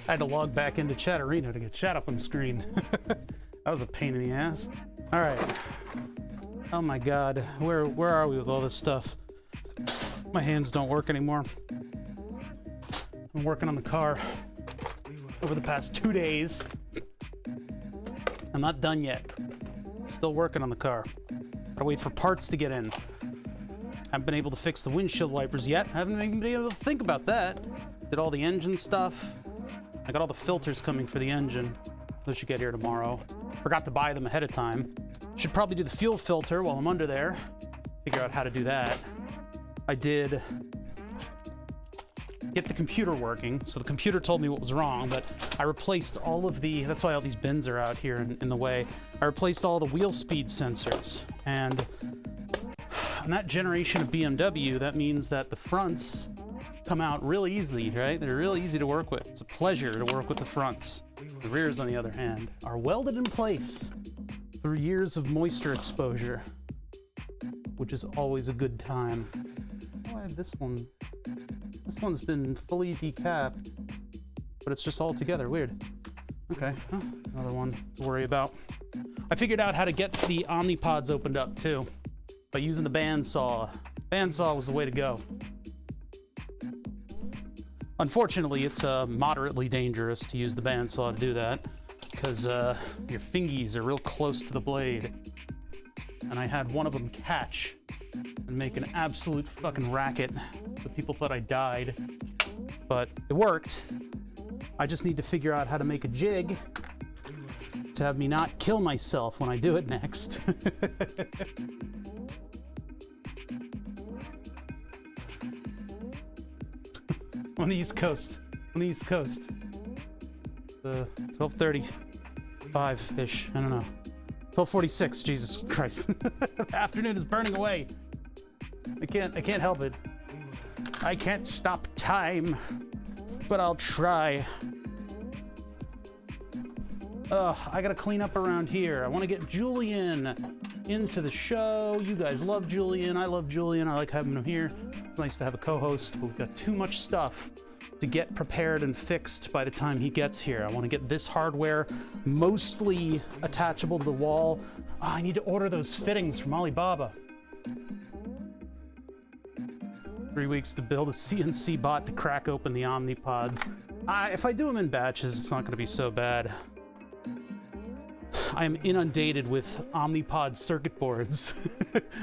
I had to log back into Chatterino to get chat up on the screen. That was a pain in the ass. All right. Oh my God, where are we with all this stuff? My hands don't work anymore. I'm working on the car over the past 2 days. I'm not done yet. Still working on the car. Gotta wait for parts to get in. Haven't been able to fix the windshield wipers yet. Haven't even been able to think about that. Did all the engine stuff. I got all the filters coming for the engine. Those should get here tomorrow. Forgot to buy them ahead of time. Should probably do the fuel filter while I'm under there. Figure out how to do that. I did get the computer working. So the computer told me what was wrong, but I replaced all of the, that's why all these bins are out here in the way. I replaced all the wheel speed sensors. And on that generation of BMW, that means that the fronts come out real easy, right? They're real easy to work with. It's a pleasure to work with the fronts. The rears, on the other hand, are welded in place through years of moisture exposure, which is always a good time. Oh, I have this one. This one's been fully decapped, but it's just all together. Weird. Okay, oh, another one to worry about. I figured out how to get the omnipods opened up too by using the bandsaw. Bandsaw was the way to go. Unfortunately, it's moderately dangerous to use the bandsaw to do that because your fingies are real close to the blade. And I had one of them catch and make an absolute fucking racket, so people thought I died. But it worked. I just need to figure out how to make a jig to have me not kill myself when I do it next. On the East Coast. On the East Coast. 12:35-ish. I don't know. 12:46. Jesus Christ. The afternoon is burning away. I can't help it. I can't stop time, but I'll try. I gotta clean up around here. I want to get Julian into the show. You guys love Julian. I love Julian. I like having him here. It's nice to have a co-host, but we've got too much stuff to get prepared and fixed by the time he gets here. I want to get this hardware mostly attachable to the wall. Oh, I need to order those fittings from Alibaba. 3 weeks to build a CNC bot to crack open the Omnipods. If I do them in batches, it's not going to be so bad. I am inundated with Omnipod circuit boards.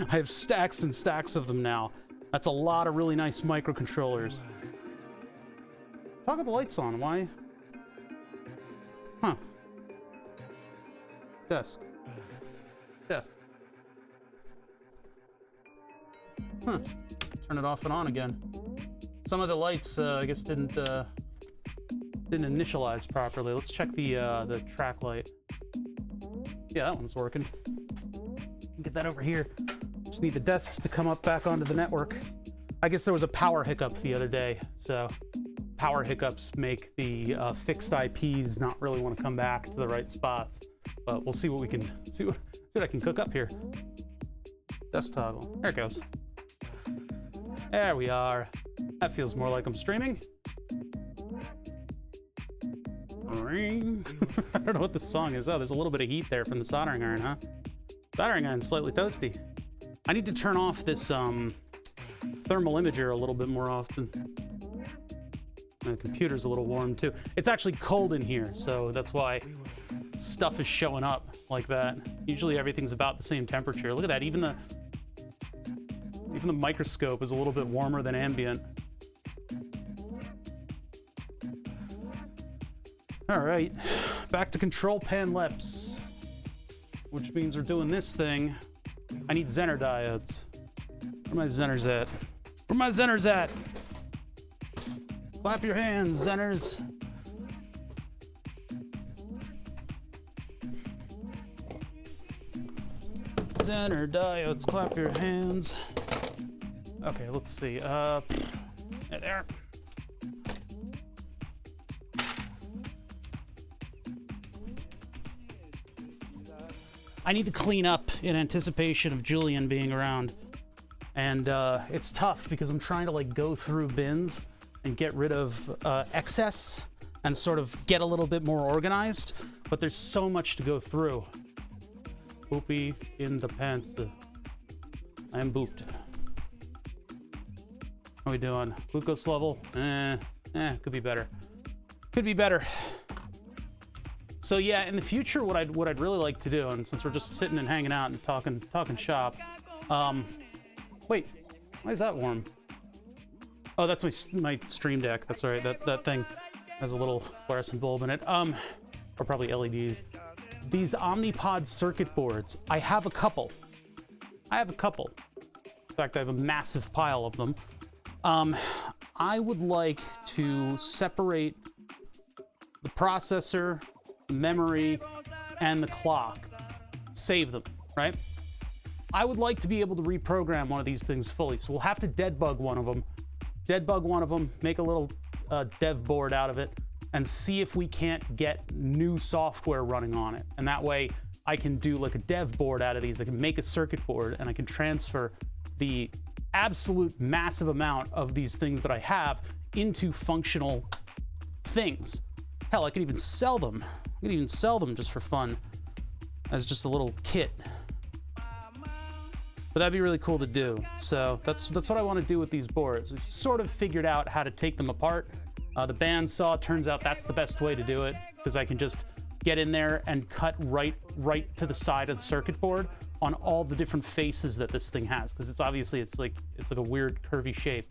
I have stacks and stacks of them now. That's a lot of really nice microcontrollers. Talk about the lights on, why? Huh. Desk. Desk. Huh. Turn it off and on again. Some of the lights, I guess, didn't initialize properly. Let's check the track light. Yeah, that one's working. Get that over here. Just need the desk to come up back onto the network. I guess there was a power hiccup the other day, so power hiccups make the fixed IPs not really want to come back to the right spots. But we'll see what we can see what I can cook up here. Desk toggle. There it goes. There we are. That feels more like I'm streaming. I don't know what this song is. Oh, there's a little bit of heat there from the soldering iron, huh? Soldering iron's slightly toasty. I need to turn off this thermal imager a little bit more often. And the computer's a little warm too. It's actually cold in here, so that's why stuff is showing up like that. Usually everything's about the same temperature. Look at that, even the microscope is a little bit warmer than ambient. All right, back to control pan LEPs, which means we're doing this thing. I need Zener diodes. Where are my Zeners at? Where are my Zeners at? Clap your hands, Zeners. Zener diodes, clap your hands. Okay, let's see. There. I need to clean up in anticipation of Julian being around. And it's tough because I'm trying to like go through bins and get rid of excess and sort of get a little bit more organized, but there's so much to go through. Poopy in the pants. I am booped. How are we doing? Glucose level? Could be better. Could be better. So yeah, in the future, what I'd really like to do, and since we're just sitting and hanging out and talking shop, wait, why is that warm? Oh, that's my Stream Deck. That's all right. That thing has a little fluorescent bulb in it. Or probably LEDs. These Omnipod circuit boards. I have a couple. In fact, I have a massive pile of them. I would like to separate the processor, memory, and the clock. Save them, right? I would like to be able to reprogram one of these things fully, so we'll have to deadbug one of them, make a little dev board out of it, and see if we can't get new software running on it. And that way I can do like a dev board out of these. I can make a circuit board and I can transfer the absolute massive amount of these things that I have into functional things. Hell, I could even sell them. I could even sell them just for fun as just a little kit. But that'd be really cool to do. So that's what I want to do with these boards. We've sort of figured out how to take them apart. The bandsaw, turns out that's the best way to do it, because I can just get in there and cut right to the side of the circuit board on all the different faces that this thing has, because it's like a weird curvy shape.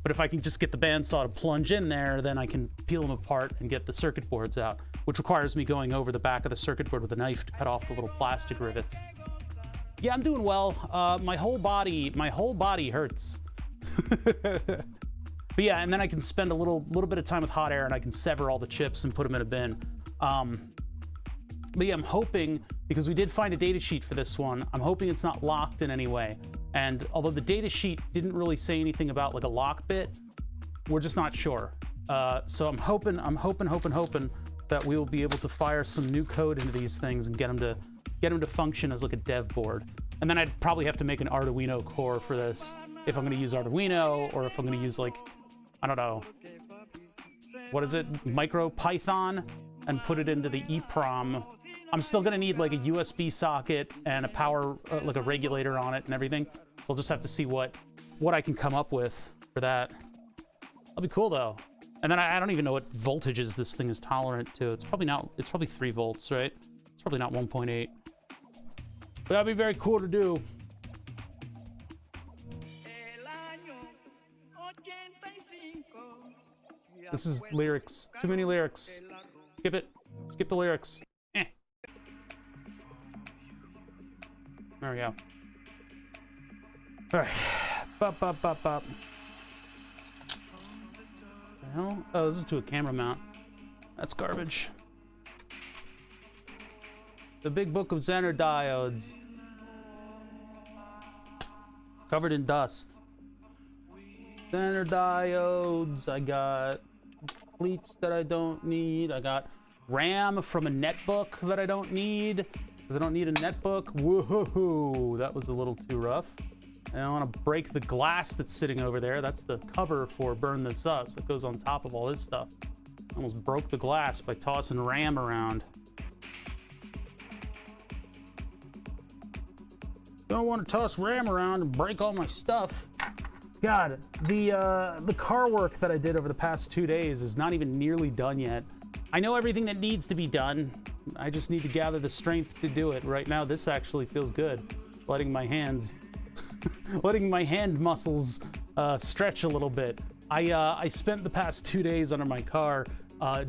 But if I can just get the bandsaw to plunge in there, then I can peel them apart and get the circuit boards out, which requires me going over the back of the circuit board with a knife to cut off the little plastic rivets. Yeah, I'm doing well. My whole body hurts. But yeah, and then I can spend a little bit of time with hot air, and I can sever all the chips and put them in a bin. But yeah, I'm hoping, because we did find a data sheet for this one, I'm hoping it's not locked in any way. And although the data sheet didn't really say anything about like a lock bit, we're just not sure. So I'm hoping that we will be able to fire some new code into these things and get them to function as like a dev board. And then I'd probably have to make an Arduino core for this if I'm going to use Arduino, or if I'm going to use like, I don't know, what is it, micro Python, and put it into the EEPROM. I'm still gonna need like a USB socket and a power, like a regulator on it and everything. So I'll just have to see what I can come up with for that. That'll be cool though. And then I don't even know what voltages this thing is tolerant to. It's probably 3 volts, right? It's probably not 1.8. But that'd be very cool to do. This is lyrics. Too many lyrics. Skip it. Skip the lyrics. Eh. There we go. All right. Bop, bop, bop, bop. What the hell? Oh, this is to a camera mount. That's garbage. The big book of Zener diodes. Covered in dust. Zener diodes. I got cleats that I don't need. I got RAM from a netbook that I don't need, because I don't need a netbook. Woohoo! That was a little too rough. And I want to break the glass that's sitting over there. That's the cover for Burn This Up. So it goes on top of all this stuff. Almost broke the glass by tossing RAM around. Don't want to toss RAM around and break all my stuff. God, the car work that I did over the past 2 days is not even nearly done yet. I know everything that needs to be done. I just need to gather the strength to do it. Right now, this actually feels good. Letting my hands, letting my hand muscles stretch a little bit. I spent the past 2 days under my car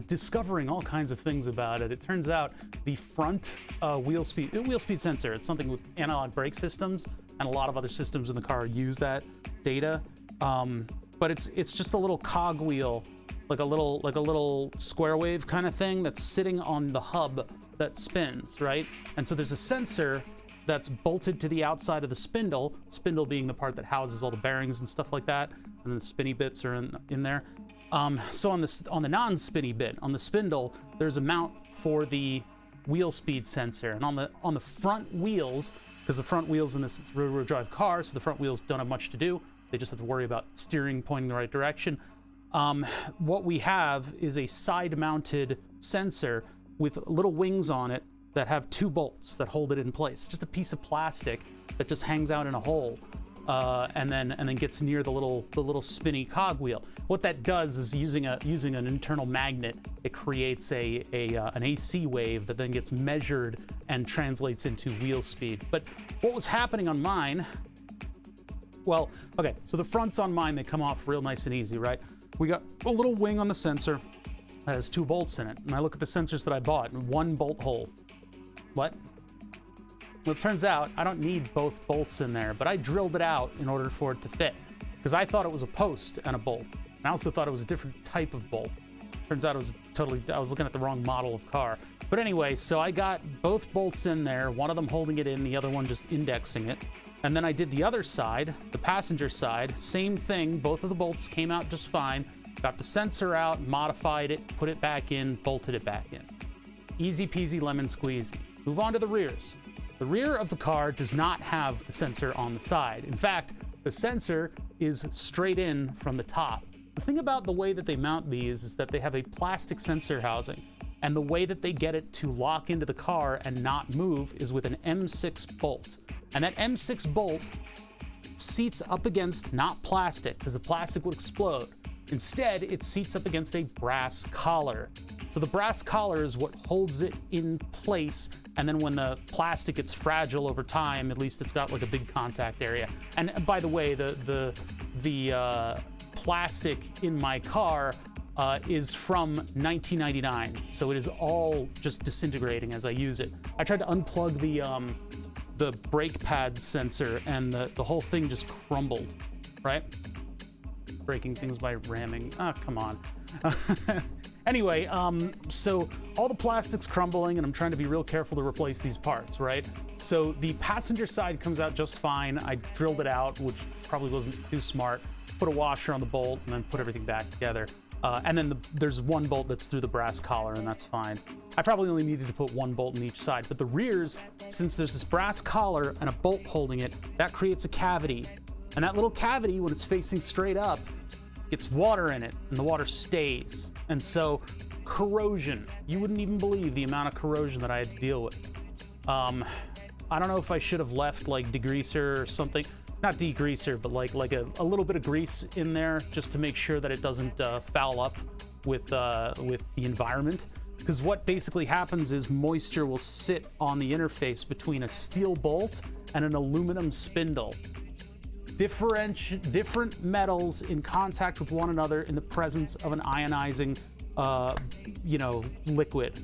discovering all kinds of things about it. It turns out the front wheel speed sensor, it's something with analog brake systems, and a lot of other systems in the car use that data. But it's just a little cog wheel, like a little square wave kind of thing that's sitting on the hub that spins, right? And so there's a sensor that's bolted to the outside of the spindle being the part that houses all the bearings and stuff like that, and the spinny bits are in there. So on the non-spinny bit, on the spindle, there's a mount for the wheel speed sensor, and on the front wheels, because the front wheels in this is a rear-wheel drive car, so the front wheels don't have much to do. They just have to worry about steering, pointing the right direction. What we have is a side-mounted sensor with little wings on it that have 2 bolts that hold it in place. Just a piece of plastic that just hangs out in a hole, and then gets near the little spinny cogwheel. What that does is using an internal magnet, it creates an AC wave that then gets measured and translates into wheel speed. But what was happening on mine? Well, okay, so the fronts on mine, they come off real nice and easy, right? We got a little wing on the sensor that has 2 bolts in it. And I look at the sensors that I bought, and 1 bolt hole. What? Well, it turns out I don't need both bolts in there, but I drilled it out in order for it to fit, because I thought it was a post and a bolt. And I also thought it was a different type of bolt. Turns out I was looking at the wrong model of car. But anyway, so I got both bolts in there, one of them holding it in, the other one just indexing it. And then I did the other side, the passenger side, same thing. Both of the bolts came out just fine. Got the sensor out, modified it, put it back in, bolted it back in. Easy peasy lemon squeezy. Move on to the rears. The rear of the car does not have the sensor on the side. In fact, the sensor is straight in from the top. The thing about the way that they mount these is that they have a plastic sensor housing, and the way that they get it to lock into the car and not move is with an M6 bolt. And that M6 bolt seats up against not plastic, because the plastic would explode. Instead, it seats up against a brass collar. So the brass collar is what holds it in place, and then when the plastic gets fragile over time, at least it's got like a big contact area. And by the way, the plastic in my car is from 1999, so it is all just disintegrating as I use it. I tried to unplug the brake pad sensor, and the whole thing just crumbled, right? Breaking things by ramming. Oh, come on. Anyway, so all the plastic's crumbling, and I'm trying to be real careful to replace these parts, right? So the passenger side comes out just fine. I drilled it out, which probably wasn't too smart. Put a washer on the bolt, and then put everything back together. And then there's 1 bolt that's through the brass collar, and that's fine. I probably only needed to put 1 bolt in each side, but the rears, since there's this brass collar and a bolt holding it, that creates a cavity. And that little cavity, when it's facing straight up, gets water in it, and the water stays. And so corrosion, you wouldn't even believe the amount of corrosion that I had to deal with. I don't know if I should have left like degreaser or something, not degreaser, but like a little bit of grease in there just to make sure that it doesn't foul up with the environment. Because what basically happens is moisture will sit on the interface between a steel bolt and an aluminum spindle. Different metals in contact with one another in the presence of an ionizing, liquid.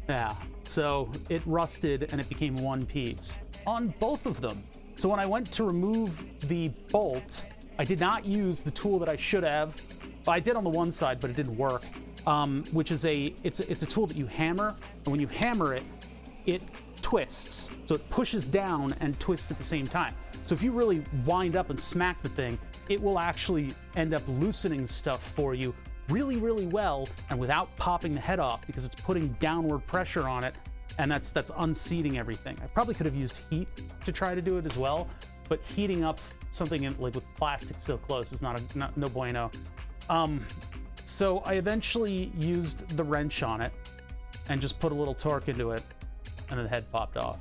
Yeah, so it rusted and it became one piece on both of them. So when I went to remove the bolt, I did not use the tool that I should have. Well, I did on the one side, but it didn't work. Which is it's a tool that you hammer, and when you hammer it, it twists. So it pushes down and twists at the same time. So if you really wind up and smack the thing, it will actually end up loosening stuff for you really, really well, and without popping the head off, because it's putting downward pressure on it, and that's unseating everything. I probably could have used heat to try to do it as well, but heating up something like with plastic so close is no bueno. So I eventually used the wrench on it and just put a little torque into it, and the head popped off.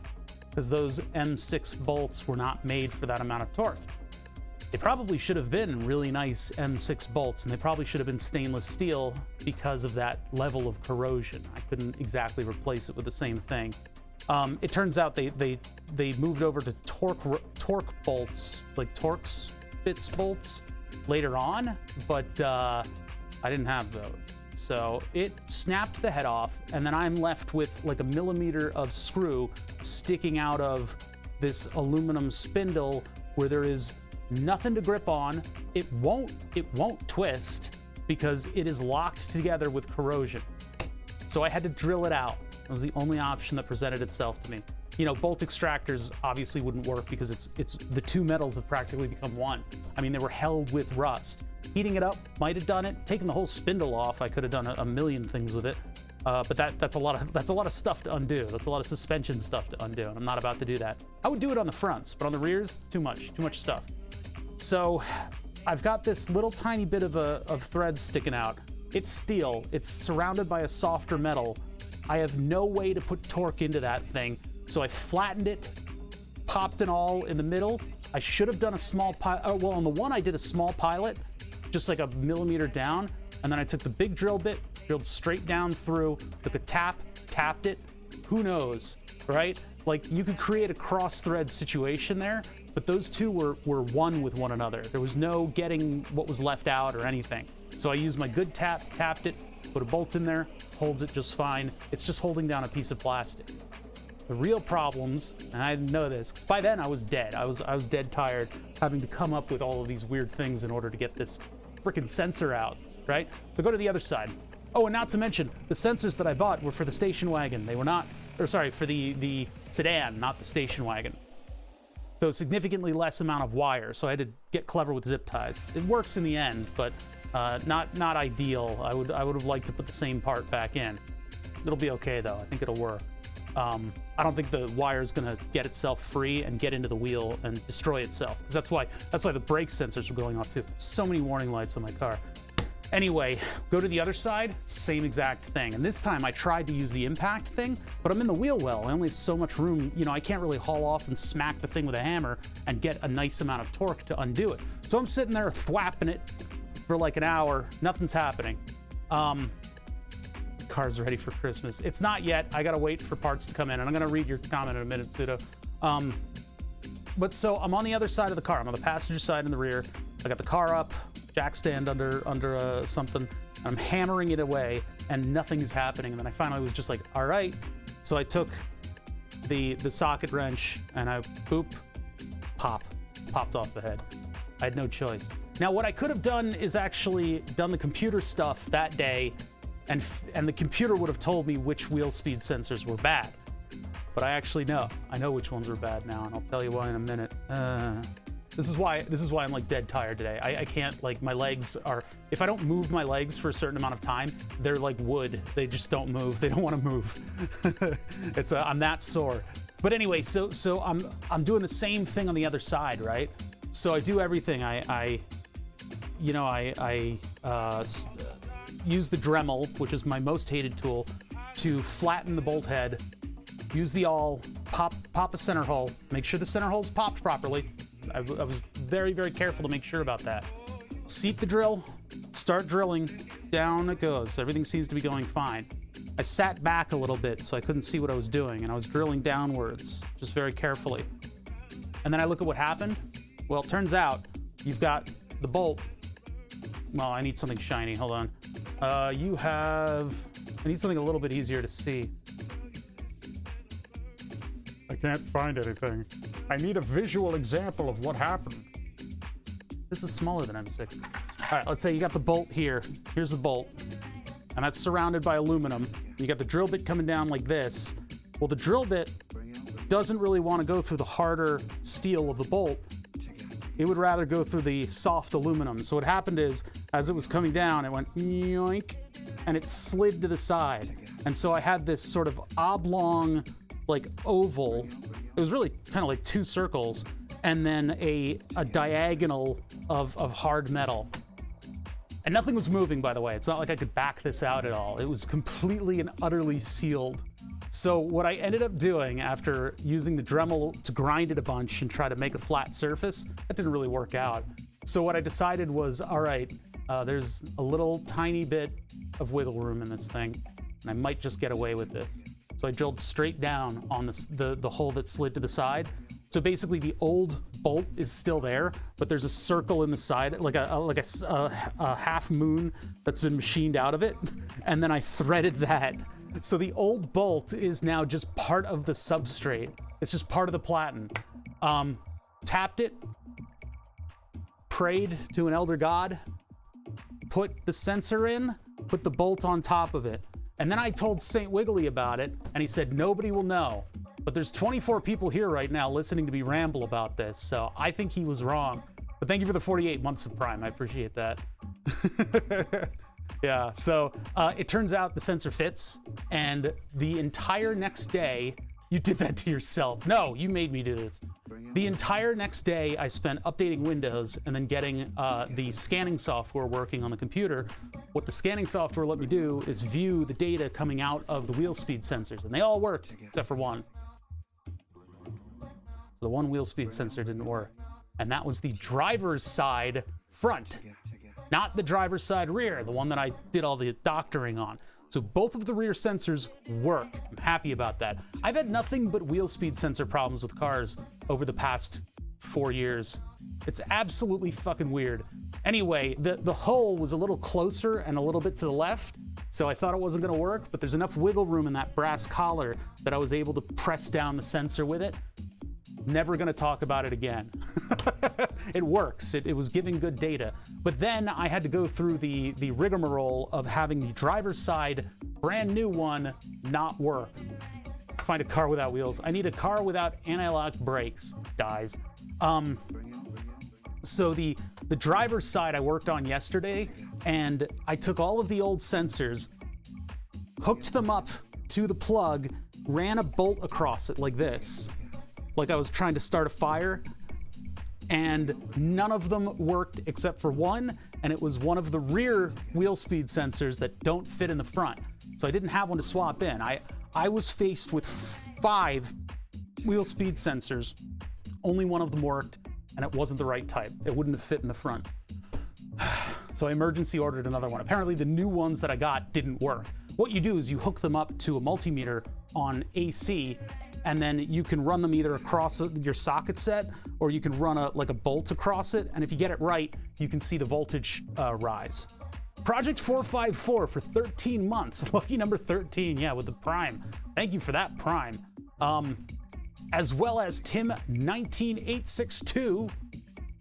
Because those M6 bolts were not made for that amount of torque. They probably should have been really nice M6 bolts, and they probably should have been stainless steel because of that level of corrosion. I couldn't exactly replace it with the same thing. It turns out they moved over to torque bolts, like Torx bits bolts later on, but I didn't have those. So it snapped the head off, and then I'm left with like a millimeter of screw sticking out of this aluminum spindle where there is nothing to grip on. It won't twist because it is locked together with corrosion. So I had to drill it out. It was the only option that presented itself to me. You know, bolt extractors obviously wouldn't work because it's the two metals have practically become one. I mean, they were held with rust. Heating it up might have done it. Taking the whole spindle off, I could have done a million things with it. But that's a lot of stuff to undo. That's a lot of suspension stuff to undo, and I'm not about to do that. I would do it on the fronts, but on the rears, too much stuff. So I've got this little tiny bit of thread sticking out. It's steel. It's surrounded by a softer metal. I have no way to put torque into that thing. So I flattened it, popped it all in the middle. I should have done a small pilot. Well, on the one I did a small pilot, just like a millimeter down. And then I took the big drill bit, drilled straight down through, took a tapped it. Who knows, right? Like you could create a cross thread situation there, but those two were one with one another. There was no getting what was left out or anything. So I used my good tapped it, put a bolt in there, holds it just fine. It's just holding down a piece of plastic. The real problems, and I didn't know this, because by then I was dead. I was dead tired having to come up with all of these weird things in order to get this freaking sensor out, right? So go to the other side. Oh, and not to mention, the sensors that I bought were for the station wagon. They were not, or sorry, for the sedan, not the station wagon. So significantly less amount of wire, so I had to get clever with zip ties. It works in the end, but not ideal. I would have liked to put the same part back in. It'll be okay though, I think it'll work. I don't think the wire is going to get itself free and get into the wheel and destroy itself. Because that's why the brake sensors were going off too. So many warning lights on my car. Anyway, go to the other side, same exact thing. And this time I tried to use the impact thing, but I'm in the wheel well. I only have so much room. You know, I can't really haul off and smack the thing with a hammer and get a nice amount of torque to undo it. So I'm sitting there thwapping it for like an hour. Nothing's happening. Car's ready for Christmas. It's not yet. I gotta wait for parts to come in, and I'm gonna read your comment in a minute, Pseudo. But so I'm on the other side of the car. I'm on the passenger side in the rear. I got the car up, jack stand under something, and I'm hammering it away, and nothing is happening. And then I finally was just like, all right. So I took the socket wrench and I popped off the head. I had no choice. Now what I could have done is actually done the computer stuff that day, and the computer would have told me which wheel speed sensors were bad. But I actually know. I know which ones were bad now, and I'll tell you why in a minute. This is why I'm like dead tired today. I can't, like, my legs are, if I don't move my legs for a certain amount of time, they're like wood. They just don't move. They don't want to move. I'm that sore. But anyway, so I'm doing the same thing on the other side, right? So I do everything. I you know, I use the Dremel, which is my most hated tool, to flatten the bolt head. Use the awl, pop a center hole, make sure the center hole's popped properly. I was very, very careful to make sure about that. Seat the drill, start drilling, down it goes. Everything seems to be going fine. I sat back a little bit so I couldn't see what I was doing, and I was drilling downwards, just very carefully. And then I look at what happened. Well, it turns out you've got the bolt. Well, I need something shiny, hold on. I need something a little bit easier to see. I can't find anything. I need a visual example of what happened. This is smaller than M6. All right, let's say you got the bolt here. Here's the bolt, and that's surrounded by aluminum. You got the drill bit coming down like this. Well, the drill bit doesn't really want to go through the harder steel of the bolt. It would rather go through the soft aluminum. So what happened is, as it was coming down, it went yoink, and it slid to the side. And so I had this sort of oblong, like oval. It was really kind of like two circles, and then a diagonal of hard metal. And nothing was moving, by the way. It's not like I could back this out at all. It was completely and utterly sealed. So what I ended up doing after using the Dremel to grind it a bunch and try to make a flat surface, that didn't really work out. So what I decided was, all right, there's a little tiny bit of wiggle room in this thing, and I might just get away with this. So I drilled straight down on the hole that slid to the side. So basically the old bolt is still there, but there's a circle in the side, like a half moon that's been machined out of it. And then I threaded that. So the old bolt is now just part of the substrate. It's just part of the platen. Tapped it, prayed to an elder god, put the sensor in, put the bolt on top of it. And then I told St. Wiggly about it, and he said, nobody will know. But there's 24 people here right now listening to me ramble about this, so I think he was wrong. But thank you for the 48 months of Prime. I appreciate that. Yeah, so it turns out the sensor fits, and the entire next day, you did that to yourself. No, you made me do this. The entire next day, I spent updating Windows and then getting the scanning software working on the computer. What the scanning software let me do is view the data coming out of the wheel speed sensors, and they all worked except for one. So the one wheel speed sensor didn't work, and that was the driver's side front, not the driver's side rear, the one that I did all the doctoring on. So both of the rear sensors work. I'm happy about that. I've had nothing but wheel speed sensor problems with cars over the past 4 years. It's absolutely fucking weird. Anyway, the hull was a little closer and a little bit to the left, so I thought it wasn't gonna work, but there's enough wiggle room in that brass collar that I was able to press down the sensor with it. Never gonna talk about it again. It works, it was giving good data. But then I had to go through the rigmarole of having the driver's side brand new one not work. Find a car without wheels. I need a car without anti-lock brakes, dies. So the driver's side I worked on yesterday, and I took all of the old sensors, hooked them up to the plug, ran a bolt across it like this, like I was trying to start a fire, and none of them worked except for one, and it was one of the rear wheel speed sensors that don't fit in the front. So I didn't have one to swap in. I was faced with 5 wheel speed sensors. Only one of them worked, and it wasn't the right type. It wouldn't have fit in the front. So I emergency ordered another one. Apparently the new ones that I got didn't work. What you do is you hook them up to a multimeter on AC, and then you can run them either across your socket set, or you can run a bolt across it, and if you get it right, you can see the voltage rise. Project 454 for 13 months. Lucky number 13, yeah, with the Prime. Thank you for that, Prime. As well as Tim19862.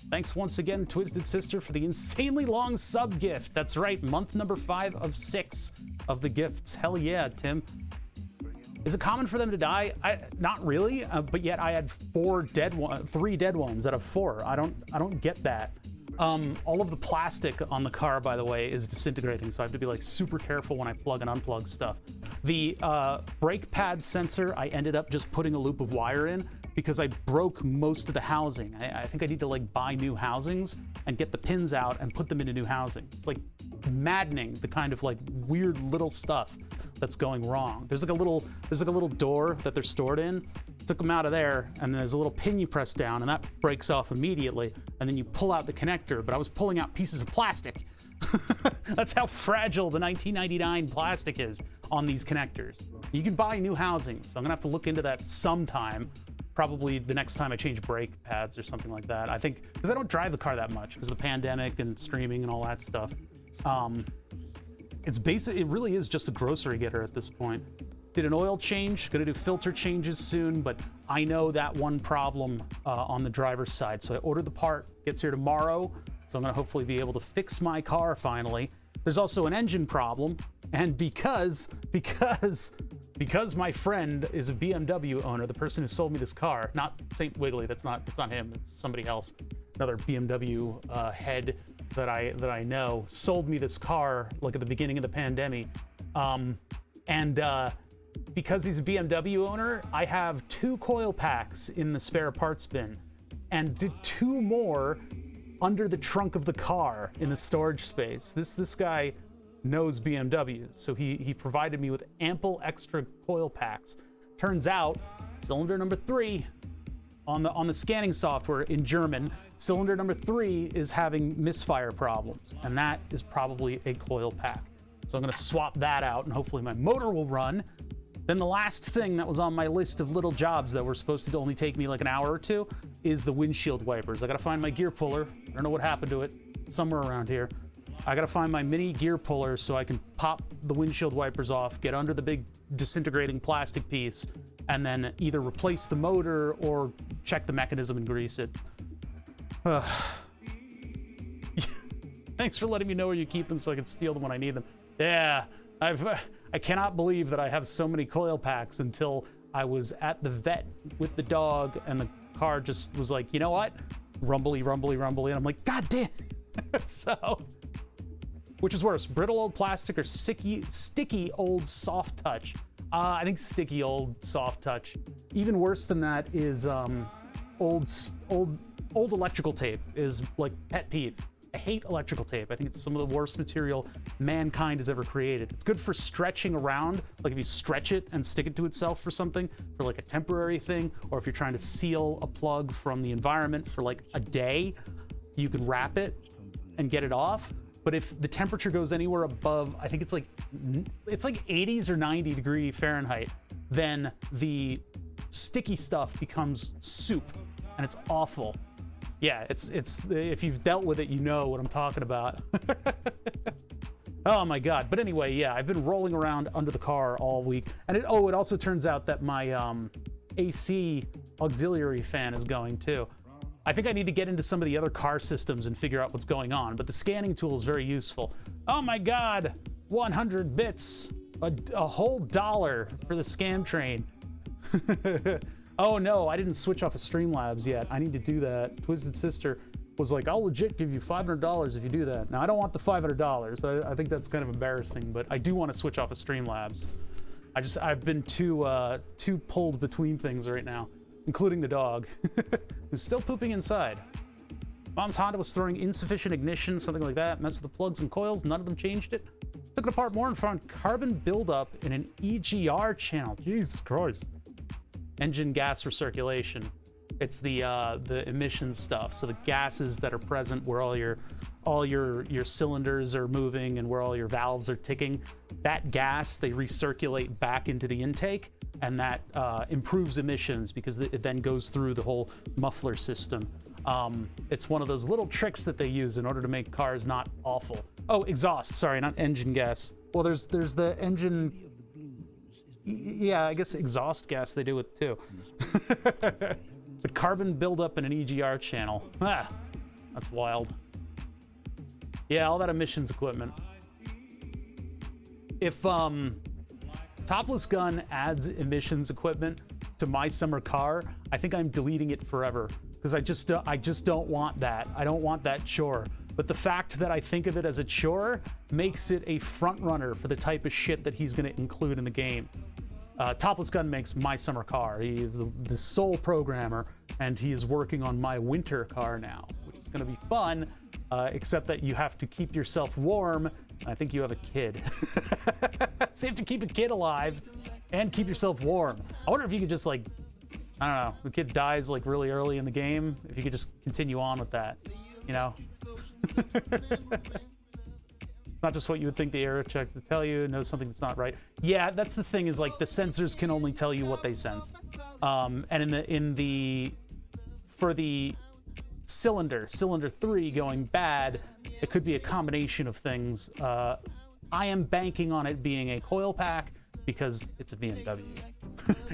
Thanks once again, Twisted Sister, for the insanely long sub gift. That's right, month number 5 of 6 of the gifts. Hell yeah, Tim. Is it common for them to die? Not really, but yet I had 3 dead ones out of 4. I don't get that. All of the plastic on the car, by the way, is disintegrating, so I have to be like super careful when I plug and unplug stuff. The brake pad sensor, I ended up just putting a loop of wire in because I broke most of the housing. I think I need to like buy new housings and get the pins out and put them into new housing. It's like maddening, the kind of like weird little stuff that's going wrong. There's like a little door that they're stored in. Took them out of there, and there's a little pin you press down, and that breaks off immediately, and then you pull out the connector, but I was pulling out pieces of plastic. That's how fragile the 1999 plastic is on these connectors. You can buy new housing, so I'm gonna have to look into that sometime. Probably the next time I change brake pads or something like that. I think, because I don't drive the car that much because of the pandemic and streaming and all that stuff. It really is just a grocery getter at this point. Did an oil change, gonna do filter changes soon, but I know that one problem on the driver's side. So I ordered the part, gets here tomorrow. So I'm gonna hopefully be able to fix my car finally. There's also an engine problem, and because my friend is a BMW owner, the person who sold me this car, not St. Wiggly, it's not him, it's somebody else, another BMW head that I know, sold me this car like at the beginning of the pandemic. Because he's a BMW owner, I have 2 coil packs in the spare parts bin and 2 more under the trunk of the car in the storage space. This guy knows BMWs, so he provided me with ample extra coil packs. Turns out, cylinder number 3 on the scanning software in German, cylinder number 3 is having misfire problems, and that is probably a coil pack. So I'm gonna swap that out, and hopefully my motor will run. Then the last thing that was on my list of little jobs that were supposed to only take me like an hour or 2 is the windshield wipers. I gotta find my gear puller. I don't know what happened to it, somewhere around here. I gotta find my mini gear puller so I can pop the windshield wipers off, get under the big disintegrating plastic piece, and then either replace the motor or check the mechanism and grease it. Thanks for letting me know where you keep them so I can steal them when I need them. Yeah, I cannot believe that I have so many coil packs until I was at the vet with the dog and the car just was like, you know what? Rumbly, rumbly, rumbly. And I'm like, God damn. So, which is worse, brittle old plastic or sticky old soft touch? I think sticky old soft touch. Even worse than that is old electrical tape is like pet peeve. I hate electrical tape. I think it's some of the worst material mankind has ever created. It's good for stretching around, like if you stretch it and stick it to itself for something, for like a temporary thing, or if you're trying to seal a plug from the environment for like a day, you can wrap it and get it off. But if the temperature goes anywhere above, I think it's like 80s or 90 degree Fahrenheit, then the sticky stuff becomes soup, and it's awful. Yeah, it's if you've dealt with it, you know what I'm talking about. Oh my God. But anyway, yeah, I've been rolling around under the car all week. And it also turns out that my AC auxiliary fan is going too. I think I need to get into some of the other car systems and figure out what's going on, but the scanning tool is very useful. Oh my God, 100 bits, a whole $1 for the scam train. Oh no, I didn't switch off of Streamlabs yet. I need to do that. Twisted Sister was like, I'll legit give you $500 if you do that. Now, I don't want the $500. I think that's kind of embarrassing, but I do want to switch off of Streamlabs. I've been too pulled between things right now, including the dog, who's still pooping inside. Mom's Honda was throwing insufficient ignition, something like that. Messed with the plugs and coils, none of them changed it. Took it apart more and found carbon buildup in an EGR channel. Jesus Christ. Engine gas recirculation. It's the emission stuff. So the gases that are present where all your cylinders are moving and where all your valves are ticking, that gas, they recirculate back into the intake, and that improves emissions because it then goes through the whole muffler system. It's one of those little tricks that they use in order to make cars not awful. Oh, exhaust, sorry, not engine gas. Well, there's the engine. Yeah, I guess exhaust gas they do it too. But carbon buildup in an EGR channel. Ah, that's wild. Yeah, all that emissions equipment. If Topless Gun adds emissions equipment to my summer car, I think I'm deleting it forever because I just don't want that. I don't want that chore. But the fact that I think of it as a chore makes it a front runner for the type of shit that he's going to include in the game. Topless Gun makes my summer car. He is the sole programmer, and he is working on my winter car now, which is going to be fun, except that you have to keep yourself warm. I think you have a kid. So you have to keep a kid alive and keep yourself warm. I wonder if you could just, like, I don't know, the kid dies like really early in the game, if you could just continue on with that, you know? It's not just what you would think the error check to tell you, know something that's not right. Yeah, that's the thing, is like the sensors can only tell you what they sense. And for the cylinder 3 going bad, it could be a combination of things. I am banking on it being a coil pack because it's a BMW.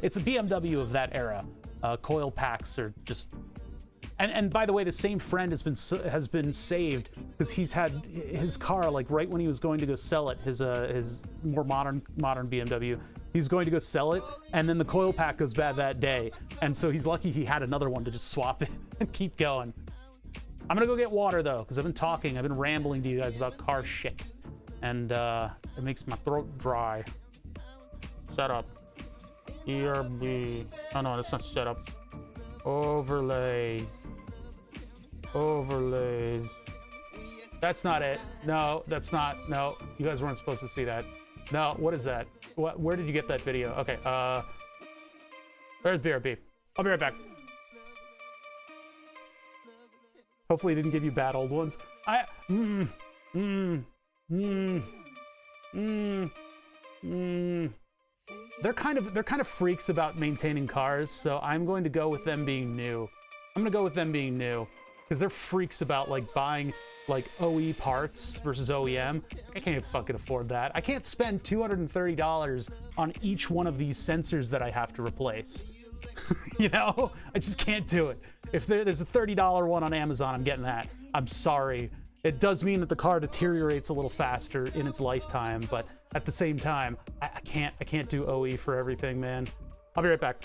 It's a BMW of that era. Coil packs are just... And by the way, the same friend has been saved because he's had his car, like right when he was going to go sell it, his more modern BMW, he's going to go sell it, and then the coil pack goes bad that day, and so he's lucky he had another one to just swap it and keep going. I'm gonna go get water though, because I've been rambling to you guys about car shit, and it makes my throat dry. Setup. ERB. Oh no, that's not setup. Overlays. That's not it. No, that's not. No, you guys weren't supposed to see that. No, what is that? Where did you get that video? Okay, where's BRB? I'll be right back. Hopefully it didn't give you bad old ones. They're kind of freaks about maintaining cars, so I'm going to go with them being new. Because they're freaks about like buying like OE parts versus OEM. I can't fucking afford that. I can't spend $230 on each one of these sensors that I have to replace. You know, I just can't do it. If there's a $30 one on Amazon, I'm getting that. I'm sorry. It does mean that the car deteriorates a little faster in its lifetime, but at the same time, I can't do OE for everything, man. I'll be right back.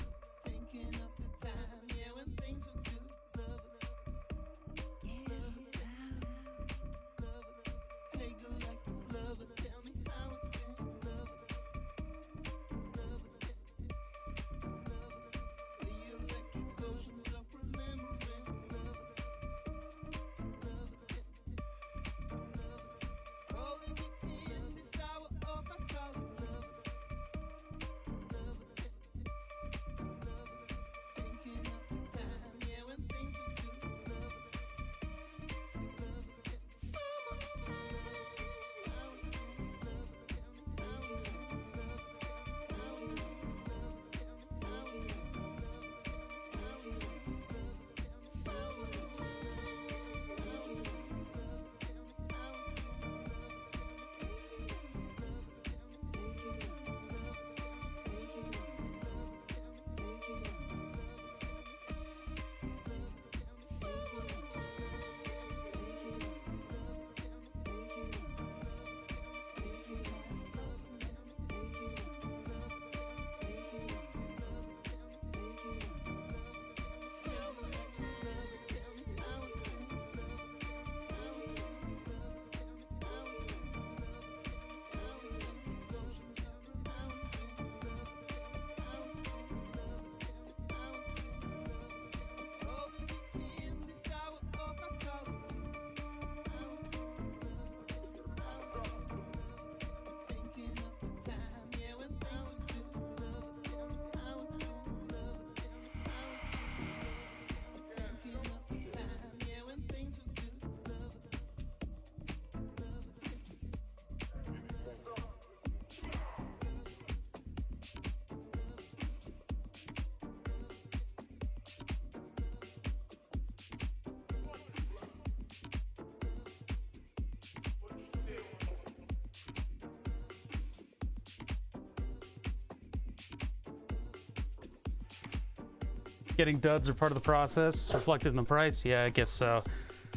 Getting duds are part of the process, reflected in the price. Yeah, I guess so.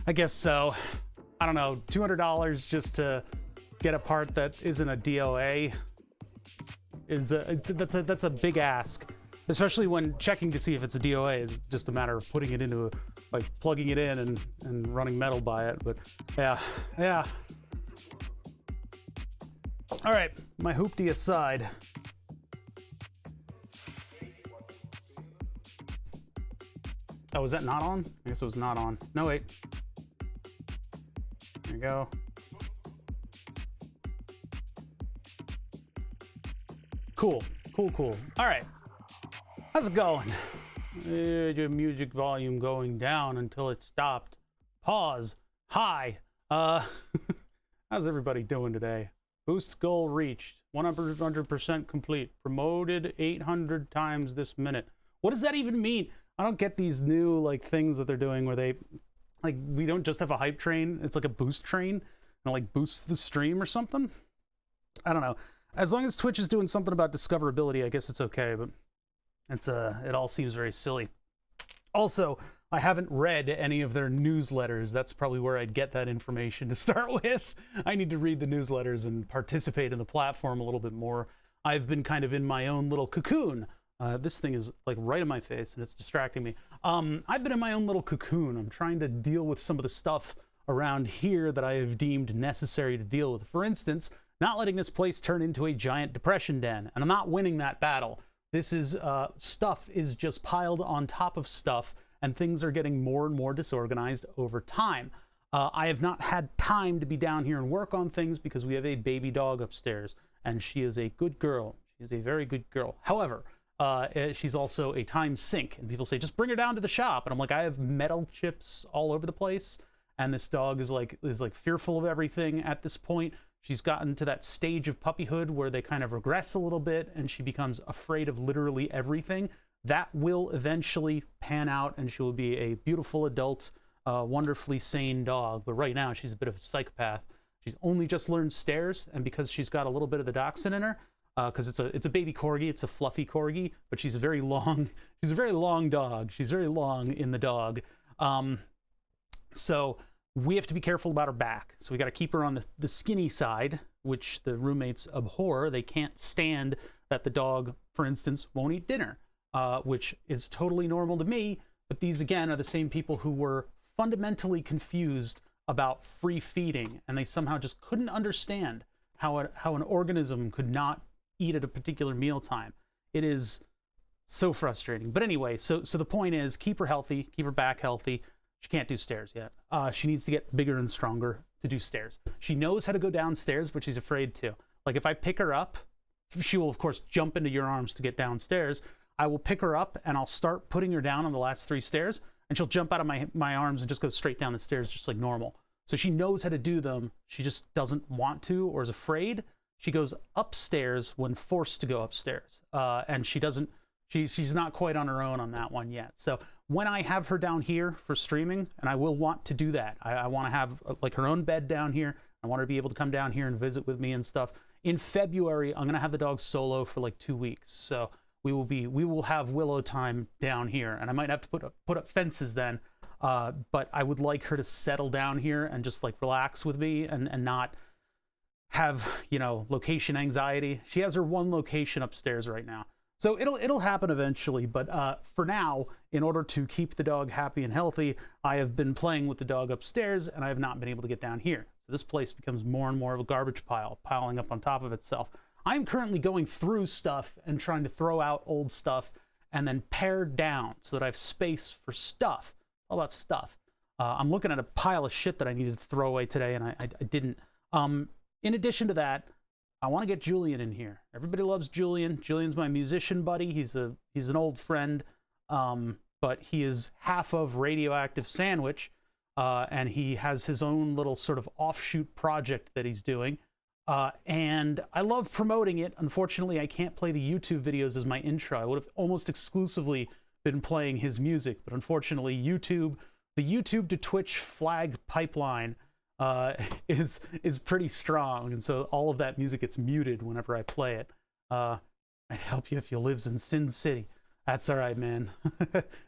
I don't know, $200 just to get a part that isn't a DOA is that's a big ask, especially when checking to see if it's a DOA is just a matter of putting it into like plugging it in and running metal by it. But yeah. All right, my hoopty aside. Oh, was that not on? I guess it was not on. No, wait. There you go. Cool, cool, cool. All right. How's it going? Your music volume going down until it stopped. Pause. Hi. How's everybody doing today? Boost goal reached. 100% complete. Promoted 800 times this minute. What does that even mean? I don't get these new like things that they're doing where they like we don't just have a hype train. It's like a boost train and like boosts the stream or something. I don't know. As long as Twitch is doing something about discoverability, I guess it's okay, but it's it all seems very silly. Also, I haven't read any of their newsletters. That's probably where I'd get that information to start with. I need to read the newsletters and participate in the platform a little bit more. I've been kind of in my own little cocoon. This thing is like right in my face and it's distracting me. I've been in my own little cocoon. I'm trying to deal with some of the stuff around here that I have deemed necessary to deal with. For instance, not letting this place turn into a giant depression den. And I'm not winning that battle. This is, stuff is just piled on top of stuff and things are getting more and more disorganized over time. I have not had time to be down here and work on things because we have a baby dog upstairs and she is a good girl. She is a very good girl. However, she's also a time sink and people say, just bring her down to the shop. And I'm like, I have metal chips all over the place. And this dog is like fearful of everything at this point. She's gotten to that stage of puppyhood where they kind of regress a little bit and she becomes afraid of literally everything. That will eventually pan out and she will be a beautiful adult, wonderfully sane dog. But right now she's a bit of a psychopath. She's only just learned stairs, and because she's got a little bit of the dachshund in her, because it's a baby corgi, it's a fluffy corgi, but she's a very long dog. She's very long in the dog. So we have to be careful about her back. So we got to keep her on the skinny side, which the roommates abhor. They can't stand that the dog, for instance, won't eat dinner, which is totally normal to me. But these, again, are the same people who were fundamentally confused about free feeding, and they somehow just couldn't understand how an organism could not eat at a particular mealtime. It is so frustrating. But anyway, so the point is, keep her healthy, keep her back healthy. She can't do stairs yet. She needs to get bigger and stronger to do stairs. She knows how to go downstairs, but she's afraid to. Like if I pick her up, she will of course jump into your arms to get downstairs. I will pick her up and I'll start putting her down on the last 3 stairs, and she'll jump out of my arms and just go straight down the stairs just like normal. So she knows how to do them. She just doesn't want to or is afraid. She goes upstairs when forced to go upstairs. And she's not quite on her own on that one yet. So when I have her down here for streaming, and I will want to do that, I want to have like her own bed down here. I want her to be able to come down here and visit with me and stuff. In February, I'm going to have the dog solo for like 2 weeks. So we will have Willow time down here, and I might have to put up fences then. But I would like her to settle down here and just like relax with me and not have, you know, location anxiety. She has her one location upstairs right now. So it'll happen eventually, but for now, in order to keep the dog happy and healthy, I have been playing with the dog upstairs and I have not been able to get down here. So this place becomes more and more of a garbage pile, piling up on top of itself. I'm currently going through stuff and trying to throw out old stuff and then pare down so that I have space for stuff. All about stuff. I'm looking at a pile of shit that I needed to throw away today and I didn't. In addition to that, I want to get Julian in here. Everybody loves Julian. Julian's my musician buddy. He's an old friend, but he is half of Radioactive Sandwich, and he has his own little sort of offshoot project that he's doing. And I love promoting it. Unfortunately, I can't play the YouTube videos as my intro. I would have almost exclusively been playing his music, but unfortunately, the YouTube to Twitch flag pipeline is pretty strong, and so all of that music gets muted whenever I play it. I'd help you if you lives in Sin City. That's all right, man.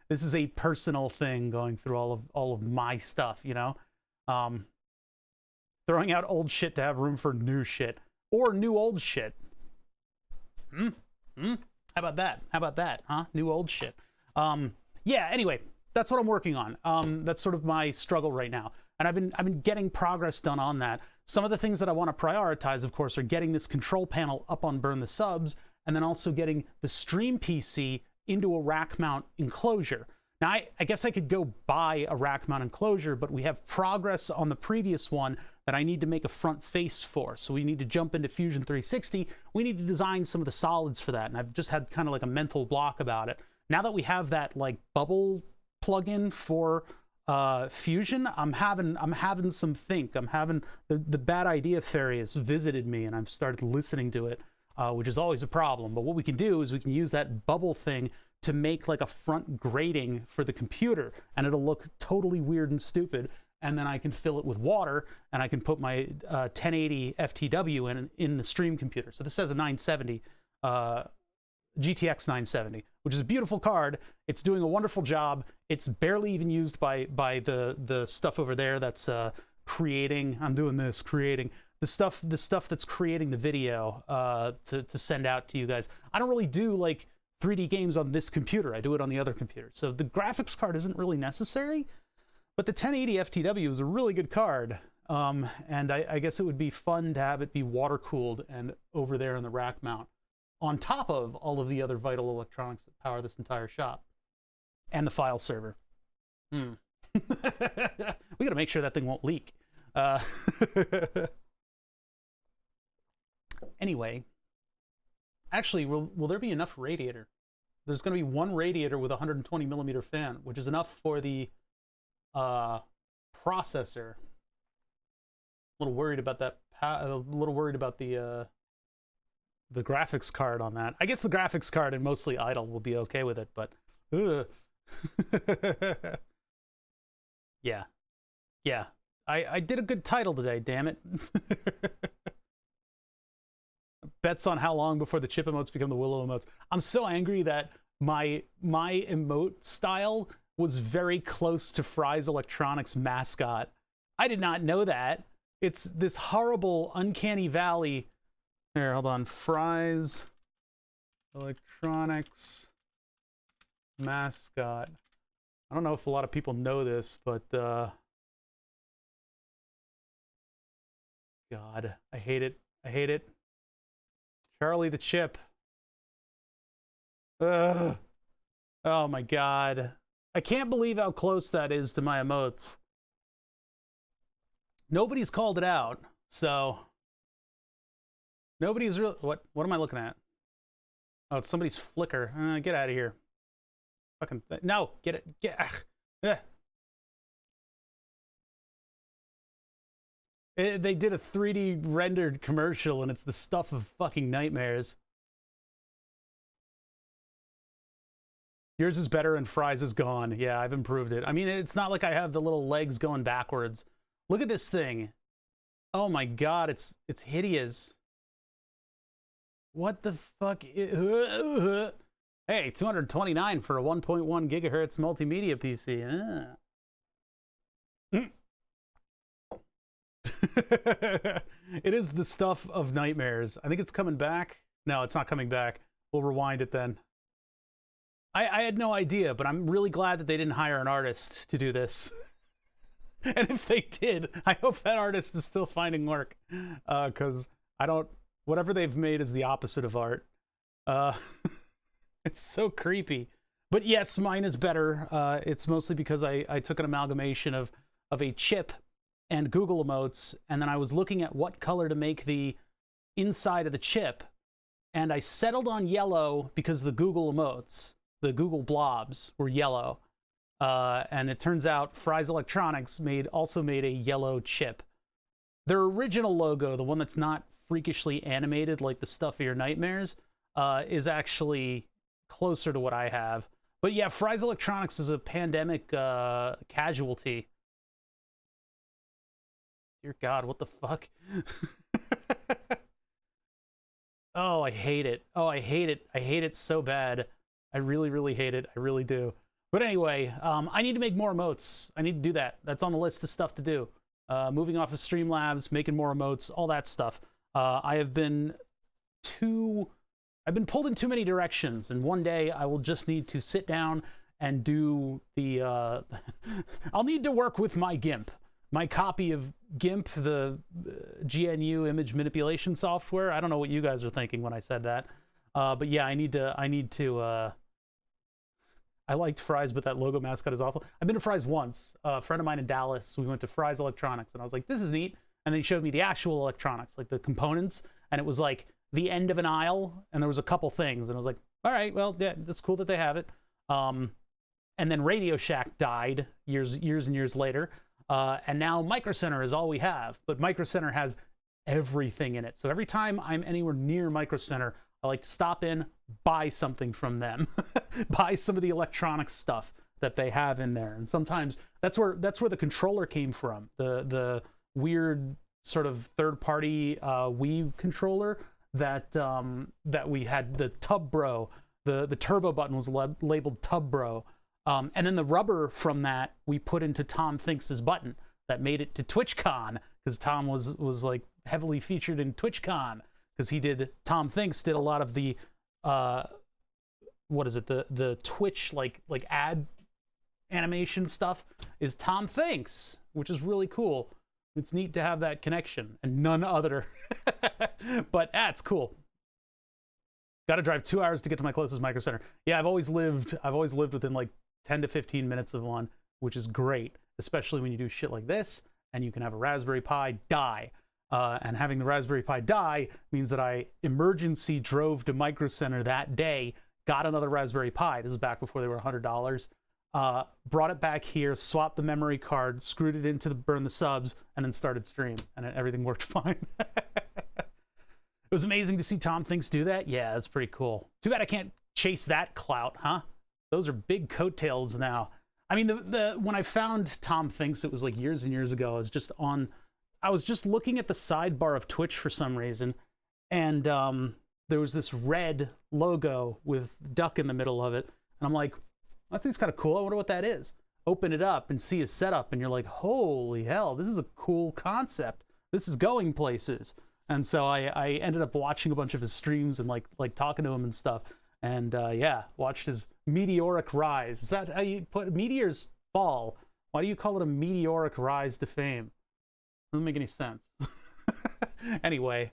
This is a personal thing going through all of my stuff, you know. Throwing out old shit to have room for new shit or new old shit. How about that? Huh? New old shit. Yeah. Anyway, that's what I'm working on. That's sort of my struggle right now. And I've been getting progress done on that. Some of the things that I want to prioritize, of course, are getting this control panel up on Burn the Subs, and then also getting the stream PC into a rack mount enclosure. Now, I guess I could go buy a rack mount enclosure, but we have progress on the previous one that I need to make a front face for. So we need to jump into Fusion 360. We need to design some of the solids for that. And I've just had kind of like a mental block about it. Now that we have that like bubble plugin for Fusion, I'm having some think. I'm having the bad idea fairy has visited me, and I've started listening to it, which is always a problem. But what we can do is we can use that bubble thing to make like a front grating for the computer, and it'll look totally weird and stupid. And then I can fill it with water, and I can put my 1080 FTW in the stream computer. So this has a 970, GTX 970, which is a beautiful card. It's doing a wonderful job. It's barely even used by the stuff over there that's creating. I'm doing this, creating the stuff that's creating the video to send out to you guys. I don't really do like 3D games on this computer. I do it on the other computer. So the graphics card isn't really necessary, but the 1080 FTW is a really good card. And I guess it would be fun to have it be water cooled and over there in the rack mount on top of all of the other vital electronics that power this entire shop and the file server. We got to make sure that thing won't leak. Anyway, actually, will there be enough radiator? There's going to be one radiator with a 120 millimeter fan, which is enough for the processor. A little worried about that. A little worried about the graphics card on that. I guess the graphics card and mostly idle will be okay with it, but yeah. I did a good title today, damn it. Bets on how long before the chip emotes become the willow emotes. I'm so angry that my emote style was very close to Fry's Electronics mascot. I did not know that. It's this horrible uncanny valley. Here, hold on. Fry's Electronics mascot. I don't know if a lot of people know this, but God, I hate it. I hate it. Charlie the Chip. Ugh. Oh my God. I can't believe how close that is to my emotes. Nobody's called it out, so nobody's really. What am I looking at? Oh, it's somebody's flicker. Get out of here. Fucking no, get it. Get. They did a 3D rendered commercial, and it's the stuff of fucking nightmares. Yours is better and Fry's is gone. Yeah, I've improved it. I mean, it's not like I have the little legs going backwards. Look at this thing. Oh my God, it's hideous. What the fuck? Hey, 229 for a 1.1 gigahertz multimedia PC. It is the stuff of nightmares. I think it's coming back. No, it's not coming back. We'll rewind it then. I had no idea, but I'm really glad that they didn't hire an artist to do this. And if they did, I hope that artist is still finding work. Because whatever they've made is the opposite of art. It's so creepy. But yes, mine is better. It's mostly because I took an amalgamation of a chip and Google emotes, and then I was looking at what color to make the inside of the chip, and I settled on yellow because the Google emotes, the Google blobs, were yellow. And it turns out Fry's Electronics also made a yellow chip. Their original logo, the one that's not freakishly animated like the stuff of your nightmares, is actually closer to what I have. But yeah, Fry's Electronics is a pandemic casualty. Dear God, what the fuck? Oh, I hate it. Oh, I hate it. I hate it so bad. I really, really hate it. I really do. But anyway, I need to make more emotes. I need to do that. That's on the list of stuff to do. Moving off of Streamlabs, making more emotes, all that stuff. I've been pulled in too many directions, and one day I will just need to sit down and do the I'll need to work with my GIMP. My copy of GIMP, the GNU image manipulation software. I don't know what you guys are thinking when I said that. But yeah, I need to I liked Fry's, but that logo mascot is awful. I've been to Fry's once. A friend of mine in Dallas, we went to Fry's Electronics, and I was like, this is neat. And then he showed me the actual electronics, like the components, and it was like the end of an aisle, and there was a couple things, and I was like, all right, well, yeah, that's cool that they have it. And then Radio Shack died years and years later, and now Micro Center is all we have. But Micro Center has everything in it. So every time I'm anywhere near Micro Center, I like to stop in, buy something from them, buy some of the electronic stuff that they have in there. And sometimes that's where the controller came from. The weird sort of third-party Wii controller that we had, the Tub Bro. The turbo button was labeled Tub Bro. And then the rubber from that we put into Tom Thinks' button that made it to TwitchCon, because Tom was like heavily featured in TwitchCon, because Tom Thinks did a lot of the what is it, the Twitch like ad animation stuff is Tom Thinks, which is really cool. It's neat to have that connection, and none other. But it's cool. Got to drive 2 hours to get to my closest Micro Center. Yeah, I've always lived within like 10 to 15 minutes of one, which is great, especially when you do shit like this and you can have a Raspberry Pi die. And having the Raspberry Pi die means that I emergency drove to Micro Center that day, got another Raspberry Pi. This is back before they were $100. Brought it back here, swapped the memory card, screwed it into burn the subs, and then started stream, and everything worked fine. It was amazing to see Tom Thinks do that. Yeah, that's pretty cool. Too bad I can't chase that clout, huh? Those are big coattails now. I mean, when I found Tom Thinks, it was like years and years ago. I was just looking at the sidebar of Twitch for some reason, and there was this red logo with duck in the middle of it, and I'm like, that thing's kind of cool. I wonder what that is. Open it up and see his setup, and you're like, holy hell, this is a cool concept. This is going places. And so I ended up watching a bunch of his streams and like talking to him and stuff. And yeah, watched his meteoric rise. Is that how you put meteors fall? Why do you call it a meteoric rise to fame? Doesn't make any sense. Anyway,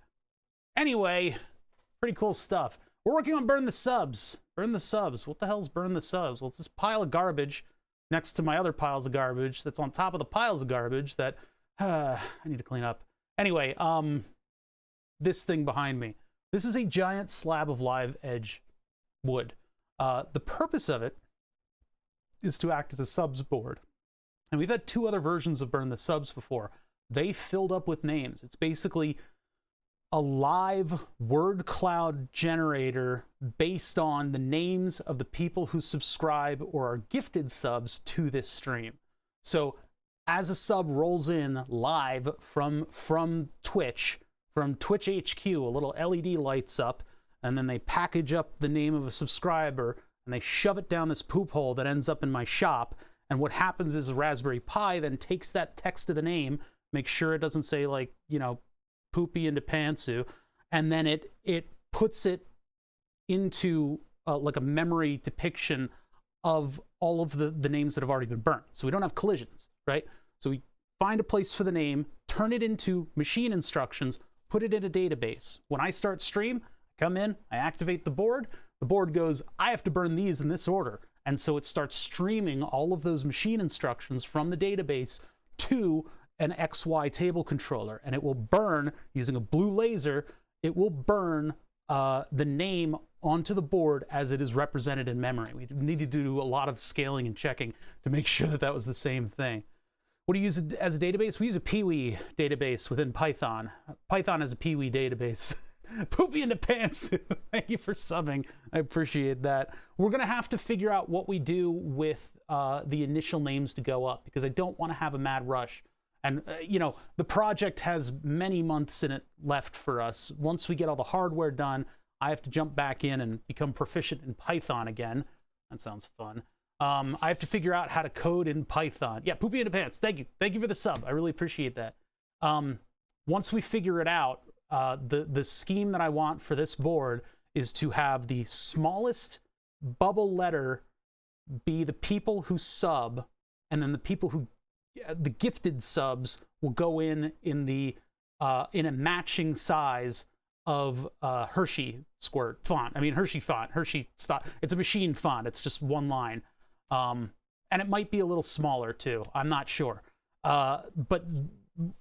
pretty cool stuff. We're working on Burn the Subs. Burn the Subs. What the hell's Burn the Subs? Well, it's this pile of garbage next to my other piles of garbage that's on top of the piles of garbage that I need to clean up. Anyway, this thing behind me. This is a giant slab of live edge wood. The purpose of it is to act as a subs board. And we've had two other versions of Burn the Subs before. They filled up with names. It's basically a live word cloud generator based on the names of the people who subscribe or are gifted subs to this stream. So as a sub rolls in live from Twitch, from Twitch HQ, a little LED lights up, and then they package up the name of a subscriber, and they shove it down this poop hole that ends up in my shop. And what happens is a Raspberry Pi then takes that text of the name, makes sure it doesn't say, like, you know, poopy into pantsu, and then it puts it into like a memory depiction of all of the names that have already been burnt. So we don't have collisions, right? So we find a place for the name, turn it into machine instructions, put it in a database. When I start stream, I come in, I activate the board goes, I have to burn these in this order. And so it starts streaming all of those machine instructions from the database to an XY table controller, and it will burn using a blue laser. It will burn the name onto the board as it is represented in memory. We need to do a lot of scaling and checking to make sure that that was the same thing. What do you use as a database? We use a Peewee database within Python. Python is a Peewee database. Poopy into pants. Thank you for subbing. I appreciate that. We're going to have to figure out what we do with the initial names to go up, because I don't want to have a mad rush. And, you know, the project has many months in it left for us. Once we get all the hardware done, I have to jump back in and become proficient in Python again. That sounds fun. I have to figure out how to code in Python. Yeah, poopy into pants. Thank you. Thank you for the sub. I really appreciate that. Once we figure it out, the scheme that I want for this board is to have the smallest bubble letter be the people who sub, and then the people who the gifted subs will go in a matching size of Hershey squirt font. I mean Hershey font. Hershey stop. It's a machine font. It's just one line. And it might be a little smaller too. I'm not sure. But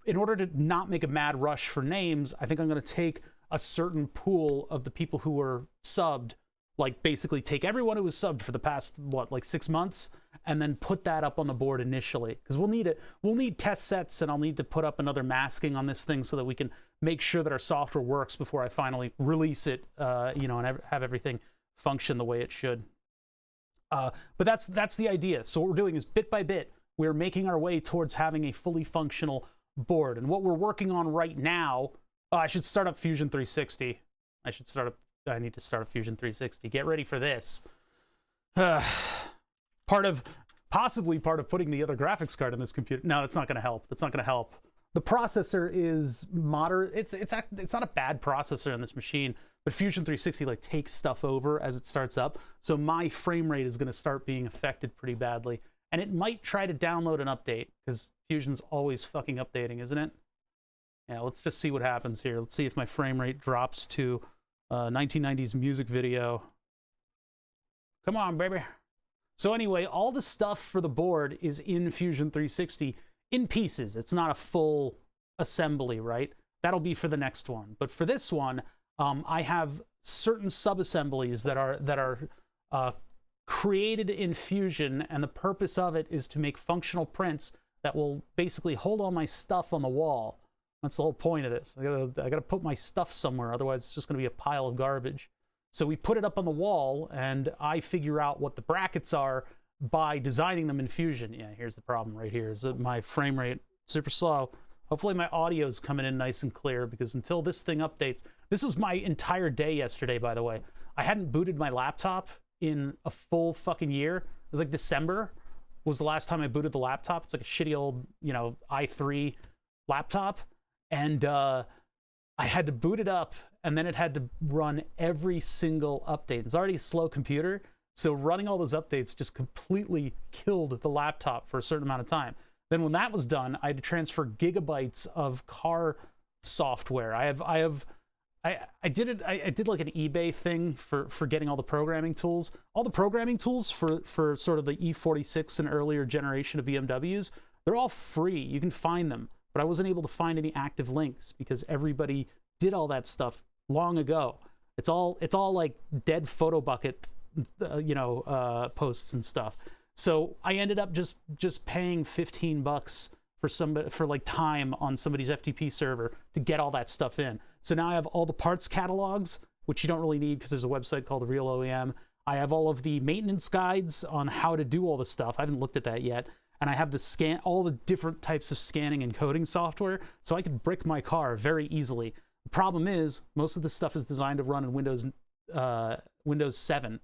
in order to not make a mad rush for names, I think I'm going to take a certain pool of the people who were subbed, like basically take everyone who was subbed for the past, what, like 6 months, and then put that up on the board initially. Because we'll need it. We'll need test sets, and I'll need to put up another masking on this thing so that we can make sure that our software works before I finally release it, you know, and have everything function the way it should. But that's the idea. So what we're doing is bit by bit, we're making our way towards having a fully functional board. And what we're working on right now, I should start up Fusion 360. I need to start up Fusion 360. Get ready for this. Possibly part of putting the other graphics card in this computer. No, it's not going to help. That's not going to help. The processor is moderate. It's not a bad processor in this machine, but Fusion 360 like takes stuff over as it starts up. So my frame rate is going to start being affected pretty badly. And it might try to download an update because Fusion's always fucking updating, isn't it? Yeah, let's just see what happens here. Let's see if my frame rate drops to 1990s music video. Come on, baby. So anyway, all the stuff for the board is in Fusion 360 in pieces. It's not a full assembly, right? That'll be for the next one. But for this one, I have certain sub-assemblies that are created in Fusion, and the purpose of it is to make functional prints that will basically hold all my stuff on the wall. That's the whole point of this. I gotta put my stuff somewhere, otherwise it's just gonna be a pile of garbage. So we put it up on the wall, and I figure out what the brackets are by designing them in Fusion. Yeah, here's the problem right here, is that my frame rate super slow. Hopefully my audio is coming in nice and clear, because until this thing updates, this was my entire day yesterday, by the way. I hadn't booted my laptop in a full fucking year. It was like December was the last time I booted the laptop. It's like a shitty old, you know, i3 laptop. And I had to boot it up, and then it had to run every single update. It's already a slow computer, so running all those updates just completely killed the laptop for a certain amount of time. Then when that was done, I had to transfer gigabytes of car software. I did like an eBay thing for getting all the programming tools. All the programming tools for sort of the E46 and earlier generation of BMWs, they're all free. You can find them. But I wasn't able to find any active links because everybody did all that stuff long ago. It's all like dead photo bucket, posts and stuff. So I ended up just paying $15 for like time on somebody's FTP server to get all that stuff in. So now I have all the parts catalogs, which you don't really need because there's a website called The Real OEM. I have all of the maintenance guides on how to do all the stuff. I haven't looked at that yet. And I have all the different types of scanning and coding software, so I can brick my car very easily. The problem is, most of this stuff is designed to run in Windows 7,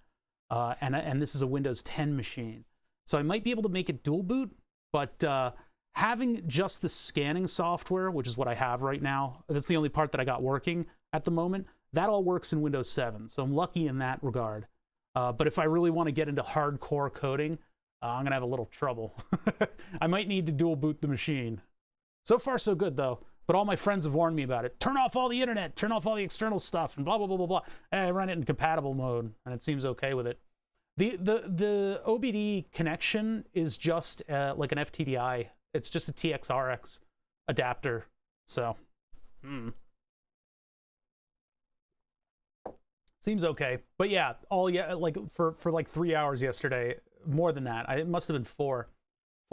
and this is a Windows 10 machine. So I might be able to make it dual boot, but having just the scanning software, which is what I have right now, that's the only part that I got working at the moment, that all works in Windows 7, so I'm lucky in that regard. But if I really want to get into hardcore coding, I'm going to have a little trouble. I might need to dual boot the machine. So far, so good, though. But all my friends have warned me about it. Turn off all the internet, turn off all the external stuff, and blah, blah, blah, blah, blah. I run it in compatible mode, and it seems okay with it. The OBD connection is just like an FTDI. It's just a TXRX adapter. So, seems okay. But yeah, like for like 3 hours yesterday, more than that. It must have been 4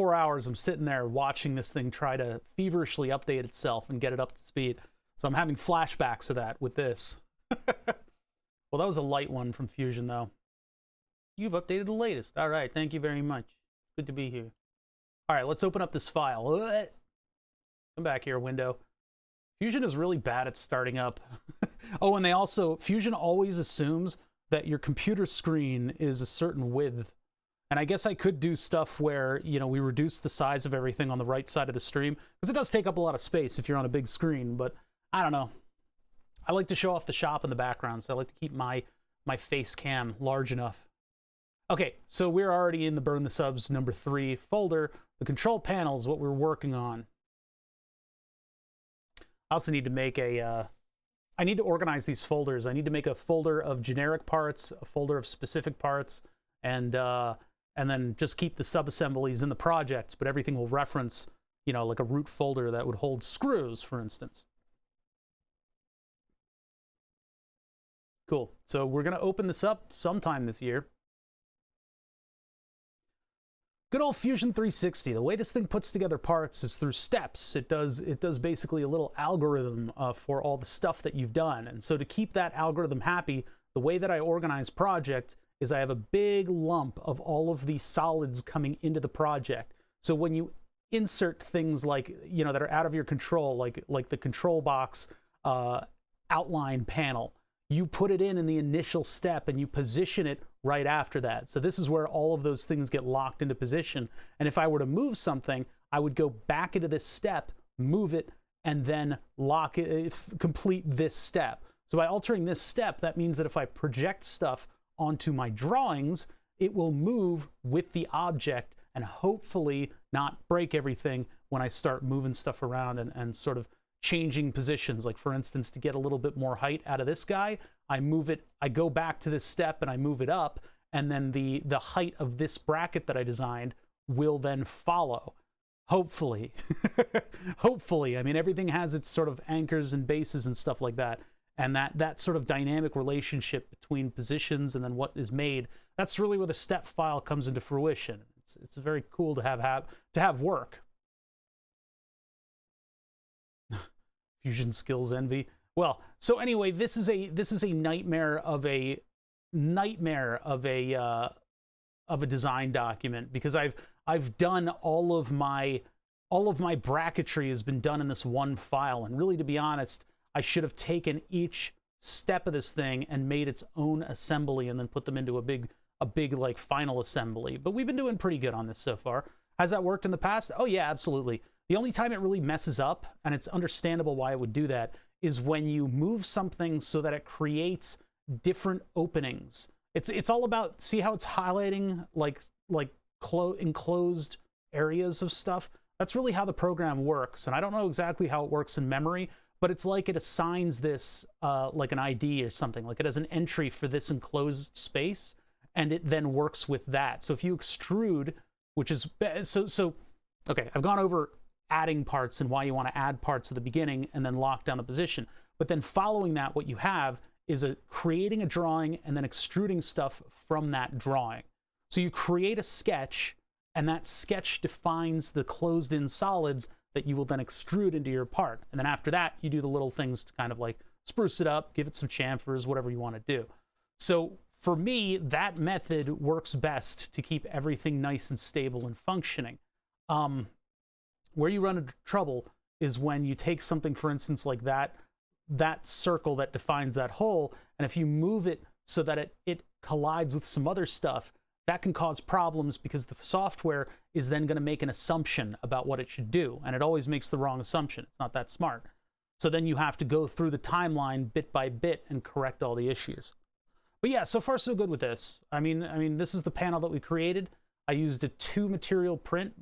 hours. I'm sitting there watching this thing try to feverishly update itself and get it up to speed. So I'm having flashbacks of that with this. Well, that was a light one from Fusion, though. You've updated the latest. All right, thank you very much. Good to be here. All right, let's open up this file. Come back here, window. Fusion is really bad at starting up. Oh, and Fusion always assumes that your computer screen is a certain width. And I guess I could do stuff where, you know, we reduce the size of everything on the right side of the stream, because it does take up a lot of space if you're on a big screen, but I don't know. I like to show off the shop in the background, so I like to keep my face cam large enough. Okay, so we're already in the Burn the Subs number 3 folder. The control panel is what we're working on. I also need to make I need to organize these folders. I need to make a folder of generic parts, a folder of specific parts, and and then just keep the sub-assemblies in the projects, but everything will reference, you know, like a root folder that would hold screws, for instance. Cool. So we're going to open this up sometime this year. Good old Fusion 360. The way this thing puts together parts is through steps. It does basically a little algorithm for all the stuff that you've done. And so to keep that algorithm happy, the way that I organize project is I have a big lump of all of these solids coming into the project. So when you insert things like, you know, that are out of your control, like the control box outline panel, you put it in the initial step and you position it right after that. So this is where all of those things get locked into position. And if I were to move something, I would go back into this step, move it, and then lock it, complete this step. So by altering this step, that means that if I project stuff onto my drawings, it will move with the object and hopefully not break everything when I start moving stuff around and sort of changing positions. Like for instance, to get a little bit more height out of this guy, I move it, I go back to this step and I move it up, and then the height of this bracket that I designed will then follow. Hopefully. Hopefully. I mean, everything has its sort of anchors and bases and stuff like that. And that sort of dynamic relationship between positions and then what is made, that's really where the step file comes into fruition. It's very cool to have work. Fusion skills envy. Well, so anyway, this is a nightmare of a design document, because I've done all of my bracketry has been done in this one file, and really, to be honest, I should have taken each step of this thing and made its own assembly and then put them into a big like final assembly. But we've been doing pretty good on this so far. Has that worked in the past? Oh yeah, absolutely. The only time it really messes up, and it's understandable why it would do that, is when you move something so that it creates different openings. It's all about, see how it's highlighting like enclosed areas of stuff? That's really how the program works. And I don't know exactly how it works in memory, but it's like it assigns this like an ID or something. Like it has an entry for this enclosed space, and it then works with that. So if you extrude, which is, okay, I've gone over adding parts and why you want to add parts at the beginning and then lock down the position. But then following that, what you have is creating a drawing and then extruding stuff from that drawing. So you create a sketch, and that sketch defines the closed-in solids that you will then extrude into your part. And then after that, you do the little things to kind of like spruce it up, give it some chamfers, whatever you want to do. So for me, that method works best to keep everything nice and stable and functioning. Where you run into trouble is when you take something, for instance, like that circle that defines that hole, and if you move it so that it collides with some other stuff, that can cause problems, because the software is then going to make an assumption about what it should do, and it always makes the wrong assumption. It's not that smart. So then you have to go through the timeline bit by bit and correct all the issues. But yeah, so far so good with this. I mean, this is the panel that we created. I used a 2-material print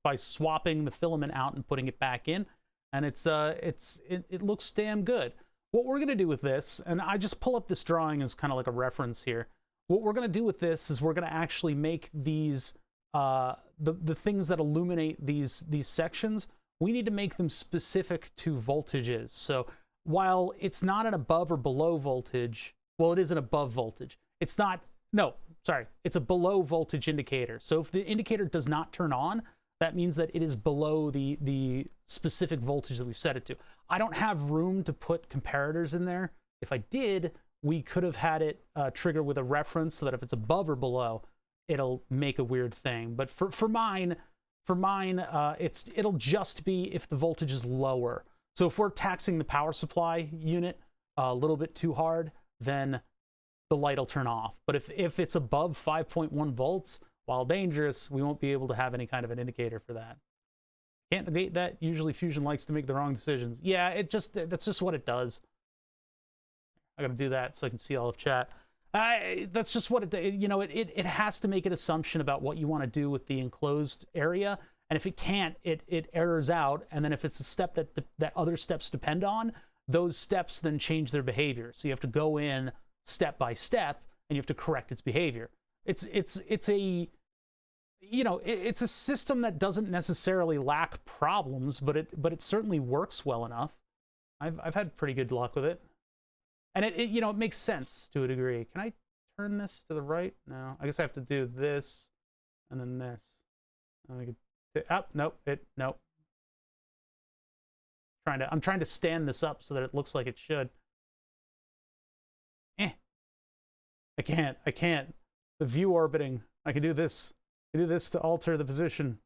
by swapping the filament out and putting it back in, and it looks damn good. What we're going to do with this, and I just pull up this drawing as kind of like a reference here. What we're going to do with this is we're going to actually make these the things that illuminate these sections. We need to make them specific to voltages. So while it's not an above or below voltage, well, it is an above voltage. It's not, no, sorry, it's a below voltage indicator. So if the indicator does not turn on, that means that it is below the specific voltage that we've set it to. I don't have room to put comparators in there. If I did, we could have had it trigger with a reference so that if it's above or below, it'll make a weird thing. But for mine, it'll just be if the voltage is lower. So if we're taxing the power supply unit a little bit too hard, then the light will turn off. But if it's above 5.1 volts, while dangerous, we won't be able to have any kind of an indicator for that. Can't negate that. Usually Fusion likes to make the wrong decisions. Yeah, that's just what it does. I gotta do that so I can see all of chat. That's just what it has to make an assumption about what you want to do with the enclosed area, and if it can't, it errors out. And then if it's a step that other steps depend on, those steps then change their behavior. So you have to go in step by step, and you have to correct its behavior. It's you know, it's a system that doesn't necessarily lack problems, but it certainly works well enough. I've had pretty good luck with it, and it you know, it makes sense to a degree. Can I turn this to the right? No, I guess I have to do this and then this. And we could, nope, nope. I'm trying to stand this up so that it looks like it should. I can't. The view orbiting. I can do this. I do this to alter the position.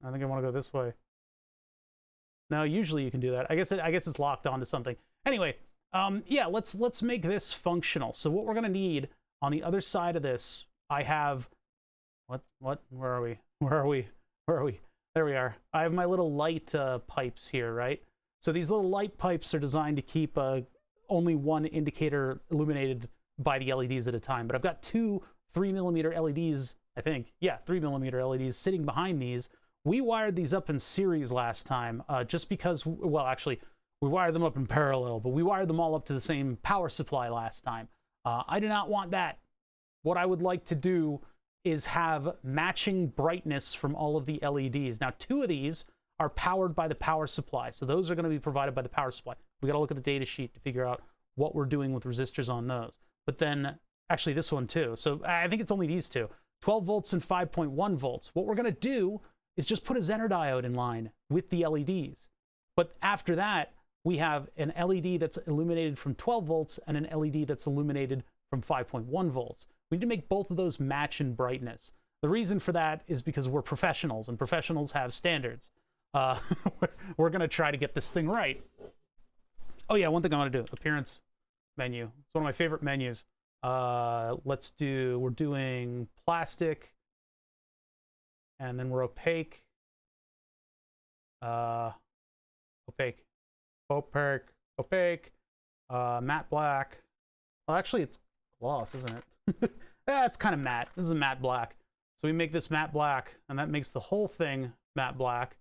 I think I want to go this way. No, usually you can do that. I guess it's locked onto something. Anyway, yeah, let's make this functional. So what we're gonna need on the other side of this, I have what? Where are we? There we are. I have my little light pipes here, right? So these little light pipes are designed to keep only one indicator illuminated by the LEDs at a time. But I've got two 3mm LEDs, I think. Yeah, 3mm LEDs sitting behind these. We wired these up in series last time, just because, well, actually, we wired them up in parallel, but we wired them all up to the same power supply last time. I do not want that. What I would like to do is have matching brightness from all of the LEDs. Now, two of these are powered by the power supply, so those are going to be provided by the power supply. We got to look at the data sheet to figure out what we're doing with resistors on those. But then, actually, this one too. So I think it's only these two, 12 volts and 5.1 volts. What we're going to do is just put a Zener diode in line with the LEDs. But after that, we have an LED that's illuminated from 12 volts and an LED that's illuminated from 5.1 volts. We need to make both of those match in brightness. The reason for that is because we're professionals, and professionals have standards. We're going to try to get this thing right. Oh yeah, one thing I want to do, appearance menu. It's one of my favorite menus. We're doing plastic, and then we're opaque. Opaque, matte black. Well, actually, it's gloss, isn't it? Yeah, it's kind of matte. This is a matte black. So we make this matte black, and that makes the whole thing matte black.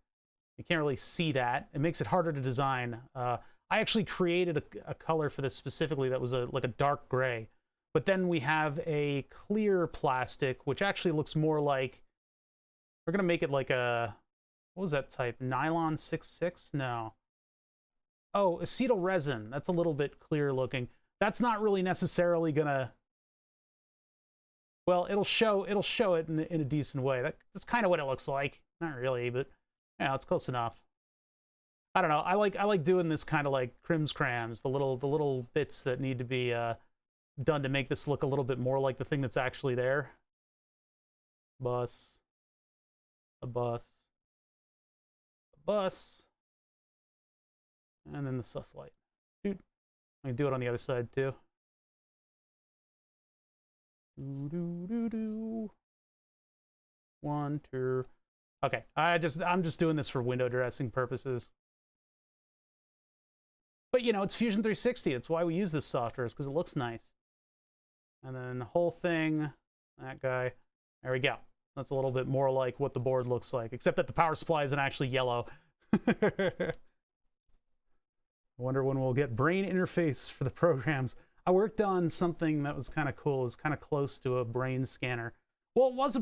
You can't really see that. It makes it harder to design. I actually created a color for this specifically that was like a dark gray. But then we have a clear plastic, which actually looks more like, we're going to make it like a, what was that type? Nylon 6.6? No. Oh, acetyl resin. That's a little bit clear looking. That's not really necessarily going to, well, it'll show it in a decent way. That's kind of what it looks like. Not really, but yeah, it's close enough. I don't know. I like doing this kind of like crimscrams, the little bits that need to be done to make this look a little bit more like the thing that's actually there. A bus, and then the sus light. Dude, I can do it on the other side too. One, two. Okay, I'm just doing this for window dressing purposes. But you know, it's Fusion 360. It's why we use this software, is because it looks nice. And then the whole thing, that guy. There we go. That's a little bit more like what the board looks like, except that the power supply isn't actually yellow. I wonder when we'll get brain interface for the programs. I worked on something that was kind of cool. It was kind of close to a brain scanner. Well, it was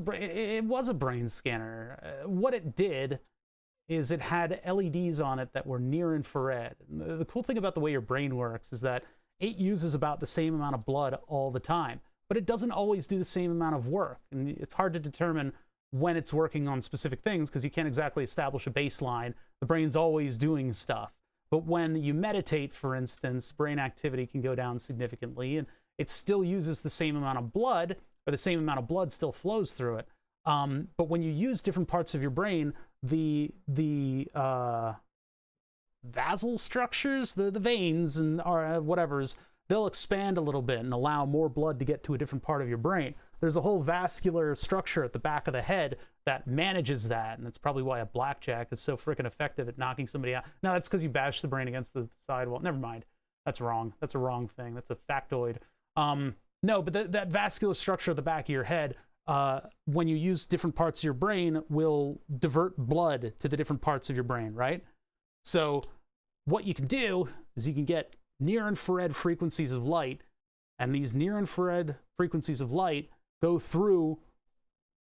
a brain scanner. What it did is it had LEDs on it that were near infrared. And the cool thing about the way your brain works is that it uses about the same amount of blood all the time, but it doesn't always do the same amount of work. And it's hard to determine when it's working on specific things because you can't exactly establish a baseline. The brain's always doing stuff. But when you meditate, for instance, brain activity can go down significantly, and it still uses the same amount of blood, or the same amount of blood still flows through it. But when you use different parts of your brain, the vasal structures, the veins and whatever's, they'll expand a little bit and allow more blood to get to a different part of your brain. There's a whole vascular structure at the back of the head that manages that, and that's probably why a blackjack is so freaking effective at knocking somebody out. No, that's because you bash the brain against the sidewall. Never mind. That's wrong. That's a wrong thing. That's a factoid. No, but that vascular structure at the back of your head, when you use different parts of your brain, will divert blood to the different parts of your brain, right? So what you can do is you can get near-infrared frequencies of light, and these near-infrared frequencies of light go through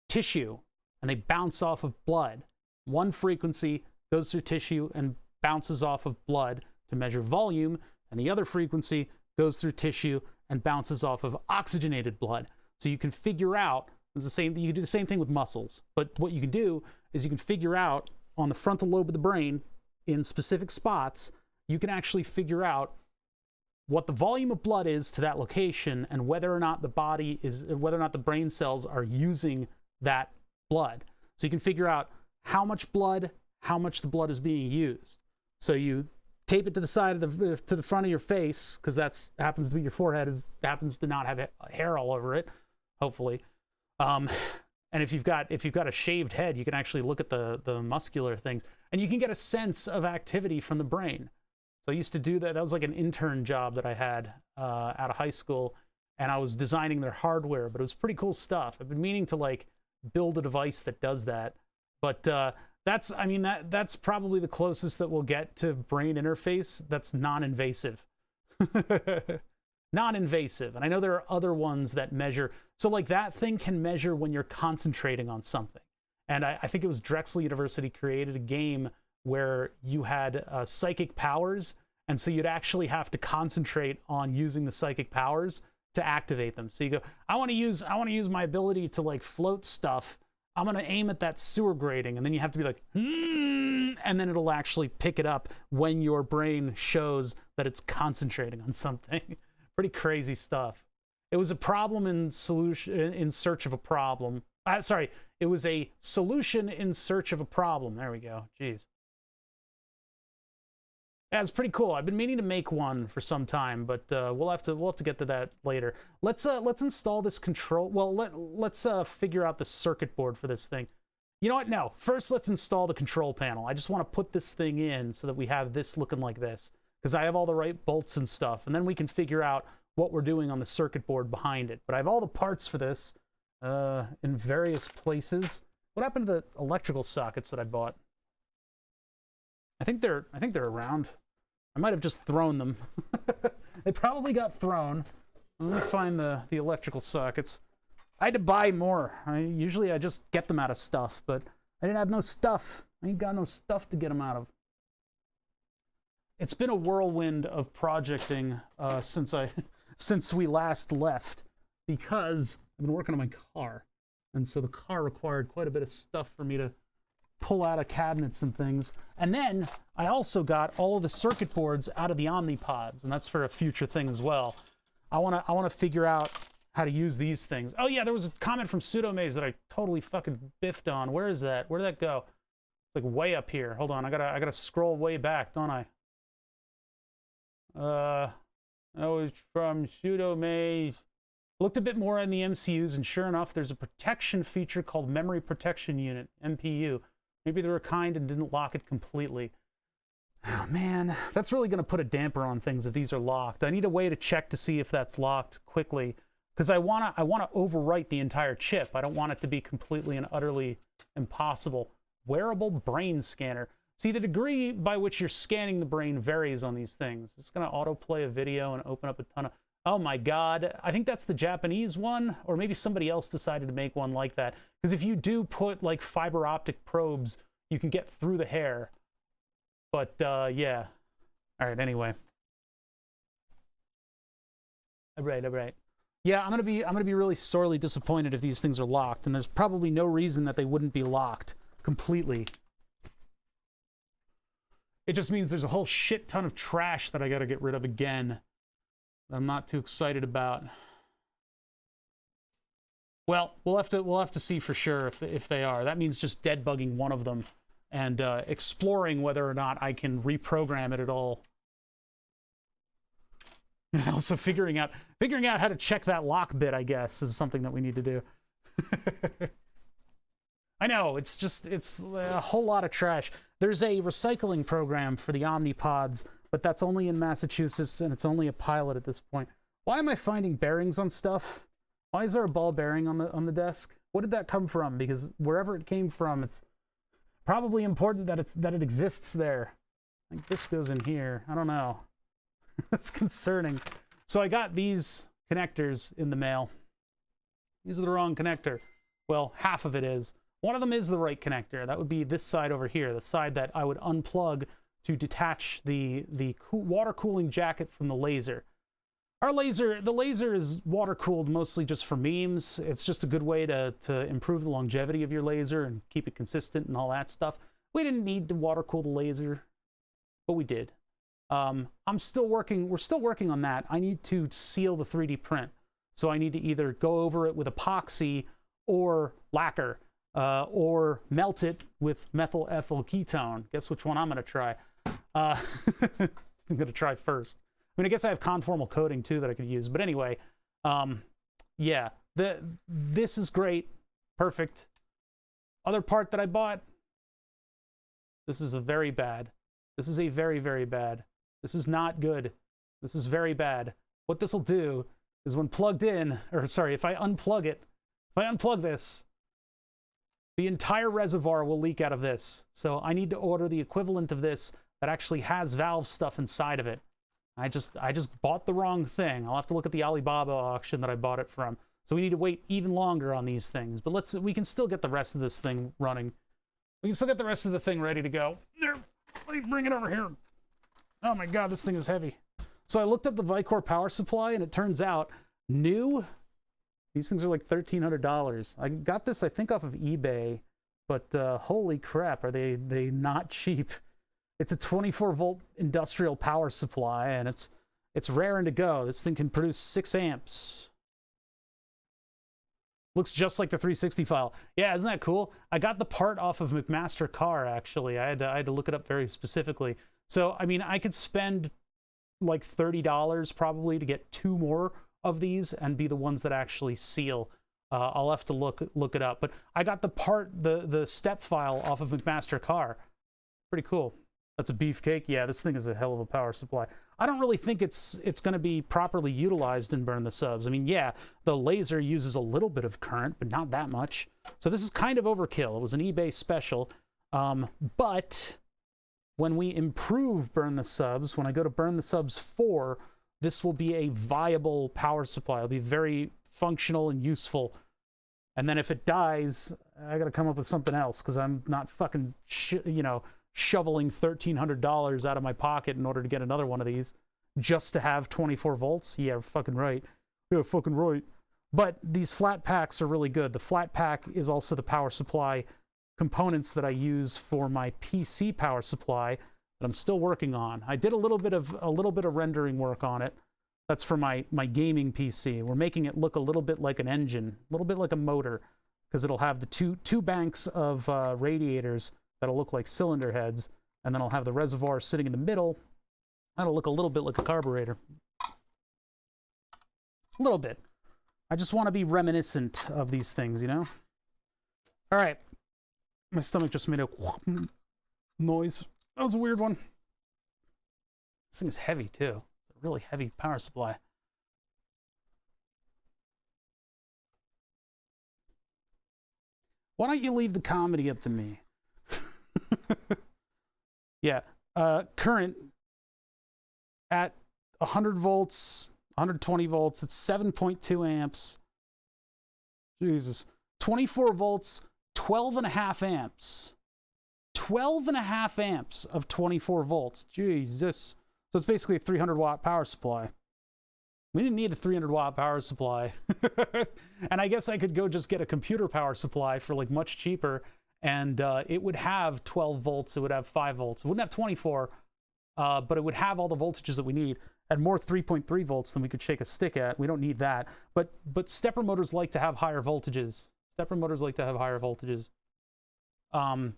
tissue, and they bounce off of blood. One frequency goes through tissue and bounces off of blood to measure volume, and the other frequency goes through tissue and bounces off of oxygenated blood. So you can figure out, it's the same, you can do the same thing with muscles, but what you can do is you can figure out on the frontal lobe of the brain in specific spots, you can actually figure out what the volume of blood is to that location and whether or not the brain cells are using that blood. So you can figure out how much the blood is being used. So you tape it to the side of to the front of your face, because that's happens to be your forehead, happens to not have hair all over it, hopefully. And if you've got a shaved head, you can actually look at the muscular things, and you can get a sense of activity from the brain. So I used to do that. That was like an intern job that I had out of high school, and I was designing their hardware, but it was pretty cool stuff. I've been meaning to like build a device that does that, but that's probably the closest that we'll get to brain interface that's non-invasive. Non-invasive. And I know there are other ones that measure. So like that thing can measure when you're concentrating on something. And I think it was Drexel University created a game where you had psychic powers. And so you'd actually have to concentrate on using the psychic powers to activate them. So you go, I want to use my ability to like float stuff. I'm going to aim at that sewer grating. And then you have to be like, and then it'll actually pick it up when your brain shows that it's concentrating on something. Pretty crazy stuff. It was a problem in search of a problem. It was a solution in search of a problem. There we go. Jeez. Yeah, it's pretty cool. I've been meaning to make one for some time, but we'll have to get to that later. Let's install this control. Well, let's figure out the circuit board for this thing. You know what? No. First, let's install the control panel. I just want to put this thing in so that we have this looking like this, because I have all the right bolts and stuff, and then we can figure out what we're doing on the circuit board behind it. But I have all the parts for this in various places. What happened to the electrical sockets that I bought? I think they're around. I might have just thrown them. They probably got thrown. Let me find the electrical sockets. I had to buy more. Usually I just get them out of stuff, but I didn't have no stuff. I ain't got no stuff to get them out of. It's been a whirlwind of projecting since we last left, because I've been working on my car, and so the car required quite a bit of stuff for me to pull out of cabinets and things. And then I also got all of the circuit boards out of the Omnipods, and that's for a future thing as well. I want to figure out how to use these things. Oh yeah, there was a comment from Pseudomaze that I totally fucking biffed on. Where is that? Where did that go? It's like way up here. Hold on, I gotta scroll way back, don't I? That was from Pseudomaze. Looked a bit more in the MCUs, and sure enough, there's a protection feature called Memory Protection Unit, MPU. Maybe they were kind and didn't lock it completely. Oh man, that's really going to put a damper on things if these are locked. I need a way to check to see if that's locked quickly, because I want to overwrite the entire chip. I don't want it to be completely and utterly impossible. Wearable brain scanner. See, the degree by which you're scanning the brain varies on these things. It's going to autoplay a video and open up a ton of... Oh my god, I think that's the Japanese one, or maybe somebody else decided to make one like that. Because if you do put like fiber optic probes, you can get through the hair. But yeah. All right, anyway. All right. Yeah, I'm gonna be really sorely disappointed if these things are locked, and there's probably no reason that they wouldn't be locked completely. It just means there's a whole shit ton of trash that I gotta get rid of again. I'm not too excited about. Well, we'll have to see for sure if they are. That means just dead bugging one of them and exploring whether or not I can reprogram it at all. And also figuring out how to check that lock bit, I guess, is something that we need to do. I know, it's a whole lot of trash. There's a recycling program for the Omnipods, but that's only in Massachusetts, and it's only a pilot at this point. Why am I finding bearings on stuff? Why is there a ball bearing on the desk? What did that come from? Because wherever it came from, it's probably important that it exists there. I think this goes in here. I don't know. That's concerning. So I got these connectors in the mail. These are the wrong connector. Well, half of it is. One of them is the right connector. That would be this side over here, the side that I would unplug to detach the water cooling jacket from the laser. The laser is water cooled mostly just for memes. It's just a good way to improve the longevity of your laser and keep it consistent and all that stuff. We didn't need to water cool the laser, but we did. We're still working on that. I need to seal the 3D print. So I need to either go over it with epoxy or lacquer, or melt it with methyl ethyl ketone. Guess which one I'm going to try? I'm going to try first. I mean, I guess I have conformal coating too that I could use. But anyway, yeah, this is great. Perfect. Other part that I bought, this is a very bad. This is a very, very bad. This is not good. This is very bad. What this will do is when plugged in, or sorry, if I unplug this, the entire reservoir will leak out of this. So I need to order the equivalent of this that actually has valve stuff inside of it. I just bought the wrong thing. I'll have to look at the Alibaba auction that I bought it from. So we need to wait even longer on these things. But we can still get the rest of this thing running. We can still get the rest of the thing ready to go. There, let me bring it over here. Oh my God, this thing is heavy. So I looked up the Vicor power supply, and it turns out new, these things are like $1,300. I got this, I think, off of eBay, but holy crap, are they not cheap. It's a 24-volt industrial power supply, and it's raring to go. This thing can produce 6 amps. Looks just like the 360 file. Yeah, isn't that cool? I got the part off of McMaster Car, actually. I had to look it up very specifically. So, I mean, I could spend like $30 probably to get 2 more of these and be the ones that actually seal. I'll have to look it up. But I got the part, the step file off of McMaster Car. Pretty cool. That's a beefcake. Yeah, this thing is a hell of a power supply. I don't really think it's going to be properly utilized in Burn the Subs. I mean, yeah, the laser uses a little bit of current, but not that much. So this is kind of overkill. It was an eBay special. But when we improve Burn the Subs, when I go to Burn the Subs 4, this will be a viable power supply. It'll be very functional and useful. And then if it dies, I got to come up with something else, because I'm not fucking, shoveling $1,300 out of my pocket in order to get another one of these just to have 24 volts. Yeah, fucking right. Yeah, fucking right. But these flat packs are really good. The flat pack is also the power supply components that I use for my PC power supply that I'm still working on. I did a little bit of rendering work on it. That's for my gaming PC. We're making it look a little bit like an engine, a little bit like a motor, because it'll have the two banks of radiators that'll look like cylinder heads, and then I'll have the reservoir sitting in the middle. That'll look a little bit like a carburetor. A little bit. I just want to be reminiscent of these things, you know? All right. My stomach just made a noise. That was a weird one. This thing is heavy, too. It's a really heavy power supply. Why don't you leave the comedy up to me? Yeah, current at 100 volts, 120 volts, it's 7.2 amps. Jesus. 24 volts, 12.5 amps. 12.5 amps of 24 volts. Jesus. So it's basically a 300-watt power supply. We didn't need a 300-watt power supply. And I guess I could go just get a computer power supply for like much cheaper, and it would have 12 volts, it would have 5 volts. It wouldn't have 24, but it would have all the voltages that we need, and more 3.3 volts than we could shake a stick at. We don't need that. But stepper motors like to have higher voltages. Stepper motors like to have higher voltages.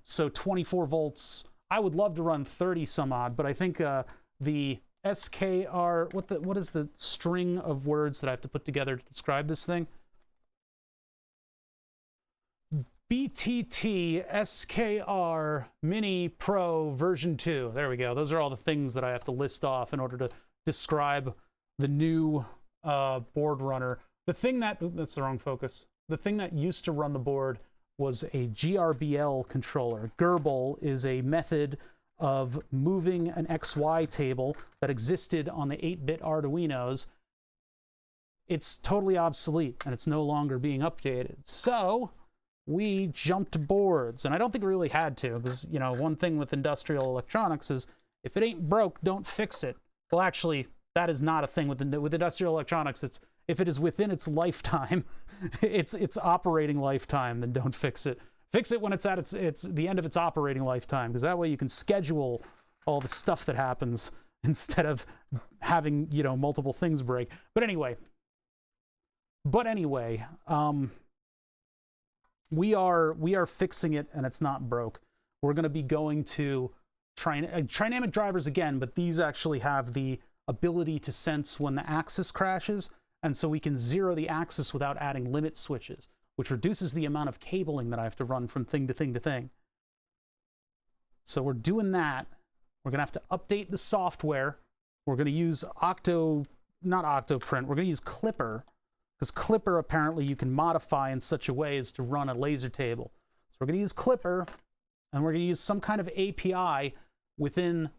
So 24 volts, I would love to run 30 some odd, but I think the SKR, what is the string of words that I have to put together to describe this thing? BTT SKR Mini Pro version 2. There we go. Those are all the things that I have to list off in order to describe the new board runner. The thing that, that's the wrong focus. The thing that used to run the board was a GRBL controller. Gerbil is a method of moving an XY table that existed on the 8-bit Arduinos. It's totally obsolete, and it's no longer being updated. So we jumped boards. And I don't think we really had to, because, you know, one thing with industrial electronics is if it ain't broke, don't fix it. Well, actually, that is not a thing with industrial electronics. It's if it is within its lifetime, its operating lifetime, then don't fix it. Fix it when it's at its the end of its operating lifetime, because that way you can schedule all the stuff that happens instead of having, you know, multiple things break. But anyway, we are fixing it, and it's not broke. We're going to be going to Trinamic drivers again, but these actually have the ability to sense when the axis crashes, and so we can zero the axis without adding limit switches, which reduces the amount of cabling that I have to run from thing to thing to thing. So we're doing that. We're going to have to update the software. We're going to use not Octoprint, we're going to use Clipper, because Clipper apparently you can modify in such a way as to run a laser table. So we're going to use Clipper, and we're going to use some kind of API within,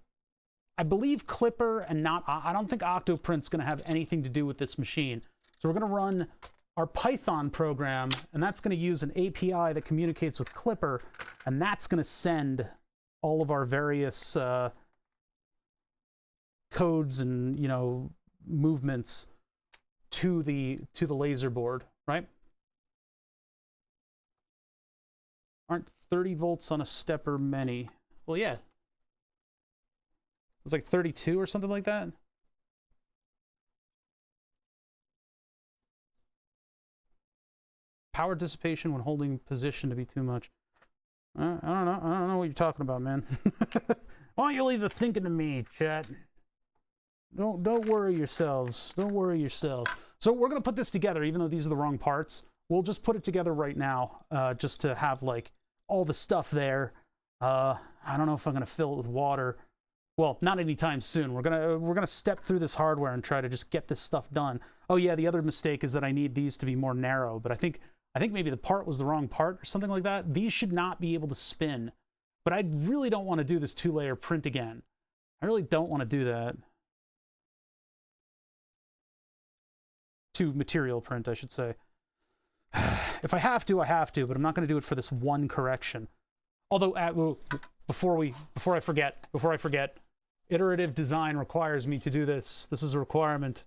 I believe, Clipper, and I don't think Octoprint's going to have anything to do with this machine. So we're going to run our Python program, and that's going to use an API that communicates with Clipper, and that's going to send all of our various codes and, you know, movements to the laser board, right? Aren't 30 volts on a stepper many? Well, yeah. It's like 32 or something like that. Power dissipation when holding position to be too much. I don't know. I don't know what you're talking about, man. Why don't you leave the thinking to me, chat? Don't worry yourselves. Don't worry yourselves. So we're gonna put this together, even though these are the wrong parts. We'll just put it together right now, just to have like all the stuff there. I don't know if I'm gonna fill it with water. Well, not anytime soon. We're gonna step through this hardware and try to just get this stuff done. Oh yeah, the other mistake is that I need these to be more narrow, but I think maybe the part was the wrong part or something like that. These should not be able to spin, but I really don't want to do this 2-layer print again. I really don't want to do that. 2 material print, I should say. If I have to, I have to, but I'm not going to do it for this one correction. Although, before I forget, iterative design requires me to do this. This is a requirement.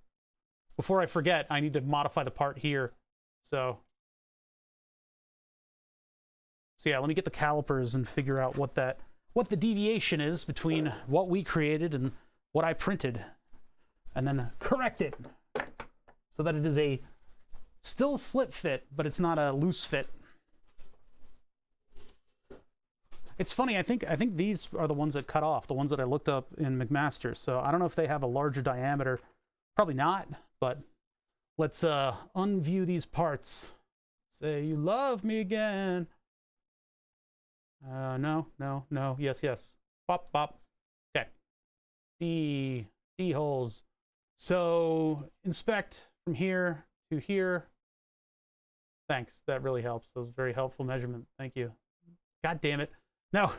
Before I forget, I need to modify the part here. So yeah, let me get the calipers and figure out what the deviation is between what we created and what I printed, and then correct it so that it is a still slip fit, but it's not a loose fit. It's funny, I think these are the ones that cut off, the ones that I looked up in McMaster. So I don't know if they have a larger diameter. Probably not, but let's unview these parts. Say you love me again. No, yes. Bop. Okay. D holes. So inspect from here to here. Thanks, that really helps. That was a very helpful measurement. Thank you. God damn it. No,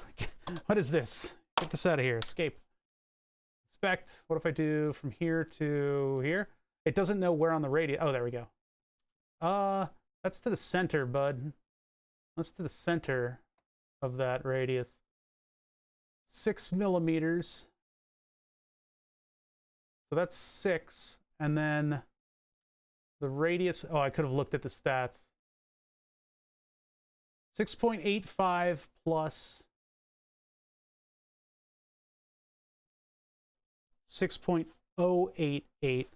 what is this? Get this out of here. Escape. Inspect. What if I do from here to here? It doesn't know where on the radius. Oh, there we go. That's to the center, bud. That's to the center of that radius. 6 millimeters. So that's 6. And then the radius, oh, I could have looked at the stats. 6.85 plus 6.088.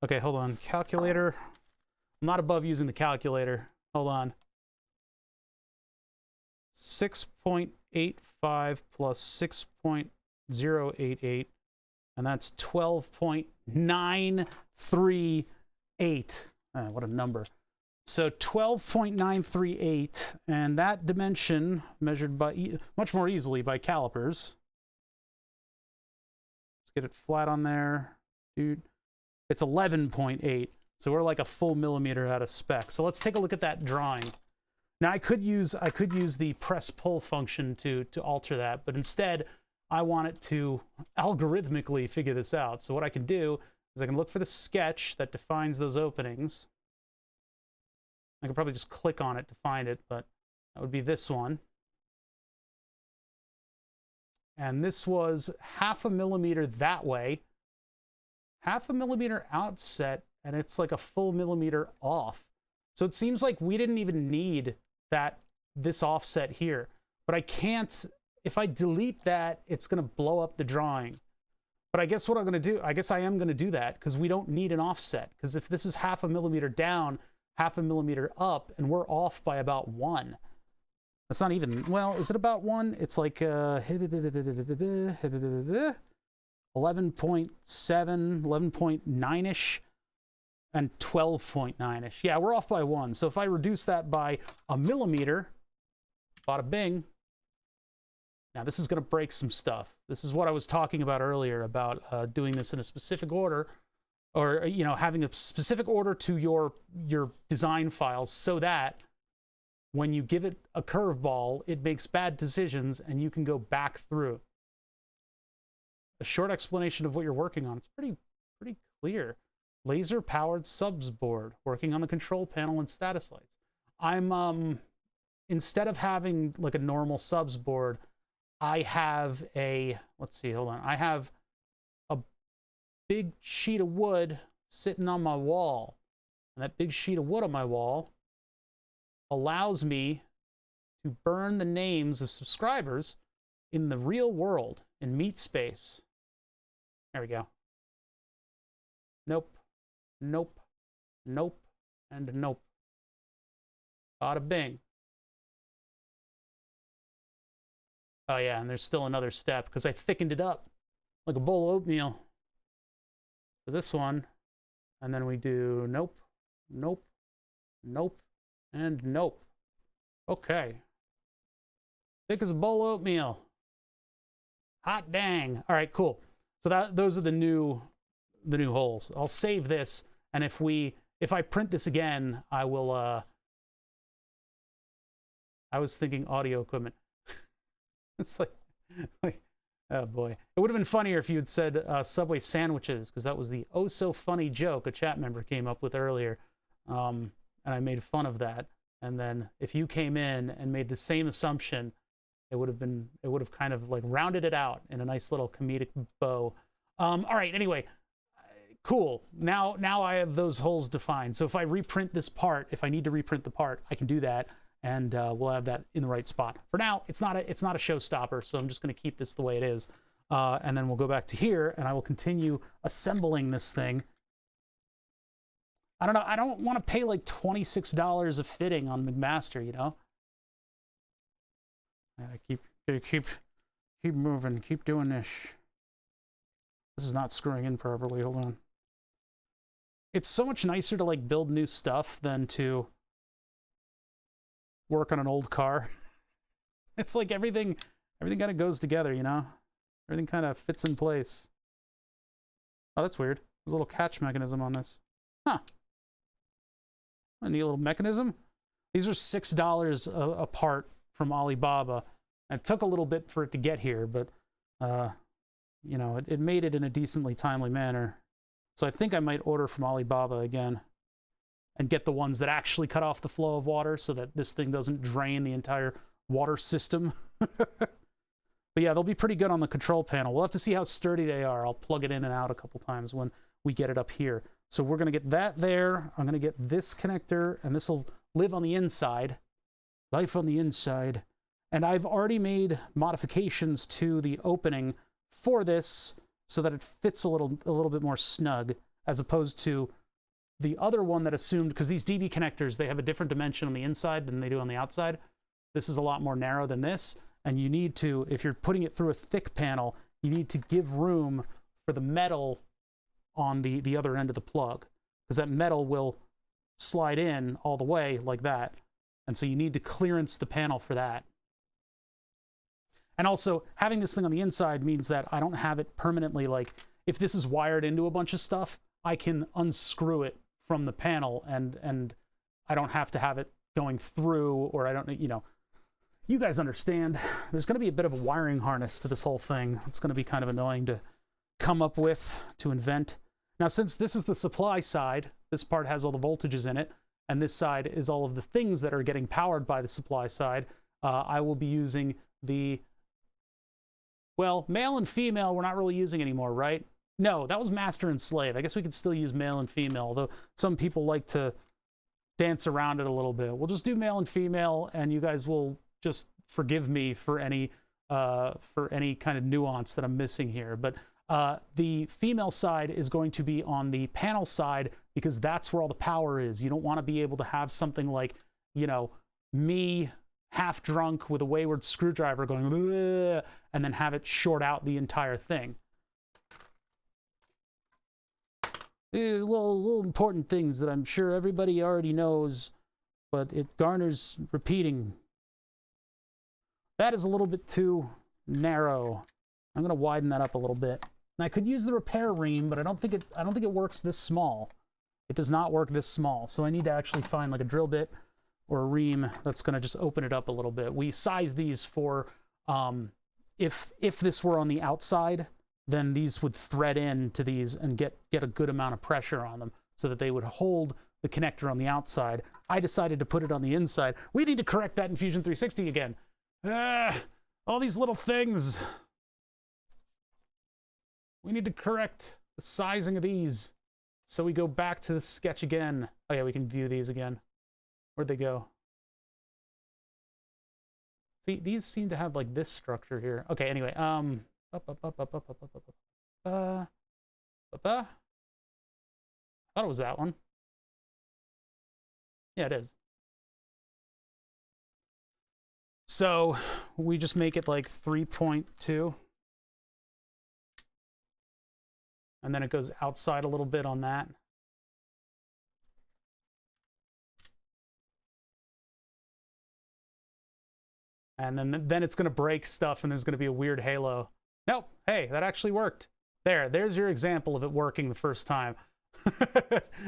Okay, hold on. Calculator. I'm not above using the calculator. Hold on. 6.85 plus 6.088, and that's 12.938. What a number. So 12.938, and that dimension measured by much more easily by calipers. Let's get it flat on there. Dude, it's 11.8. So we're like a full millimeter out of spec. So let's take a look at that drawing. Now I could use the press pull function to alter that, but instead I want it to algorithmically figure this out. So what I can do is I can look for the sketch that defines those openings. I could probably just click on it to find it, but That would be this one. And this was 0.5 millimeter that way, 0.5 millimeter outset, and it's like a full millimeter off. So it seems like we didn't even need this offset here. But I can't, if I delete that, it's going to blow up the drawing. But I guess what I'm going to do, I guess I am going to do that because we don't need an offset. Because if this is 0.5 millimeter down, 0.5 millimeter up, and we're off by about 1. That's not even, well, is it about 1? It's like 11.7, 11.9-ish, and 12.9-ish. Yeah, we're off by 1. So if I reduce that by 1 millimeter, bada bing. Now this is going to break some stuff. This is what I was talking about earlier about doing this in a specific order, or having a specific order to your design files so that when you give it a curveball, it makes bad decisions and you can go back through. A short explanation of what you're working on. It's pretty clear. Laser powered subs board, working on the control panel and status lights. I'm instead of having like a normal subs board, I have a, let's see, hold on. I have a big sheet of wood sitting on my wall. And that big sheet of wood on my wall allows me to burn the names of subscribers in the real world, in meat space. There we go. Nope, nope, nope, and nope. Bada bing. Oh yeah, and there's still another step because I thickened it up like a bowl of oatmeal. So this one, and then we do nope, nope, nope, and nope. Okay. Thick as a bowl of oatmeal. Hot dang. All right, cool. So those are the new holes. I'll save this, and if I print this again, I will I was thinking audio equipment. It's like, oh boy. It would have been funnier if you had said Subway sandwiches, because that was the oh so funny joke a chat member came up with earlier. And I made fun of that. And then if you came in and made the same assumption, it would have kind of like rounded it out in a nice little comedic bow. All right, anyway, cool. Now I have those holes defined. So if I reprint this part, if I need to reprint the part, I can do that. And we'll have that in the right spot. For now, it's not a showstopper, so I'm just going to keep this the way it is. And then we'll go back to here, and I will continue assembling this thing. I don't know. I don't want to pay like $26 a fitting on McMaster, you know? Keep moving. Keep doing this. This is not screwing in properly. Hold on. It's so much nicer to like build new stuff than to work on an old car. It's like everything kind of goes together, you know? Everything kind of fits in place. Oh, that's weird. There's a little catch mechanism on this. Huh. A neat little mechanism. These are $6 a part from Alibaba. It took a little bit for it to get here, but you know, it made it in a decently timely manner. So I think I might order from Alibaba again and get the ones that actually cut off the flow of water so that this thing doesn't drain the entire water system. But yeah, they'll be pretty good on the control panel. We'll have to see how sturdy they are. I'll plug it in and out a couple times when we get it up here. So we're going to get that there. I'm going to get this connector, and this will live on the inside. Life on the inside. And I've already made modifications to the opening for this so that it fits a little bit more snug, as opposed to the other one that assumed, because these DB connectors, they have a different dimension on the inside than they do on the outside. This is a lot more narrow than this. And you need to, if you're putting it through a thick panel, you need to give room for the metal on the other end of the plug, because that metal will slide in all the way like that. And so you need to clearance the panel for that. And also, having this thing on the inside means that I don't have it permanently, like, if this is wired into a bunch of stuff, I can unscrew it from the panel, and I don't have to have it going through, or I don't, you know, you guys understand. There's going to be a bit of a wiring harness to this whole thing. It's going to be kind of annoying to come up with, to invent. Now, since this is the supply side, this part has all the voltages in it, and this side is all of the things that are getting powered by the supply side. I will be using the, well, male and female we're not really using anymore, right? No, that was master and slave. I guess we could still use male and female, although some people like to dance around it a little bit. We'll just do male and female, and you guys will just forgive me for any kind of nuance that I'm missing here. But the female side is going to be on the panel side because that's where all the power is. You don't want to be able to have something like, you know, me half drunk with a wayward screwdriver going, ugh, and then have it short out the entire thing. Little important things that I'm sure everybody already knows, but it garners repeating. That is a little bit too narrow. I'm gonna widen that up a little bit. And I could use the repair ream, but I don't think it works this small. It does not work this small, so I need to actually find like a drill bit or a ream that's gonna just open it up a little bit. We size these for if this were on the outside, then these would thread into these and get a good amount of pressure on them so that they would hold the connector on the outside. I decided to put it on the inside. We need to correct that in Fusion 360 again. All these little things. We need to correct the sizing of these. So we go back to the sketch again. Oh yeah, we can view these again. Where'd they go? See, these seem to have like this structure here. Okay, anyway, I thought it was that one. Yeah, it is. So we just make it like 3.2. And then it goes outside a little bit on that. And then it's going to break stuff and there's going to be a weird halo. Nope. Hey, that actually worked. There's your example of it working the first time.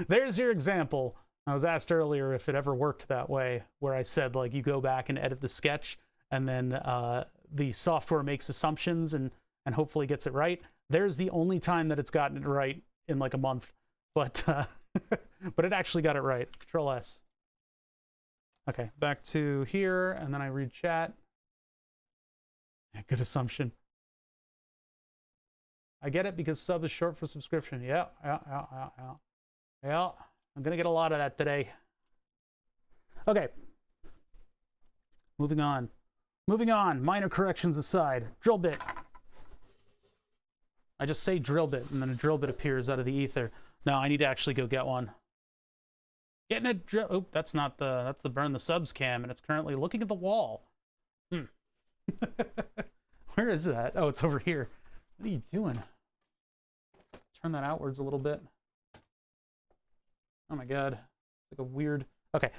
There's your example. I was asked earlier if it ever worked that way, where I said, like, you go back and edit the sketch, and then the software makes assumptions and hopefully gets it right. There's the only time that it's gotten it right in like a month. But, but it actually got it right. Control S. Okay, back to here, and then I read chat. Yeah, good assumption. I get it because sub is short for subscription. Yeah. I'm gonna get a lot of that today. Okay. Moving on. Minor corrections aside. Drill bit. I just say drill bit, and then a drill bit appears out of the ether. No, I need to actually go get one. Getting a drill. Oh, that's the burn the subs cam, and it's currently looking at the wall. Where is that? Oh, it's over here. What are you doing? Turn that outwards a little bit. Oh my god. It's like a weird... Okay.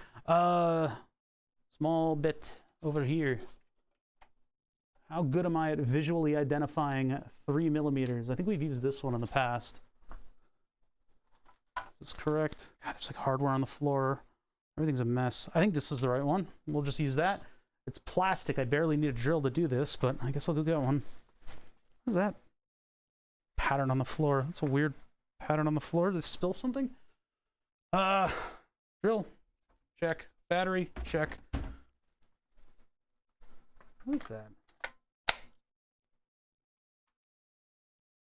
Small bit over here. How good am I at visually identifying 3 millimeters? I think we've used this one in the past. Is this correct? God, there's like hardware on the floor. Everything's a mess. I think this is the right one. We'll just use that. It's plastic. I barely need a drill to do this, but I guess I'll go get one. What is that? Pattern on the floor. That's a weird pattern on the floor. Did they spill something? Drill. Check. Battery. Check. What is that?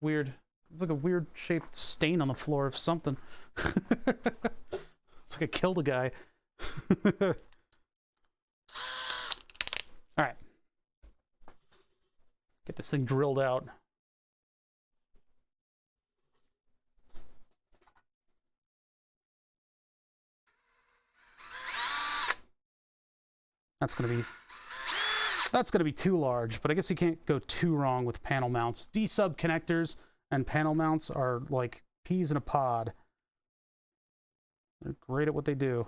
Weird. It's like a weird shaped stain on the floor of something. It's like I killed a guy. All right. Get this thing drilled out. That's gonna be too large, but I guess you can't go too wrong with panel mounts. D-sub connectors and panel mounts are like peas in a pod. They're great at what they do.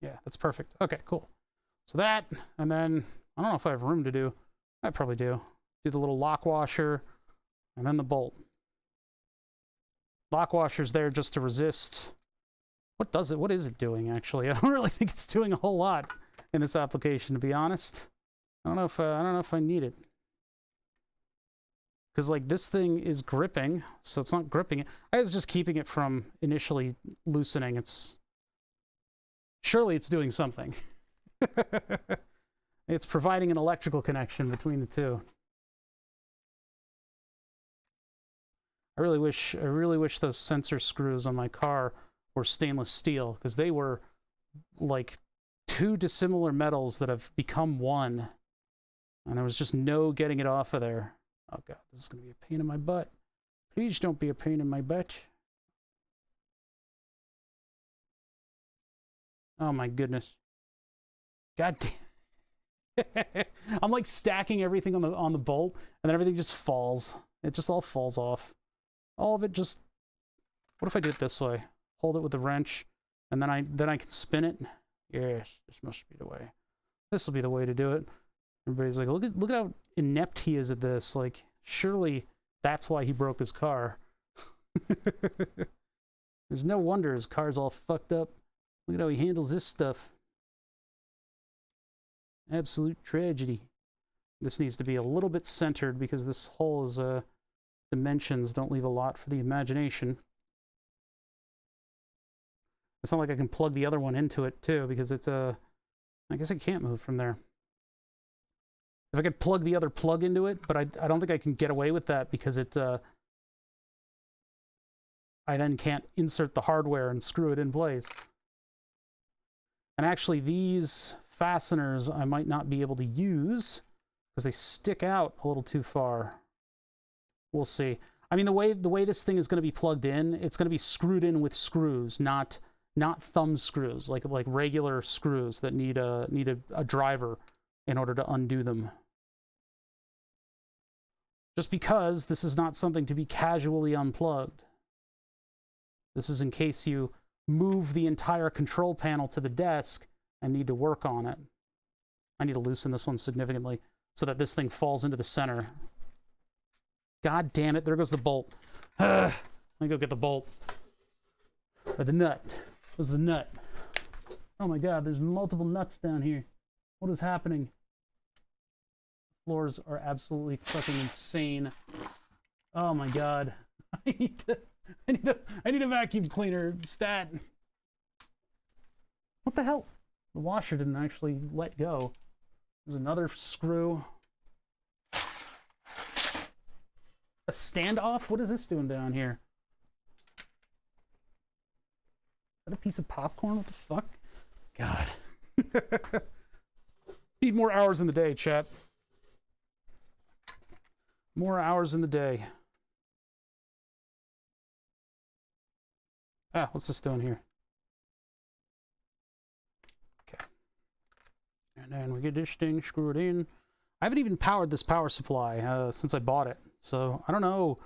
Yeah, that's perfect. Okay, cool. So that, and then I don't know if I have room to do. I probably do. Do the little lock washer, and then the bolt. Lock washer's there just to resist. What is it doing, actually? I don't really think it's doing a whole lot in this application, to be honest. I don't know if I need it. Because, like, this thing is gripping, so it's not gripping it. I was just keeping it from initially loosening. Surely it's doing something. It's providing an electrical connection between the two. I really wish those sensor screws on my car were stainless steel, because they were like two dissimilar metals that have become one, and there was just no getting it off of there. Oh god, this is gonna be a pain in my butt. Please don't be a pain in my butt. Oh my goodness. God damn. I'm like stacking everything on the bolt, and then everything just falls. It just all falls off. All of it just... What if I did it this way? Hold it with the wrench, and then I can spin it. Yes, this must be the way. This will be the way to do it. Everybody's like, look at how inept he is at this. Like, surely that's why he broke his car. There's no wonder his car's all fucked up. Look at how he handles this stuff. Absolute tragedy. This needs to be a little bit centered because this hole is dimensions don't leave a lot for the imagination. It's not like I can plug the other one into it too, because it's I guess it can't move from there. If I could plug the other plug into it, but I don't think I can get away with that because it I then can't insert the hardware and screw it in place. And actually these fasteners I might not be able to use because they stick out a little too far. We'll see. I mean, the way this thing is going to be plugged in, it's going to be screwed in with screws, not thumb screws, like regular screws that need a driver in order to undo them. Just because this is not something to be casually unplugged. This is in case you move the entire control panel to the desk and need to work on it. I need to loosen this one significantly so that this thing falls into the center. God damn it, there goes the bolt. Let me go get the bolt. Or the nut. Where's the nut? Oh my god, there's multiple nuts down here. What is happening? Floors are absolutely fucking insane. Oh my god. I need a vacuum cleaner stat. What the hell? The washer didn't actually let go. There's another screw. A standoff? What is this doing down here? Is that a piece of popcorn? What the fuck? God. Need more hours in the day, chat. More hours in the day. Ah, what's this doing here? Okay. And then we get this thing screwed in. I haven't even powered this power supply since I bought it. So I don't know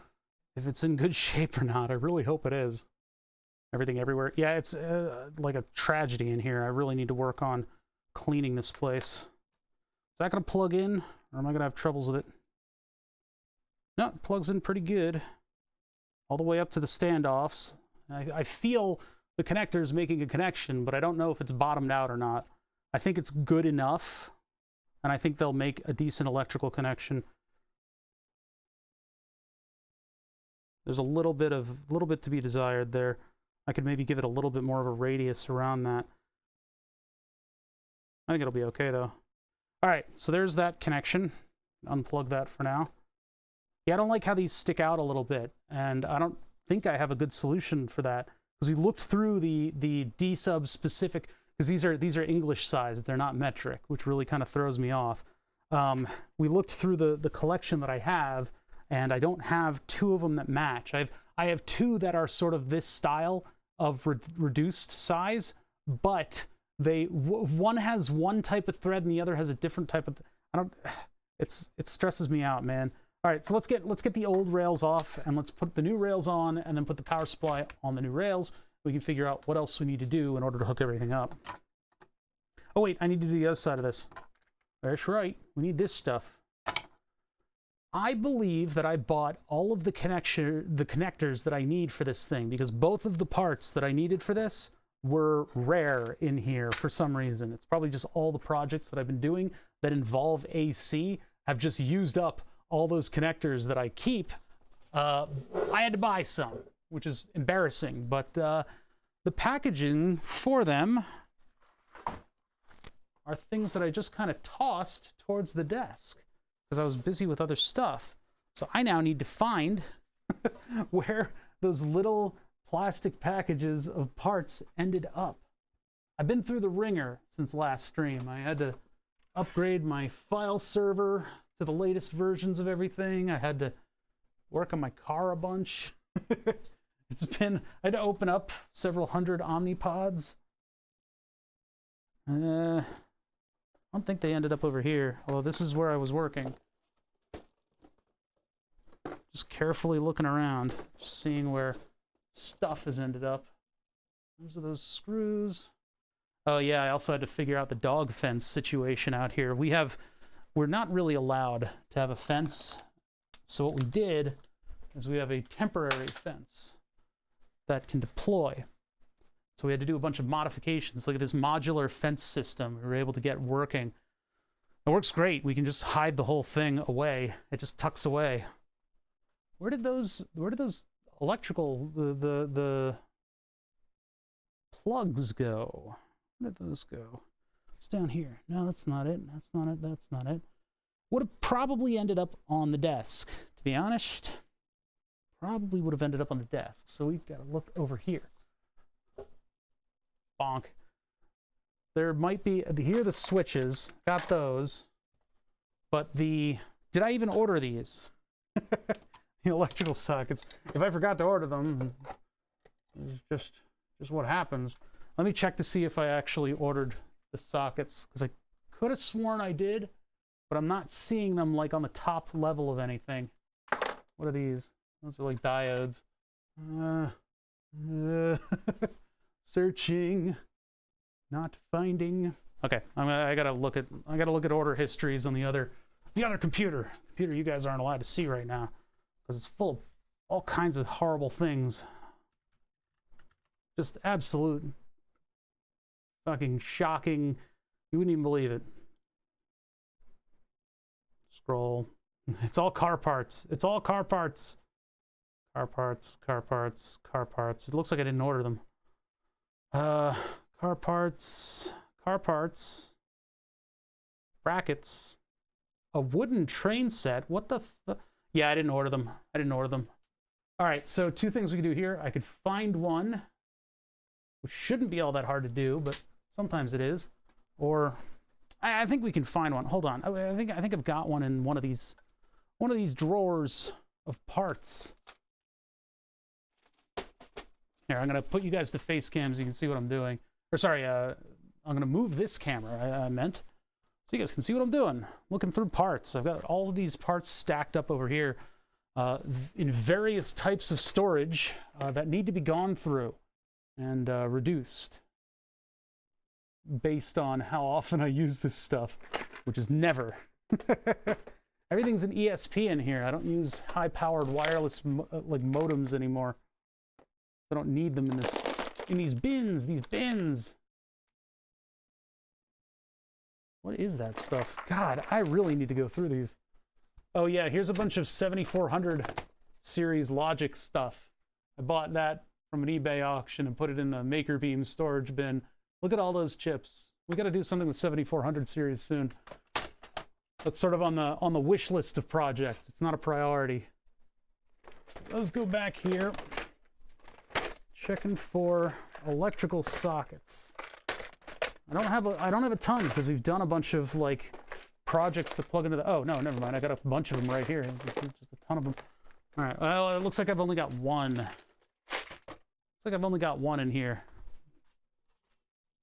if it's in good shape or not. I really hope it is. Everything everywhere. Yeah, it's like a tragedy in here. I really need to work on cleaning this place. Is that going to plug in? Or am I going to have troubles with it? No, it plugs in pretty good. All the way up to the standoffs. I feel the connector's making a connection, but I don't know if it's bottomed out or not. I think it's good enough, and I think they'll make a decent electrical connection. There's a little bit to be desired there. I could maybe give it a little bit more of a radius around that. I think it'll be okay though. All right, so there's that connection. Unplug that for now. Yeah, I don't like how these stick out a little bit, and I don't think I have a good solution for that because we looked through the D-sub specific, because these are English sized, they're not metric, which really kind of throws me off. We looked through the collection that I have, and I don't have two of them that match. I have two that are sort of this style of reduced size, but one has one type of thread and the other has a different type of. It stresses me out, man. All right, so let's get the old rails off and let's put the new rails on and then put the power supply on the new rails. We can figure out what else we need to do in order to hook everything up. Oh wait, I need to do the other side of this. That's right, we need this stuff. I believe that I bought all of the connectors that I need for this thing because both of the parts that I needed for this were rare in here for some reason. It's probably just all the projects that I've been doing that involve AC have just used up all those connectors that I keep, I had to buy some, which is embarrassing. But the packaging for them are things that I just kind of tossed towards the desk because I was busy with other stuff. So I now need to find where those little plastic packages of parts ended up. I've been through the ringer since last stream. I had to upgrade my file server to the latest versions of everything. I had to work on my car a bunch. I had to open up several hundred Omnipods. I don't think they ended up over here. Although this is where I was working. Just carefully looking around, just seeing where stuff has ended up. Those are those screws. Oh yeah, I also had to figure out the dog fence situation out here. We're not really allowed to have a fence. So what we did is we have a temporary fence that can deploy. So we had to do a bunch of modifications. Look at this modular fence system we were able to get working. It works great. We can just hide the whole thing away. It just tucks away. Where did those electrical, the plugs go? Where did those go? It's down here. No, that's not it. That's not it. That's not it. Would have probably ended up on the desk, to be honest. Probably would have ended up on the desk. So we've got to look over here. Bonk. There might be, here are the switches. Got those. But did I even order these? The electrical sockets. If I forgot to order them, it's just what happens. Let me check to see if I actually ordered the sockets, because I could have sworn I did, but I'm not seeing them like on the top level of anything. What are these? Those are like diodes. Searching, not finding. Okay, I gotta look at order histories on the other computer you guys aren't allowed to see right now, because it's full of all kinds of horrible things. Just absolute fucking shocking. You wouldn't even believe it. Scroll. It's all car parts. It's all car parts. Car parts, car parts, car parts. It looks like I didn't order them. Car parts, brackets, a wooden train set. What the yeah, I didn't order them. All right, so two things we can do here. I could find one, which shouldn't be all that hard to do, but sometimes it is. Or I think we can find one. Hold on. I think I've got one in one of these drawers of parts. Here, I'm gonna put you guys to face cam so you can see what I'm doing. Or sorry, I'm gonna move this camera, I meant, so you guys can see what I'm doing. Looking through parts. I've got all of these parts stacked up over here in various types of storage that need to be gone through and reduced based on how often I use this stuff, which is never. Everything's an ESP in here. I don't use high-powered wireless like modems anymore. I don't need them in these bins. What is that stuff? God, I really need to go through these. Oh yeah, here's a bunch of 7400 series logic stuff. I bought that from an eBay auction and put it in the MakerBeam storage bin. Look at all those chips. We got to do something with 7400 series soon. That's sort of on the wish list of projects. It's not a priority. So let's go back here. Checking for electrical sockets. I don't have a ton because we've done a bunch of like projects that plug into the. Oh no, never mind. I got a bunch of them right here. Just a ton of them. All right. Well, it looks like I've only got one. Looks like I've only got one in here.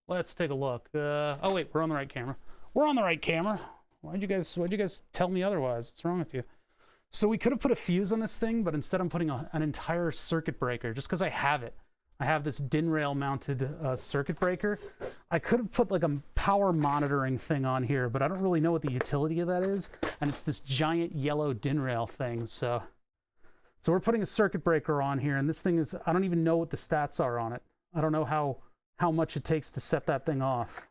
Let's take a look. Oh wait, we're on the right camera. We're on the right camera. Why'd you guys tell me otherwise? What's wrong with you? So we could have put a fuse on this thing, but instead I'm putting an entire circuit breaker just because I have it. I have this DIN rail mounted circuit breaker. I could have put like a power monitoring thing on here, but I don't really know what the utility of that is. And it's this giant yellow DIN rail thing. So we're putting a circuit breaker on here, and this thing is, I don't even know what the stats are on it. I don't know how much it takes to set that thing off.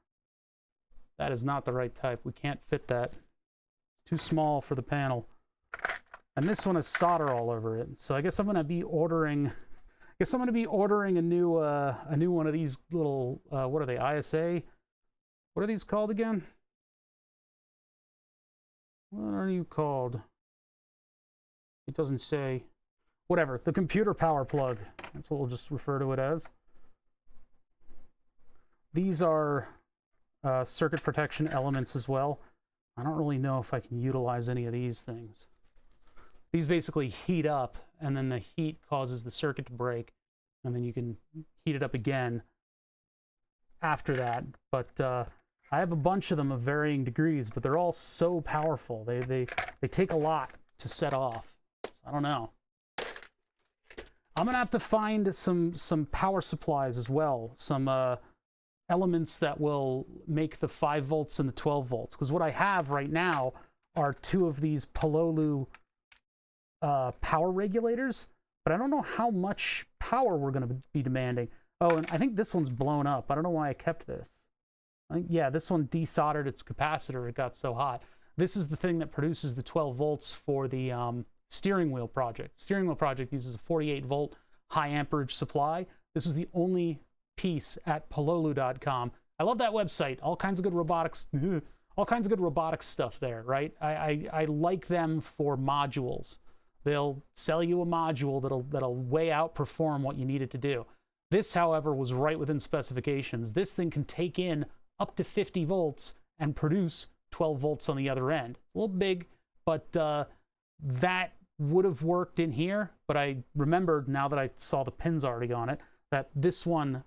That is not the right type. We can't fit that. It's too small for the panel. and this one has solder all over it. So I guess I'm gonna be ordering. I guess I'm gonna be ordering a new one of these little what are they, ISA? What are these called again? What are you called? It doesn't say. Whatever, the computer power plug. That's what we'll just refer to it as. These are circuit protection elements as well. I don't really know if I can utilize any of these things. These basically heat up, and then the heat causes the circuit to break, and then you can heat it up again after that. But I have a bunch of them of varying degrees, but they're all so powerful. They take a lot to set off. So I don't know. I'm gonna have to find some power supplies as well, some elements that will make the 5 volts and the 12 volts. Because what I have right now are 2 of these Pololu power regulators, but I don't know how much power we're going to be demanding. Oh, and I think this one's blown up. I don't know why I kept this. I think, yeah, this one desoldered its capacitor. It got so hot. This is the thing that produces the 12 volts for the steering wheel project. Steering wheel project uses a 48 volt high amperage supply. This is the only piece at pololu.com. I love that website. All kinds of good robotics, all kinds of good robotics stuff there, right? I like them for modules. They'll sell you a module that'll way outperform what you need it to do. This, however, was right within specifications. This thing can take in up to 50 volts and produce 12 volts on the other end. It's a little big, but that would have worked in here. But I remembered, now that I saw the pins already on it, that this one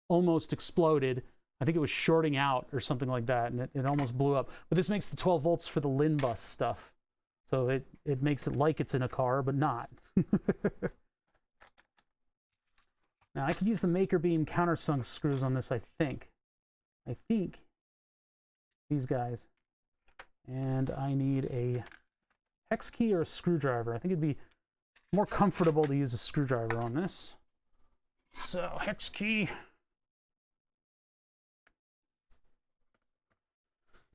almost exploded. I think it was shorting out or something like that, and it almost blew up. But this makes the 12 volts for the LIN bus stuff. So it makes it like it's in a car, but not. Now, I could use the Maker Beam countersunk screws on this, I think. These guys. And I need a hex key or a screwdriver. I think it'd be more comfortable to use a screwdriver on this. So, hex key.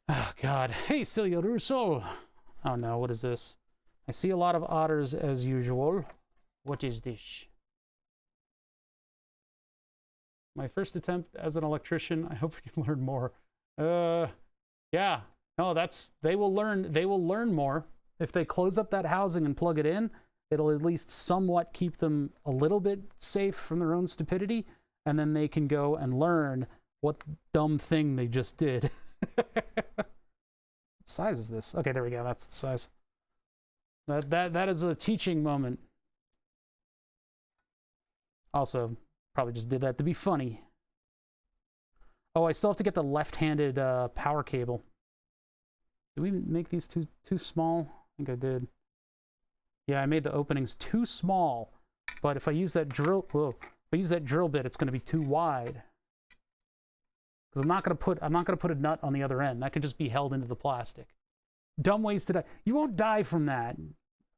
Oh, God. Hey, Celia Russo. Oh, no. What is this? I see a lot of otters as usual. What is this? My first attempt as an electrician. I hope we can learn more. Yeah. No, they will learn more. If they close up that housing and plug it in, it'll at least somewhat keep them a little bit safe from their own stupidity, and then they can go and learn what dumb thing they just did. What size is this? Okay, there we go. That's the size. That is a teaching moment. Also, probably just did that to be funny. Oh, I still have to get the left-handed power cable. Did we make these too small? I think I did. Yeah, I made the openings too small. But if I use that drill, if I use that drill bit, it's going to be too wide. Because I'm not going to put a nut on the other end. That can just be held into the plastic. Dumb ways to die. You won't die from that.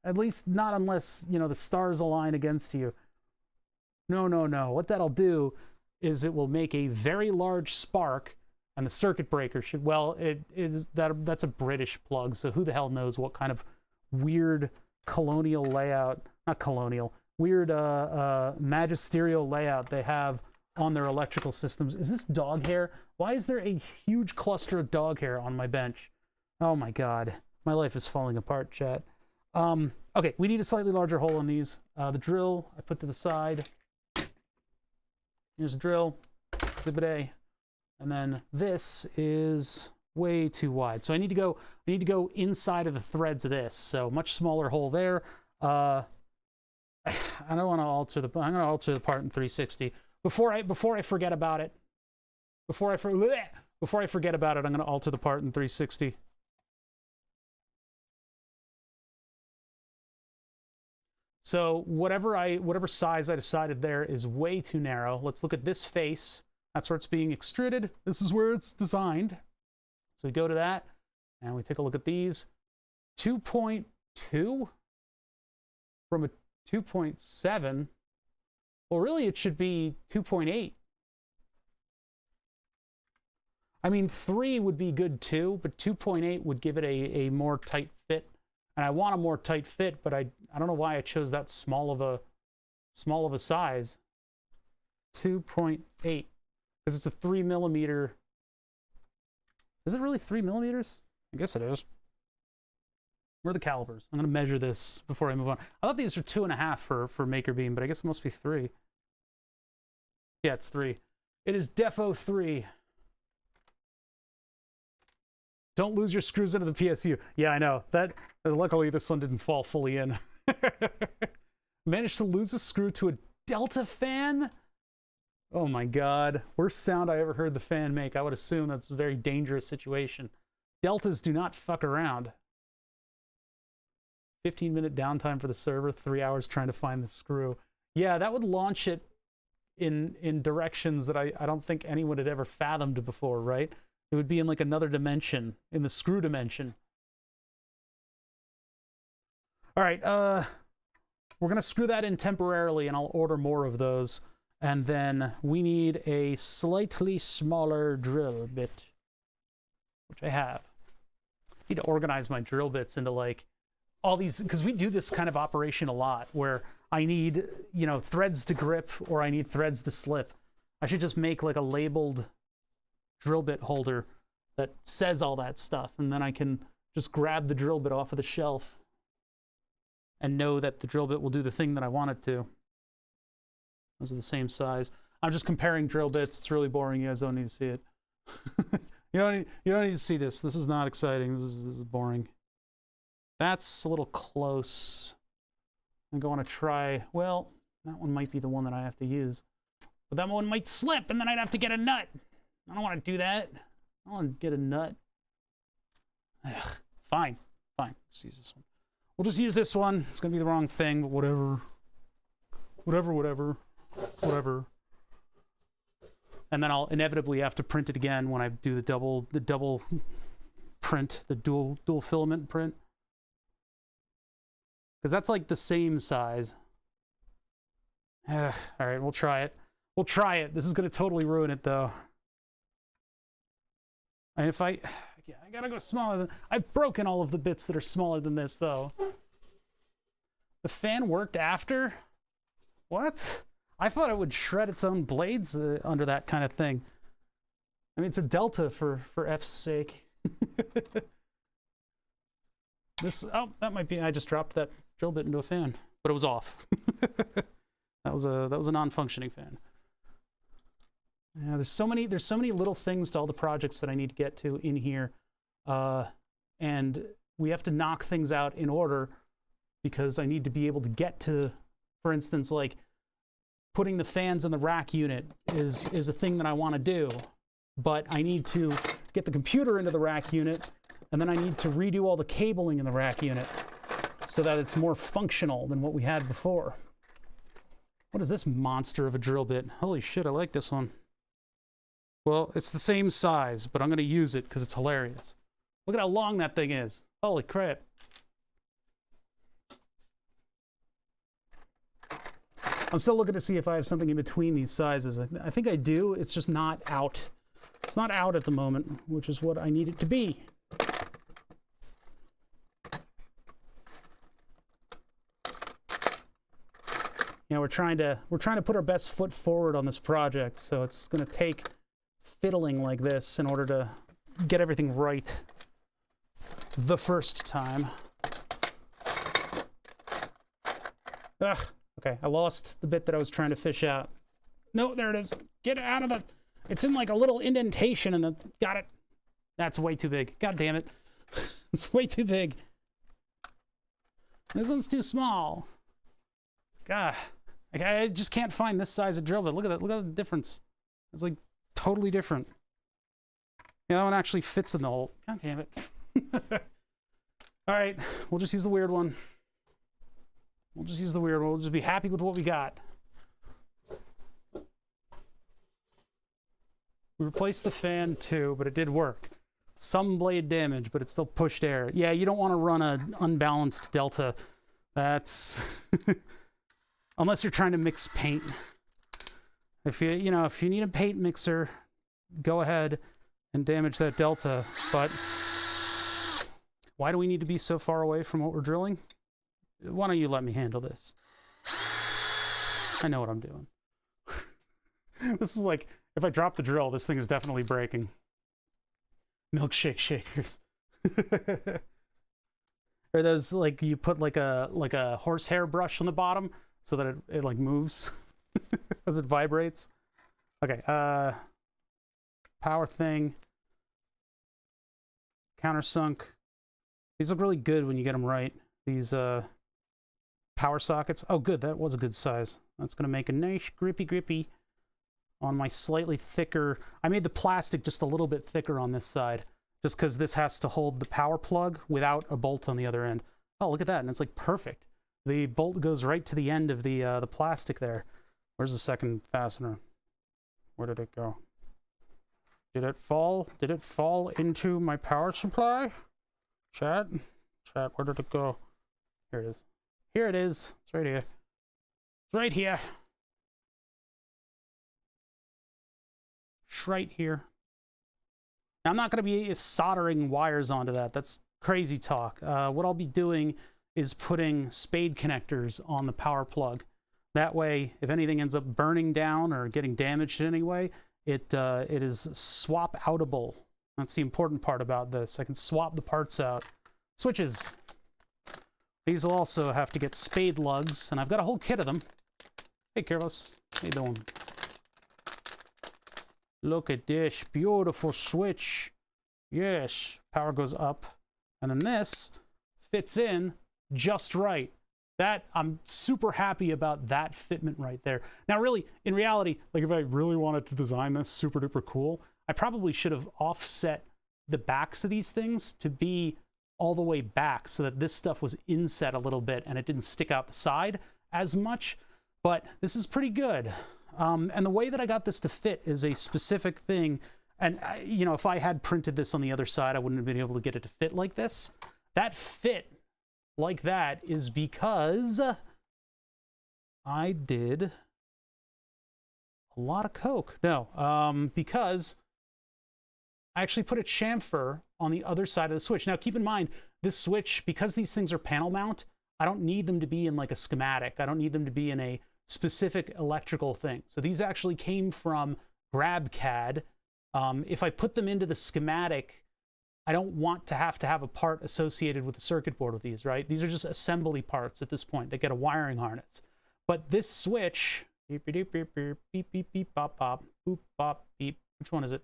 At least not unless, you know, the stars align against you. No, no, no. What that'll do is it will make a very large spark, and the circuit breaker should, well, that's a British plug, so who the hell knows what kind of weird colonial layout, not colonial, weird magisterial layout they have on their electrical systems. Is this dog hair? Why is there a huge cluster of dog hair on my bench? Oh my God. My life is falling apart, chat. Okay, we need a slightly larger hole on these. The drill I put to the side. Here's a drill, exhibit A. And then this is way too wide. So I need to go inside of the threads of this. So much smaller hole there. I don't want to alter the, I'm going to alter the part in 360. Before I forget about it, before I forget about it, I'm going to alter the part in 360. So whatever size I decided there is way too narrow. Let's look at this face. That's where it's being extruded. This is where it's designed. So we go to that and we take a look at these. 2.2 from a 2.7. Well, really it should be 2.8. I mean, 3 would be good too, but 2.8 would give it a more tight fit. And I want a more tight fit, but I don't know why I chose that small of a size. 2.8, because it's a 3 millimeter. Is it really 3 millimeters? I guess it is. Where are the calipers? I'm gonna measure this before I move on. I thought these were 2.5 for Maker Beam, but I guess it must be 3. Yeah, it's 3. It is defo 3. Don't lose your screws into the PSU. Yeah, I know. That luckily this one didn't fall fully in. Managed to lose a screw to a Delta fan? Oh my god. Worst sound I ever heard the fan make. I would assume that's a very dangerous situation. Deltas do not fuck around. 15-minute downtime for the server, 3 hours trying to find the screw. Yeah, that would launch it in directions that I don't think anyone had ever fathomed before, right? It would be in like another dimension, in the screw dimension. All right, we're gonna screw that in temporarily, and I'll order more of those. And then we need a slightly smaller drill bit, which I have. I need to organize my drill bits into like all these, because we do this kind of operation a lot, where I need, you know, threads to grip or I need threads to slip. I should just make like a labeled drill bit holder that says all that stuff, and then I can just grab the drill bit off of the shelf and know that the drill bit will do the thing that I want it to. Those are the same size. I'm just comparing drill bits. It's really boring. You guys don't need to see it. you don't need to see this. This is not exciting. This is boring. That's a little close. I think I want to try, well, that one might be the one that I have to use. But that one might slip, and then I'd have to get a nut. I don't want to do that. I don't want to get a nut. Ugh, fine. Just use this one. We'll just use this one. It's going to be the wrong thing, but whatever. Whatever. It's whatever. And then I'll inevitably have to print it again when I do the double print, the dual filament print. Because that's like the same size. All right, we'll try it. This is going to totally ruin it, though. And if I gotta go smaller. I've broken all of the bits that are smaller than this, though. The fan worked after? What? I thought it would shred its own blades under that kind of thing. I mean, it's a Delta for F's sake. That might be. I just dropped that drill bit into a fan, but it was off. That was a non-functioning fan. Yeah, there's so many little things to all the projects that I need to get to in here, and we have to knock things out in order because I need to be able to get to, for instance, like putting the fans in the rack unit is a thing that I want to do, but I need to get the computer into the rack unit, and then I need to redo all the cabling in the rack unit so that it's more functional than what we had before. What is this monster of a drill bit? Holy shit, I like this one. Well, it's the same size, but I'm going to use it because it's hilarious. Look at how long that thing is. Holy crap. I'm still looking to see if I have something in between these sizes. I think I do. It's just not out. It's not out at the moment, which is what I need it to be. You know, we're trying to put our best foot forward on this project, so it's going to take fiddling like this in order to get everything right the first time. Ugh. Okay, I lost the bit that I was trying to fish out. No, there it is. Get it out of the... It's in like a little indentation in the... Got it. That's way too big. God damn it. It's way too big. This one's too small. God. I just can't find this size of drill bit. Look at that. Look at the difference. It's like totally different. Yeah, that one actually fits in the hole. God damn it. All right, we'll just use the weird one. We'll just be happy with what we got. We replaced the fan too, but it did work. Some blade damage, but it still pushed air. Yeah, you don't want to run an unbalanced Delta. That's... Unless you're trying to mix paint. If you need a paint mixer, go ahead and damage that Delta. But Why do we need to be so far away from what we're drilling? Why don't you let me handle this? I know what I'm doing. This is like, if I drop the drill, this thing is definitely breaking. Milkshake shakers. Or those, like, you put like a horsehair brush on the bottom so that it like moves as it vibrates. Okay, power thing. Countersunk. These look really good when you get them right. These power sockets. Oh, good, that was a good size. That's gonna make a nice grippy on my slightly thicker. I made the plastic just a little bit thicker on this side, just because this has to hold the power plug without a bolt on the other end. Oh, look at that, and it's like perfect. The bolt goes right to the end of the plastic there. Where's the second fastener? Where did it go? Did it fall? Did it fall into my power supply? Chat, where did it go? Here it is. Here it is. It's right here. It's right here. It's right here. Now, I'm not going to be soldering wires onto that. That's crazy talk. What I'll be doing is putting spade connectors on the power plug. That way, if anything ends up burning down or getting damaged in any way, it is swap outable. That's the important part about this. I can swap the parts out. Switches. These will also have to get spade lugs, and I've got a whole kit of them. Hey, Carlos. How you doing? Look at this beautiful switch. Yes, power goes up. And then this fits in just right. That, I'm super happy about that fitment right there. Now, really, in reality, like if I really wanted to design this super duper cool, I probably should have offset the backs of these things to be all the way back so that this stuff was inset a little bit and it didn't stick out the side as much. But this is pretty good. And the way that I got this to fit is a specific thing. And, you know, if I had printed this on the other side, I wouldn't have been able to get it to fit like this. That fit like that is because I did a lot of coke. No, because I actually put a chamfer on the other side of the switch. Now, keep in mind, this switch, because these things are panel mount, I don't need them to be in like a schematic. I don't need them to be in a specific electrical thing. So these actually came from GrabCAD. If I put them into the schematic, I don't want to have a part associated with the circuit board with these, right? These are just assembly parts at this point. They get a wiring harness. But this switch, beep, beep, beep, beep, beep, beep, beep, bop, bop, boop, bop, beep. Which one is it?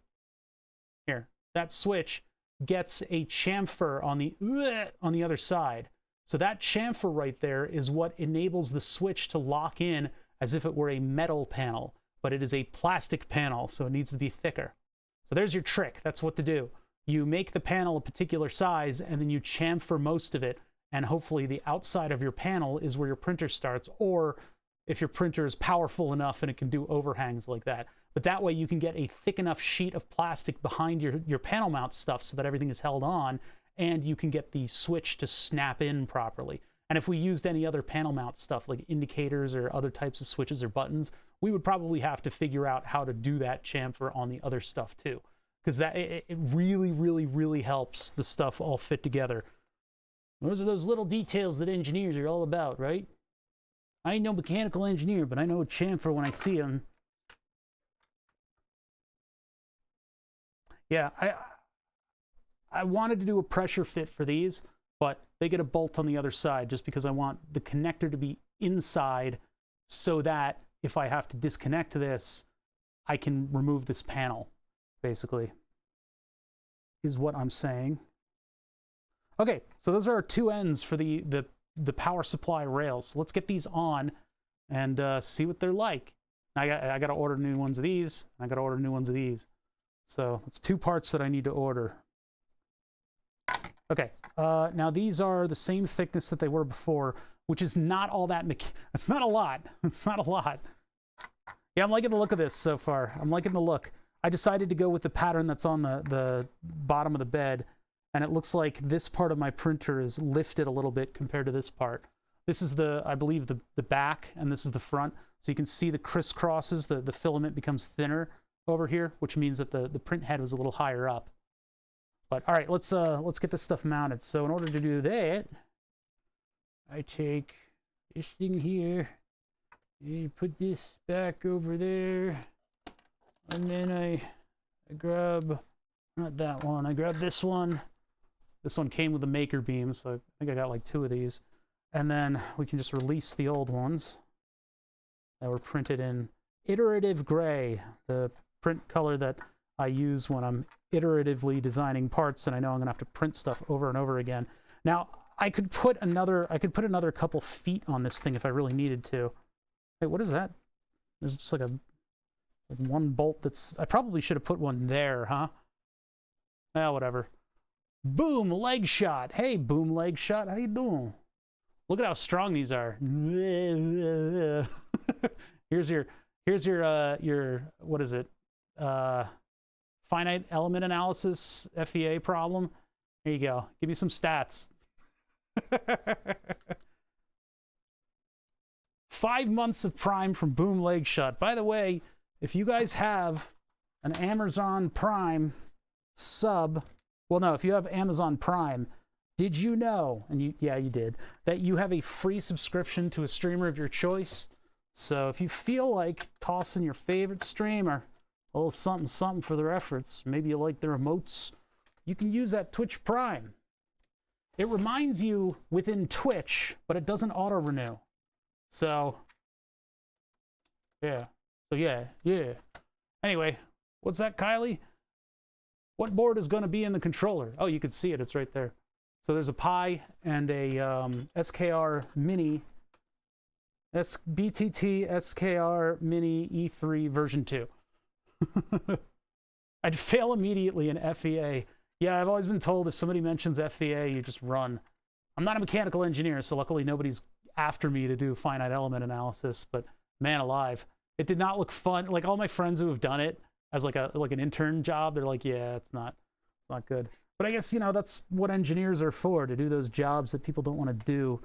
Here. That switch gets a chamfer on the other side. So that chamfer right there is what enables the switch to lock in as if it were a metal panel, but it is a plastic panel, so it needs to be thicker. So there's your trick. That's what to do. You make the panel a particular size, and then you chamfer most of it, and hopefully the outside of your panel is where your printer starts, or if your printer is powerful enough and it can do overhangs like that. But that way you can get a thick enough sheet of plastic behind your panel mount stuff so that everything is held on, and you can get the switch to snap in properly. And if we used any other panel mount stuff like indicators or other types of switches or buttons, we would probably have to figure out how to do that chamfer on the other stuff too. Because that it really, really, really helps the stuff all fit together. Those are those little details that engineers are all about, right? I ain't no mechanical engineer, but I know a chamfer when I see him. Yeah, I wanted to do a pressure fit for these, but they get a bolt on the other side just because I want the connector to be inside so that if I have to disconnect this, I can remove this panel, basically, is what I'm saying. Okay, so those are our two ends for the power supply rails. So let's get these on and see what they're like. I got to order new ones of these. I got to order new ones of these. So that's two parts that I need to order. Okay, now these are the same thickness that they were before, which is not all that, it's not a lot. It's not a lot. Yeah, I'm liking the look of this so far. I'm liking the look. I decided to go with the pattern that's on the bottom of the bed, and it looks like this part of my printer is lifted a little bit compared to this part. This is I believe the back, and this is the front. So you can see the crisscrosses, the filament becomes thinner over here, which means that the print head was a little higher up. But all right, let's get this stuff mounted. So in order to do that, I take this thing here, you put this back over there, and then I grab, not that one, I grab this one. This one came with a maker beam, so I think I got like 2 of these. And then we can just release the old ones that were printed in iterative gray, the print color that I use when I'm iteratively designing parts and I know I'm gonna have to print stuff over and over again. Now, I could put another couple feet on this thing if I really needed to. Hey, what is that? There's just like one bolt that's, I probably should have put one there, huh? Well, whatever. Boom, leg shot. Hey, boom, leg shot. How you doing? Look at how strong these are. Here's your what is it? Finite element analysis FEA problem. There you go. Give me some stats. 5 months of Prime from Boom Leg Shot. By the way, if you guys have an Amazon Prime sub, well, no, if you have Amazon Prime, did you know, and yeah, you did, that you have a free subscription to a streamer of your choice? So if you feel like tossing your favorite streamer a little something, something for their efforts, maybe you like their emotes, you can use that Twitch Prime. It reminds you within Twitch, but it doesn't auto-renew. So, yeah. So, yeah. Anyway, what's that, Kylie? What board is going to be in the controller? Oh, you can see it. It's right there. So there's a Pi and a SKR Mini, BTT SKR Mini E3 version 2. I'd fail immediately in FEA. Yeah, I've always been told if somebody mentions FEA, you just run. I'm not a mechanical engineer, so luckily nobody's after me to do finite element analysis, but man alive, it did not look fun. Like all my friends who have done it as like an intern job, they're like, yeah, it's not good. But I guess, you know, that's what engineers are for, to do those jobs that people don't want to do.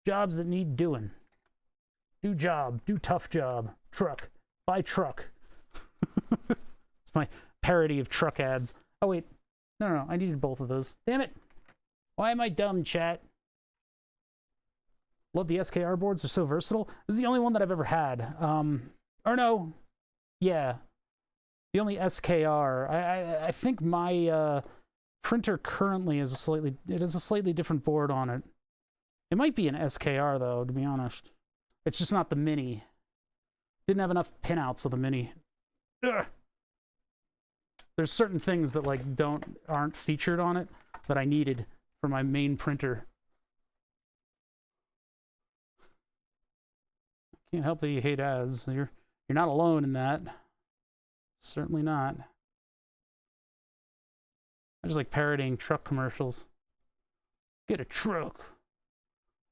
Jobs that need doing. Do job, do tough job. Truck, buy truck. It's my parody of truck ads. Oh wait, no, I needed both of those. Damn it. Why am I dumb, chat? Love the SKR boards, they're so versatile. This is the only one that I've ever had. Or no, yeah. The only SKR. I think my printer currently is a slightly different board on it. It might be an SKR though, to be honest. It's just not the Mini. Didn't have enough pinouts of the Mini. Ugh. There's certain things that like aren't featured on it that I needed for my main printer. Can't help that you hate ads. You're not alone in that. Certainly not. I just like parodying truck commercials. Get a truck.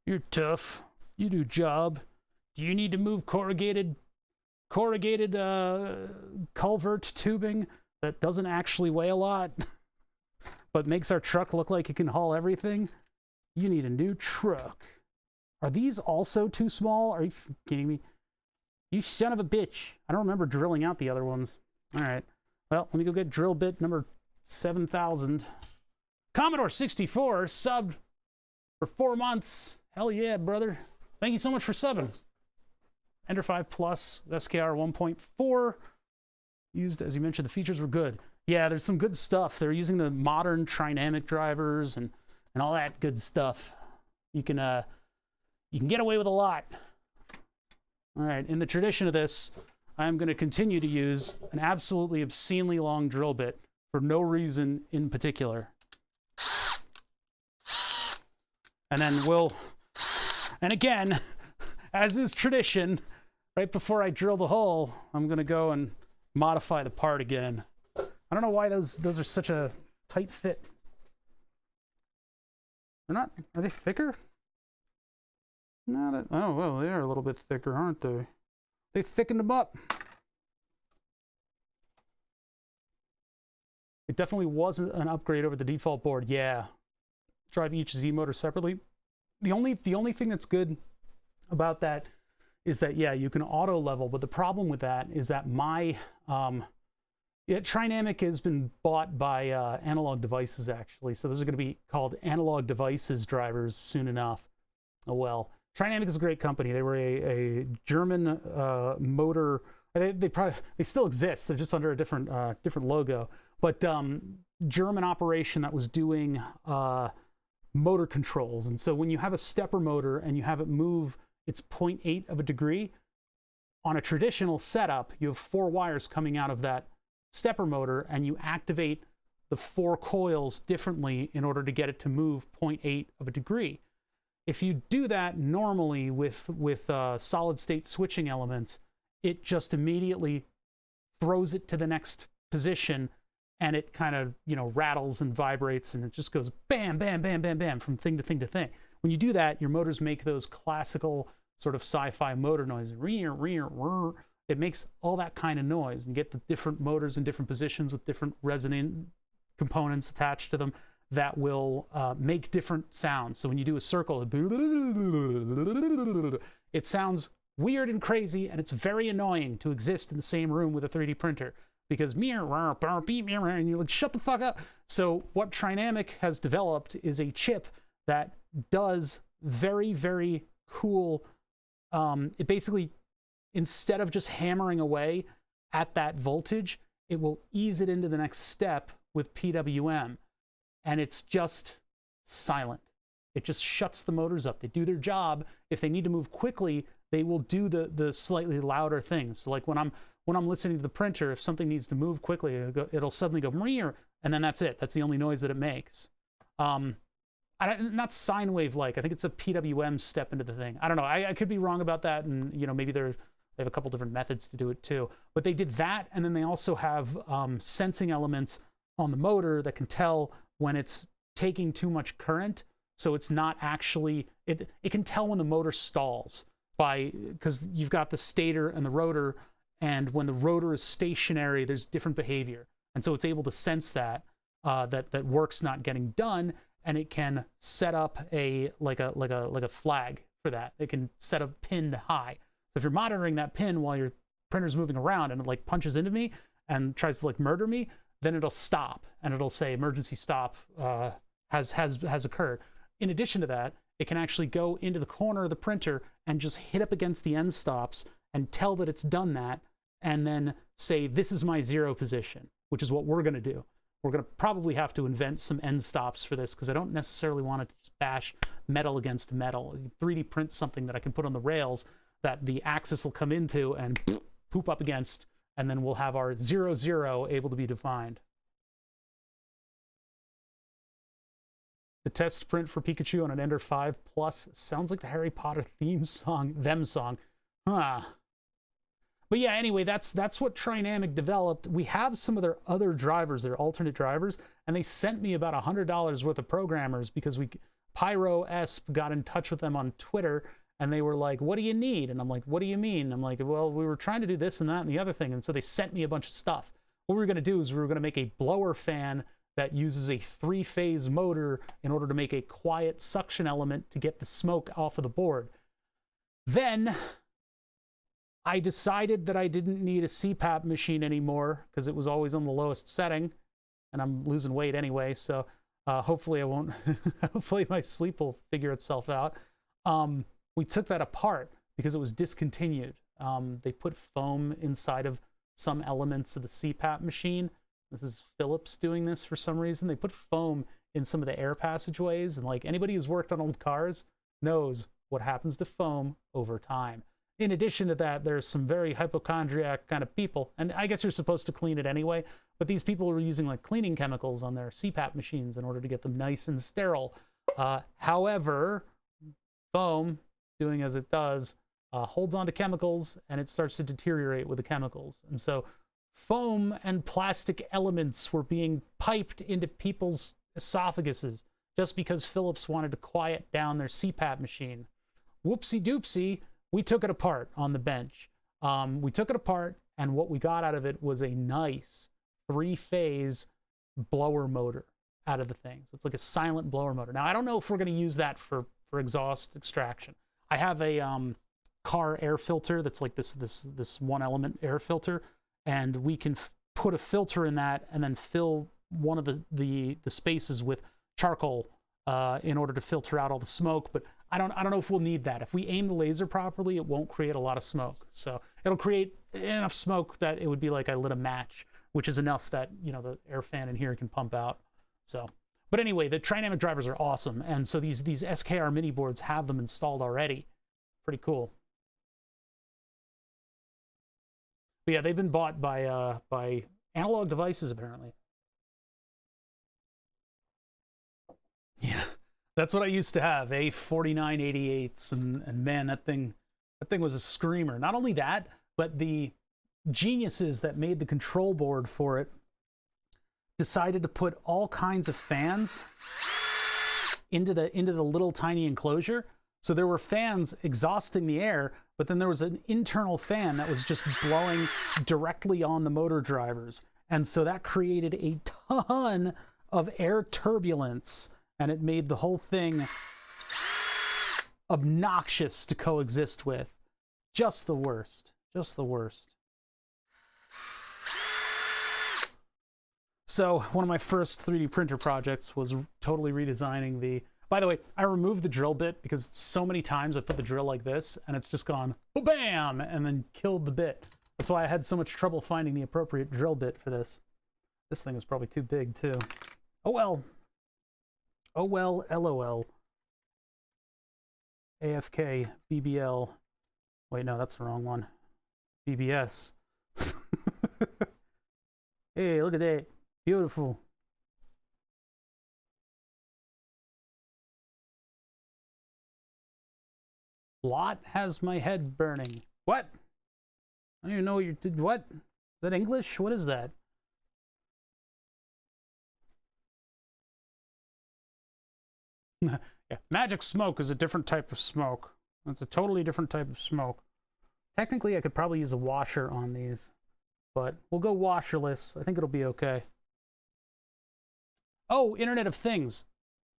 You're tough. You do job. Do you need to move corrugated culvert tubing that doesn't actually weigh a lot, but makes our truck look like it can haul everything? You need a new truck. Are these also too small? Are you kidding me? You son of a bitch. I don't remember drilling out the other ones. All right. Well, let me go get drill bit number 7,000. Commodore 64 subbed for 4 months. Hell yeah, brother. Thank you so much for subbing. Ender 5 Plus, SKR 1.4. Used, as you mentioned, the features were good. Yeah, there's some good stuff. They're using the modern trinamic drivers and all that good stuff. You can get away with a lot. All right, in the tradition of this, I'm going to continue to use an absolutely obscenely long drill bit for no reason in particular. And then and again, as is tradition, right before I drill the hole, I'm going to go and modify the part again. I don't know why those are such a tight fit. Are they thicker? No, oh, well, they are a little bit thicker, aren't they? They thickened them up. It definitely was an upgrade over the default board. Yeah. Drive each Z motor separately. The only thing that's good about that is that, yeah, you can auto level, but the problem with that is that my Yeah, Trinamic has been bought by Analog Devices, actually. So those are going to be called Analog Devices drivers soon enough. Oh, well. Trinamic is a great company. They were a German motor. They still exist. They're just under a different logo. But German operation that was doing motor controls. And so when you have a stepper motor and you have it move its 0.8 of a degree, on a traditional setup, you have 4 wires coming out of that stepper motor, and you activate the 4 coils differently in order to get it to move 0.8 of a degree. If you do that normally with solid state switching elements, it just immediately throws it to the next position, and it kind of, you know, rattles and vibrates, and it just goes bam, bam, bam, bam, bam from thing to thing to thing. When you do that, your motors make those classical sort of sci-fi motor noise. It makes all that kind of noise, and get the different motors in different positions with different resonant components attached to them that will make different sounds. So when you do a circle, it sounds weird and crazy, and it's very annoying to exist in the same room with a 3D printer, because and you're like, shut the fuck up. So what Trinamic has developed is a chip that does very, very cool. It basically, instead of just hammering away at that voltage, it will ease it into the next step with PWM. And it's just silent. It just shuts the motors up. They do their job. If they need to move quickly, they will do the slightly louder things. So like when I'm listening to the printer, if something needs to move quickly, it'll suddenly go meow, and then that's it. That's the only noise that it makes. Not sine wave like. I think it's a PWM step into the thing. I don't know. I could be wrong about that, and you know, maybe they have a couple different methods to do it too. But they did that, and then they also have sensing elements on the motor that can tell when it's taking too much current. So it's not actually, it can tell when the motor stalls because you've got the stator and the rotor, and when the rotor is stationary, there's different behavior. And so it's able to sense that work's not getting done, and it can set up a flag for that. It can set a pin to high. So if you're monitoring that pin while your printer's moving around and it like punches into me and tries to like murder me, then it'll stop and it'll say emergency stop has occurred. In addition to that, it can actually go into the corner of the printer and just hit up against the end stops and tell that it's done that, and then say, this is my 0 position, which is what we're going to do. We're going to probably have to invent some end stops for this, because I don't necessarily want it to just bash metal against metal. 3D print something that I can put on the rails that the axis will come into and poop up against, and then we'll have our 0, 0 able to be defined. The test print for Pikachu on an Ender 5 Plus sounds like the Harry Potter theme song, song. Huh. But yeah, anyway, that's what Trinamic developed. We have some of their other drivers, their alternate drivers, and they sent me about $100 worth of programmers, because PyroEsp got in touch with them on Twitter, and they were like, what do you need? And I'm like, what do you mean? I'm like, well, we were trying to do this and that and the other thing. And so they sent me a bunch of stuff. What we were going to do is we were going to make a blower fan that uses a 3-phase motor in order to make a quiet suction element to get the smoke off of the board. Then I decided that I didn't need a CPAP machine anymore, because it was always on the lowest setting, and I'm losing weight anyway, so hopefully I won't, hopefully my sleep will figure itself out. We took that apart because it was discontinued. They put foam inside of some elements of the CPAP machine. This is Philips doing this for some reason. They put foam in some of the air passageways, and like anybody who's worked on old cars knows what happens to foam over time. In addition to that, there's some very hypochondriac kind of people, and I guess you're supposed to clean it anyway, but these people were using like cleaning chemicals on their CPAP machines in order to get them nice and sterile. However, foam, doing as it does, holds on to chemicals, and it starts to deteriorate with the chemicals. And so foam and plastic elements were being piped into people's esophaguses just because Philips wanted to quiet down their CPAP machine. Whoopsie doopsie, we took it apart on the bench. We took it apart, and what we got out of it was a nice 3-phase blower motor out of the thing. So it's like a silent blower motor. Now, I don't know if we're going to use that for exhaust extraction. I have a car air filter that's like this one element air filter, and we can put a filter in that and then fill one of the spaces with charcoal in order to filter out all the smoke. But I don't know if we'll need that. If we aim the laser properly, it won't create a lot of smoke. So it'll create enough smoke that it would be like I lit a match, which is enough that, you know, the air fan in here can pump out. So, but anyway, the Trinamic drivers are awesome. And so these SKR mini boards have them installed already. Pretty cool. But yeah, they've been bought by Analog Devices, apparently. Yeah, that's what I used to have, a 4988s, and man, that thing was a screamer. Not only that, but the geniuses that made the control board for it decided to put all kinds of fans into the little tiny enclosure. So there were fans exhausting the air, but then there was an internal fan that was just blowing directly on the motor drivers. And so that created a ton of air turbulence, and it made the whole thing obnoxious to coexist with. Just the worst. Just the worst. So one of my first 3D printer projects was totally redesigning the... By the way, I removed the drill bit because so many times I put the drill like this and it's just gone bam and then killed the bit. That's why I had so much trouble finding the appropriate drill bit for this. This thing is probably too big too. Oh well. Oh well, LOL. AFK, BBL. Wait, no, that's the wrong one. BBS. Hey, look at that. Beautiful. Lot has my head burning. What? I don't even know what you did. What? Is that English? What is that? Yeah, magic smoke is a different type of smoke. It's a totally different type of smoke. Technically, I could probably use a washer on these, but we'll go washerless. I think it'll be okay. Oh, Internet of Things.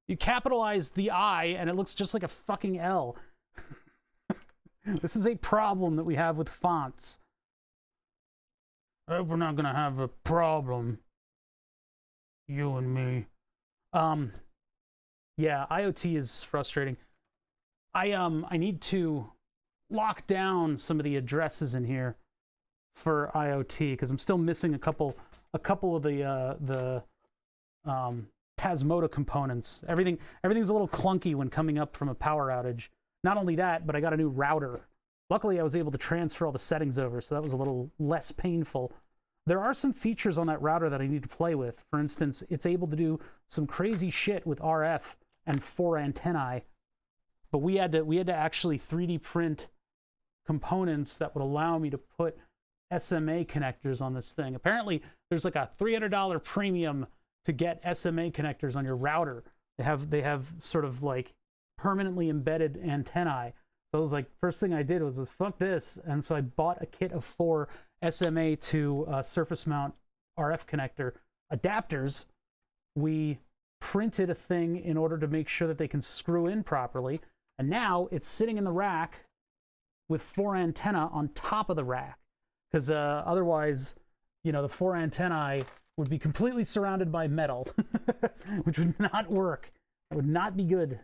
You capitalize the I and it looks just like a fucking L. This is a problem that we have with fonts. I hope we're not gonna have a problem. You and me. Yeah, IoT is frustrating. I need to lock down some of the addresses in here for IoT because I'm still missing a couple of the Tasmota components. Everything's a little clunky when coming up from a power outage. Not only that, but I got a new router. Luckily, I was able to transfer all the settings over, so that was a little less painful. There are some features on that router that I need to play with. For instance, it's able to do some crazy shit with RF and 4 antennae, but we had to actually 3D print components that would allow me to put SMA connectors on this thing. Apparently, there's like a $300 premium to get SMA connectors on your router. They have sort of like permanently embedded antennae. So I was like, first thing I did was fuck this, and so I bought a kit of 4 SMA to surface mount RF connector adapters. We printed a thing in order to make sure that they can screw in properly, and now it's sitting in the rack with 4 antennae on top of the rack, because otherwise, you know, the 4 antennae would be completely surrounded by metal, which would not work. It would not be good.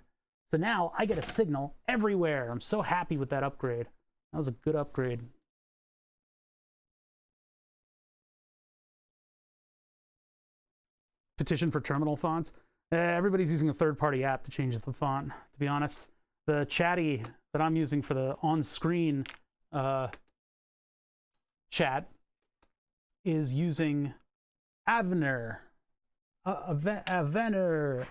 So now I get a signal everywhere. I'm so happy with that upgrade. That was a good upgrade. Petition for terminal fonts. Everybody's using a third-party app to change the font, to be honest. The chatty that I'm using for the on-screen chat is using Avner. Avner.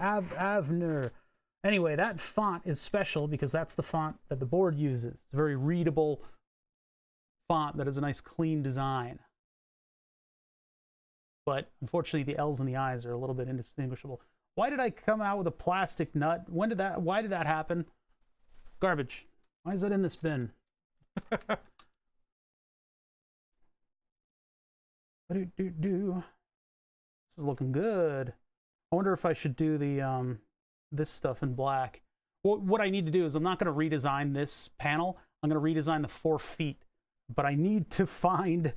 Anyway, that font is special because that's the font that the board uses. It's a very readable font that has a nice clean design. But unfortunately, the L's and the I's are a little bit indistinguishable. Why did I come out with a plastic nut? Why did that happen? Garbage. Why is that in this bin? This is looking good. I wonder if I should do the this stuff in black. Well, what I need to do is I'm not going to redesign this panel. I'm going to redesign the 4 feet. But I need to find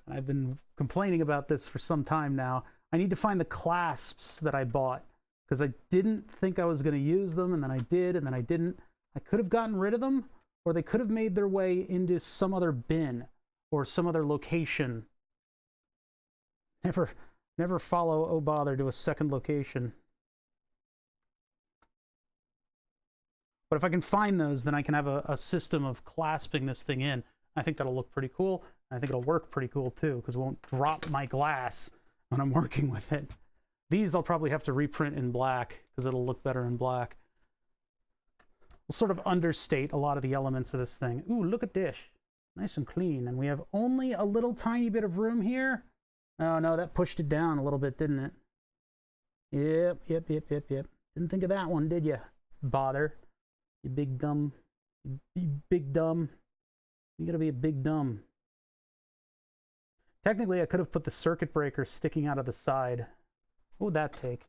and I've been complaining about this for some time now. I need to find the clasps that I bought, because I didn't think I was going to use them, and then I did, and then I didn't. I could have gotten rid of them, or they could have made their way into some other bin or some other location. Never follow Oh Bother to a second location. But if I can find those, then I can have a system of clasping this thing in. I think that'll look pretty cool. I think it'll work pretty cool too, because it won't drop my glass when I'm working with it. These I'll probably have to reprint in black, because it'll look better in black. We'll sort of understate a lot of the elements of this thing. Ooh, look at this. Nice and clean. And we have only a little tiny bit of room here. Oh, no, that pushed it down a little bit, didn't it? Yep. Didn't think of that one, did you? Bother. You big dumb. You big dumb. You gotta be a big dumb. Technically, I could have put the circuit breaker sticking out of the side. What would that take?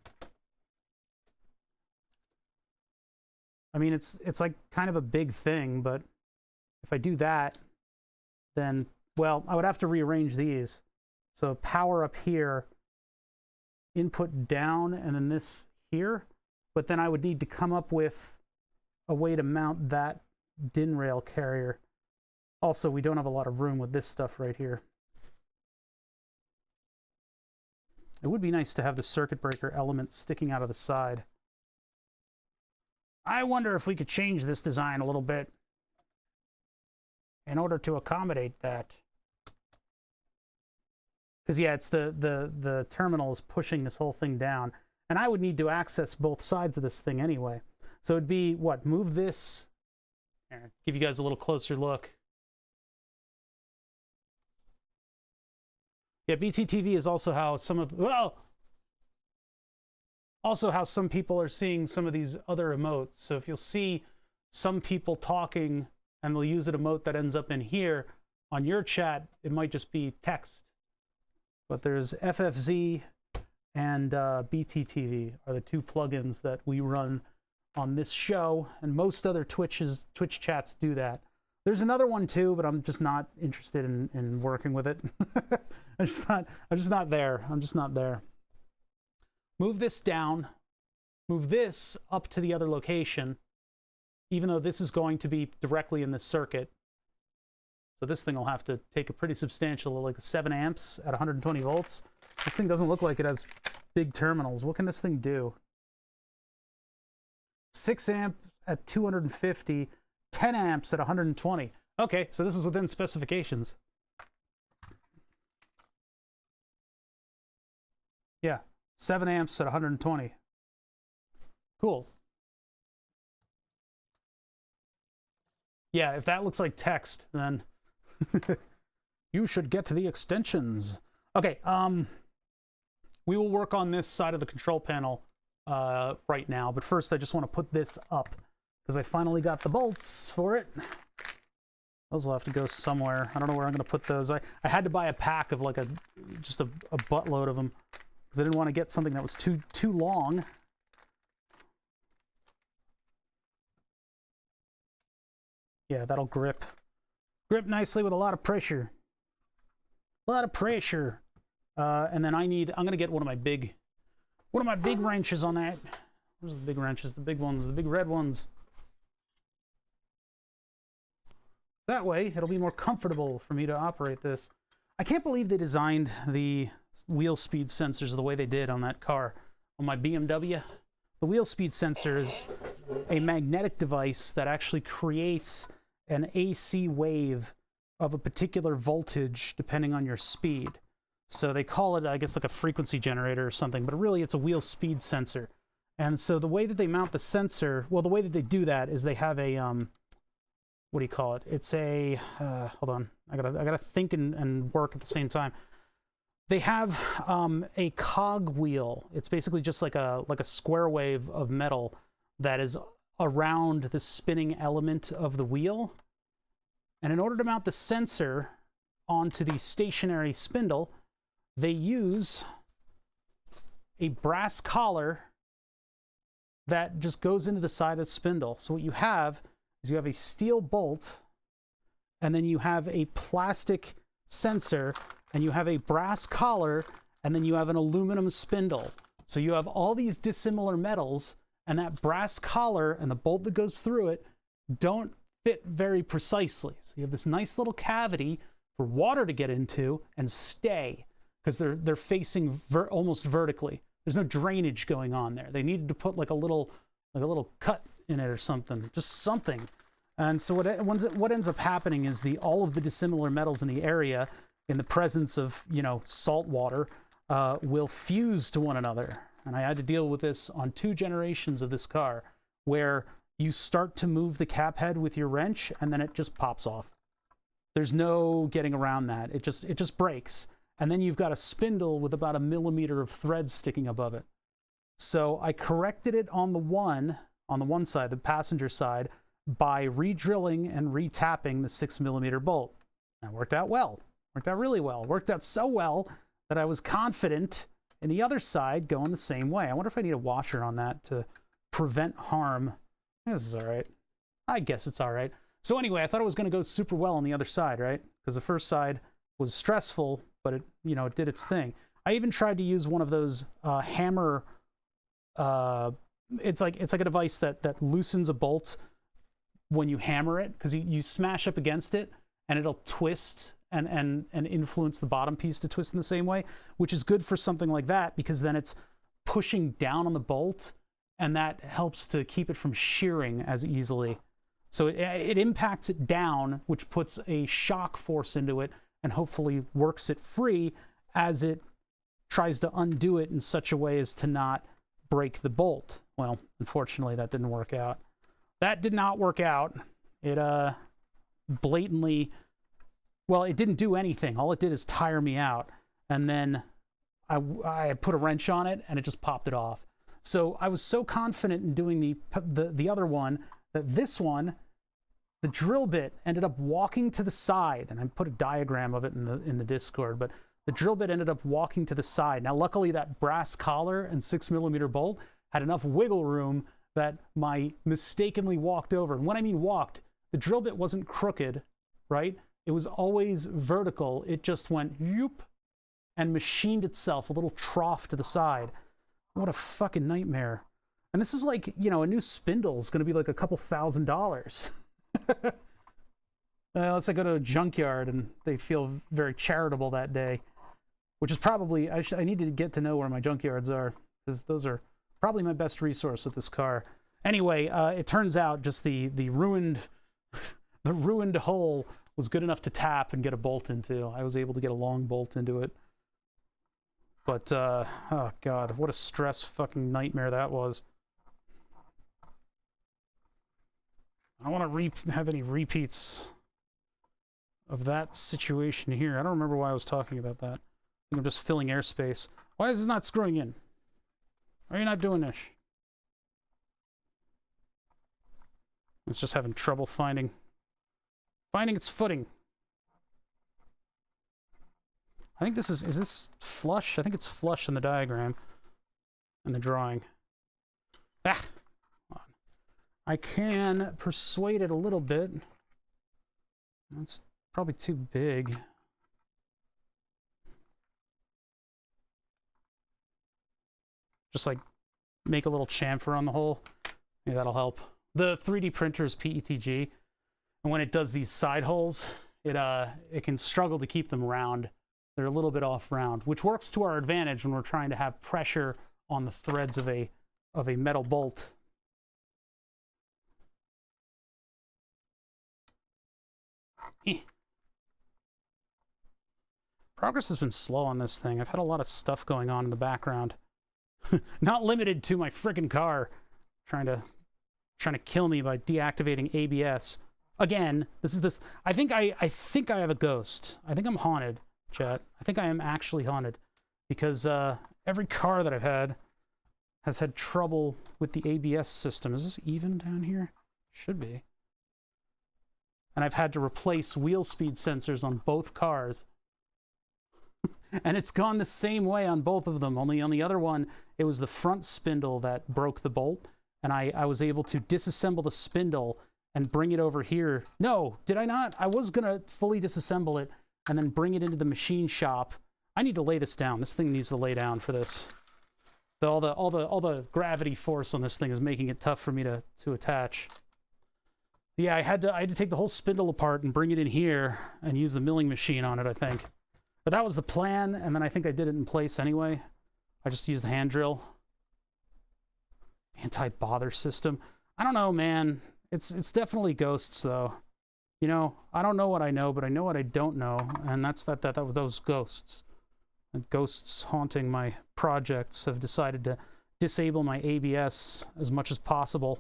I mean, it's like kind of a big thing, but if I do that, then, well, I would have to rearrange these. So power up here, input down, and then this here. But then I would need to come up with a way to mount that DIN rail carrier. Also, we don't have a lot of room with this stuff right here. It would be nice to have the circuit breaker element sticking out of the side. I wonder if we could change this design a little bit in order to accommodate that. Because, yeah, it's the terminal is pushing this whole thing down. And I would need to access both sides of this thing anyway. So it'd be, what, move this. Here, give you guys a little closer look. Yeah, BTTV is also how some of... Whoa! Also how some people are seeing some of these other emotes. So if you'll see some people talking and they'll use an emote that ends up in here, on your chat, it might just be text. But there's FFZ and BTTV are the two plugins that we run on this show, and most other Twitch chats do that. There's another one too, but I'm just not interested in working with it. I'm just not there. I'm just not there. Move this down. Move this up to the other location, even though this is going to be directly in this circuit. So this thing will have to take a pretty substantial, like 7 amps at 120 volts. This thing doesn't look like it has big terminals. What can this thing do? 6 amp at 250, 10 amps at 120. Okay, so this is within specifications. Yeah, 7 amps at 120. Cool. Yeah, if that looks like text, then you should get to the extensions. Okay, we will work on this side of the control panel right now, but first I just want to put this up because I finally got the bolts for it. Those will have to go somewhere. I don't know where I'm going to put those. I had to buy a pack of like just a buttload of them because I didn't want to get something that was too long. Yeah, that'll grip grip nicely with a lot of pressure. A lot of pressure. And then I'm gonna get one of my big wrenches on that. Where's the big wrenches? The big ones, the big red ones. That way, it'll be more comfortable for me to operate this. I can't believe they designed the wheel speed sensors the way they did on that car, on my BMW. The wheel speed sensor is a magnetic device that actually creates an AC wave of a particular voltage depending on your speed. So they call it, I guess, like a frequency generator or something, but really it's a wheel speed sensor. And so the way that they mount the sensor, well, the way that they do that is they have a, what do you call it? It's a, hold on, I gotta think and work at the same time. They have a cog wheel. It's basically just like a square wave of metal that is around the spinning element of the wheel. And in order to mount the sensor onto the stationary spindle, they use a brass collar that just goes into the side of the spindle. So what you have is you have a steel bolt, and then you have a plastic sensor, and you have a brass collar, and then you have an aluminum spindle. So you have all these dissimilar metals, and that brass collar and the bolt that goes through it don't fit very precisely. So you have this nice little cavity for water to get into and stay, because they're facing almost vertically. There's no drainage going on there. They needed to put like a little cut in it or something, just something. And so what ends up happening is all of the dissimilar metals in the area, in the presence of, you know, salt water, will fuse to one another. And I had to deal with this on 2 generations of this car, where you start to move the cap head with your wrench and then it just pops off. There's no getting around that. It just breaks. And then you've got a spindle with about 1 millimeter of thread sticking above it. So I corrected it on the one side, the passenger side, by re-drilling and re-tapping the 6 millimeter bolt. That worked out well. Worked out really well. Worked out so well that I was confident in the other side going the same way. I wonder if I need a washer on that to prevent harm. This is all right. I guess it's all right. So anyway, I thought it was going to go super well on the other side, right? Because the first side was stressful, but it did its thing. I even tried to use one of those hammer. It's like a device that loosens a bolt when you hammer it, because you smash up against it and it'll twist and influence the bottom piece to twist in the same way, which is good for something like that, because then it's pushing down on the bolt and that helps to keep it from shearing as easily. So it impacts it down, which puts a shock force into it and hopefully works it free as it tries to undo it in such a way as to not break the bolt. Well, unfortunately, that didn't work out. That did not work out. It blatantly, well, it didn't do anything. All it did is tire me out. And then I put a wrench on it and it just popped it off. So I was so confident in doing the other one that this one, the drill bit ended up walking to the side, and I put a diagram of it in the Discord, but the drill bit ended up walking to the side. Now, luckily, that brass collar and 6 millimeter bolt had enough wiggle room that my mistakenly walked over. And when I mean walked, the drill bit wasn't crooked, right? It was always vertical. It just went yoop and machined itself a little trough to the side. What a fucking nightmare. And this is like, you know, a new spindle is going to be like a couple $1,000s. Unless I go to a junkyard and they feel very charitable that day, which is probably, I need to get to know where my junkyards are, because those are probably my best resource with this car. Anyway, it turns out just the ruined hole was good enough to tap and get a bolt into. I was able to get a long bolt into it. But, oh God, what a stress fucking nightmare that was. I don't want to have any repeats of that situation here. I don't remember why I was talking about that. I think I'm just filling airspace. Why is this not screwing in? Why are you not doing this? It's just having trouble finding its footing. I think this is this flush? I think it's flush in the diagram, in the drawing. Ah! I can persuade it a little bit. That's probably too big. Just like make a little chamfer on the hole. Yeah, that'll help. The 3D printer is PETG, and when it does these side holes, it can struggle to keep them round. They're a little bit off round, which works to our advantage when we're trying to have pressure on the threads of a metal bolt. Progress has been slow on this thing. I've had a lot of stuff going on in the background. Not limited to my friggin' car trying to kill me by deactivating ABS. Again, I think I have a ghost. I think I'm haunted, chat. I think I am actually haunted, because every car that I've had has had trouble with the ABS system. Is this even down here? Should be. And I've had to replace wheel speed sensors on both cars. And it's gone the same way on both of them, only on the other one, it was the front spindle that broke the bolt, and I was able to disassemble the spindle and bring it over here. No, did I not? I was going to fully disassemble it and then bring it into the machine shop. I need to lay this down. This thing needs to lay down for this. All the gravity force on this thing is making it tough for me to attach. Yeah, I had to take the whole spindle apart and bring it in here and use the milling machine on it, I think. But that was the plan, and then I think I did it in place anyway. I just used the hand drill. Anti-bother system. I don't know, man. It's definitely ghosts, though. You know, I don't know what I know, but I know what I don't know, and that's those ghosts. And ghosts haunting my projects have decided to disable my ABS as much as possible.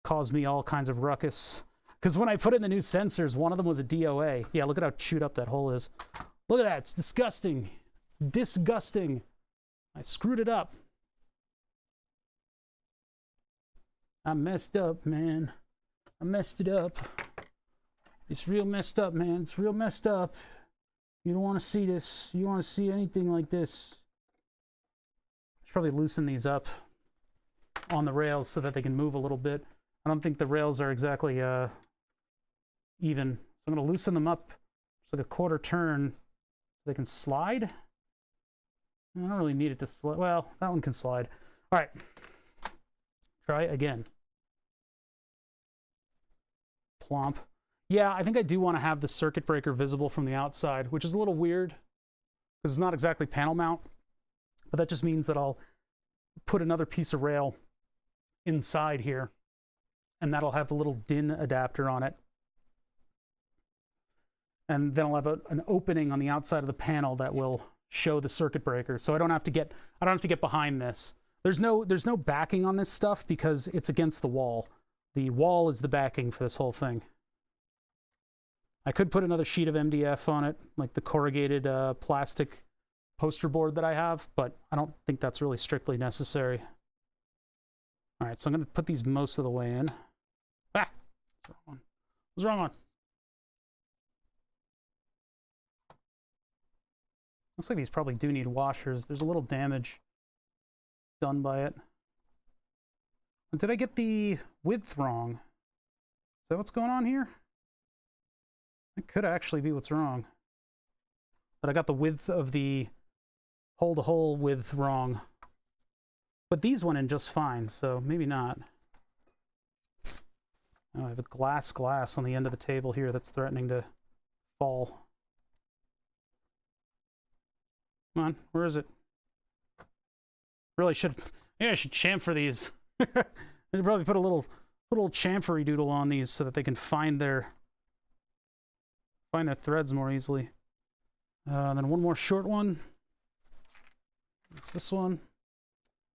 Cause me all kinds of ruckus. Because when I put in the new sensors, one of them was a DOA. Yeah, look at how chewed up that hole is. Look at that, it's disgusting. Disgusting. I screwed it up. I messed up, man. I messed it up. It's real messed up, man. It's real messed up. You don't want to see this. You want to see anything like this. I should probably loosen these up on the rails so that they can move a little bit. I don't think the rails are exactly even. So I'm going to loosen them up. It's like a quarter turn so they can slide. I don't really need it to slide. Well, that one can slide. All right. Try again. Plomp. Yeah, I think I do want to have the circuit breaker visible from the outside, which is a little weird because it's not exactly panel mount, but that just means that I'll put another piece of rail inside here, and that'll have a little DIN adapter on it. And then I'll have an opening on the outside of the panel that will show the circuit breaker, so I don't have to get behind this. There's no backing on this stuff because it's against the wall. The wall is the backing for this whole thing. I could put another sheet of MDF on it, like the corrugated plastic poster board that I have, but I don't think that's really strictly necessary. All right, so I'm going to put these most of the way in. Ah! What's wrong one? Looks like these probably do need washers. There's a little damage done by it. Did I get the width wrong? Is that what's going on here? That could actually be what's wrong. But I got the width of the hole-to-hole width wrong. But these went in just fine, so maybe not. Oh, I have a glass on the end of the table here that's threatening to fall. Come on, where is it? Really should, yeah, I should chamfer these. I should probably put a little chamfery doodle on these so that they can find their threads more easily. And then one more short one. It's this one.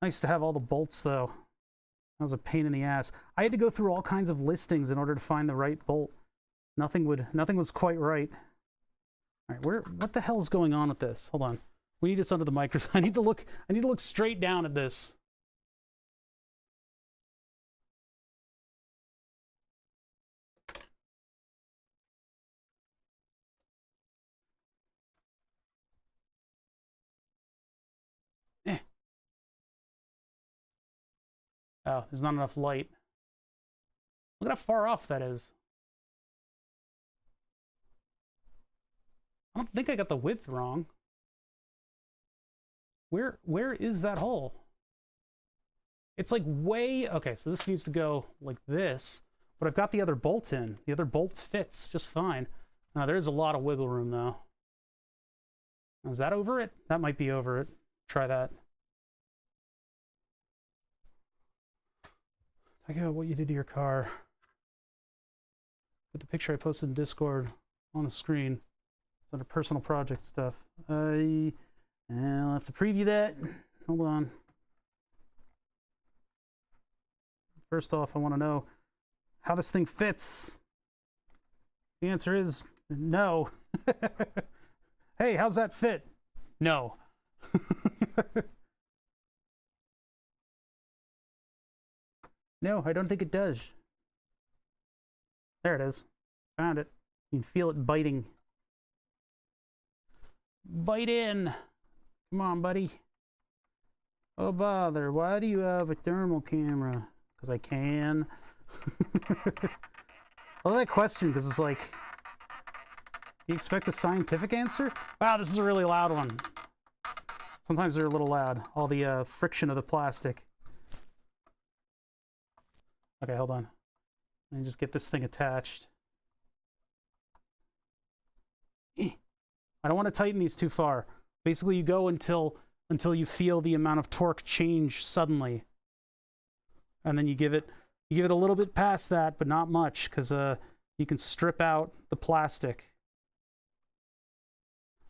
Nice to have all the bolts though. That was a pain in the ass. I had to go through all kinds of listings in order to find the right bolt. Nothing was quite right. All right, what the hell is going on with this? Hold on. We need this under the microscope. I need to look straight down at this. Oh, there's not enough light. Look at how far off that is. I don't think I got the width wrong. Where is that hole? It's like way... Okay, so this needs to go like this, but I've got the other bolt in. The other bolt fits just fine. There's a lot of wiggle room, though. Is that over it? That might be over it. Try that. Talk about what you did to your car. Put the picture I posted in Discord on the screen. It's under personal project stuff. I'll have to preview that. Hold on. First off, I want to know how this thing fits. The answer is no. Hey, how's that fit? No. No, I don't think it does. There it is. Found it. You can feel it biting. Bite in. Come on, buddy. Oh, bother. Why do you have a thermal camera? Because I can. I love that question, because it's like... You expect a scientific answer? Wow, this is a really loud one. Sometimes they're a little loud. All the friction of the plastic. Okay, hold on. Let me just get this thing attached. I don't want to tighten these too far. Basically, you go until you feel the amount of torque change suddenly, and then you give it a little bit past that, but not much, because you can strip out the plastic.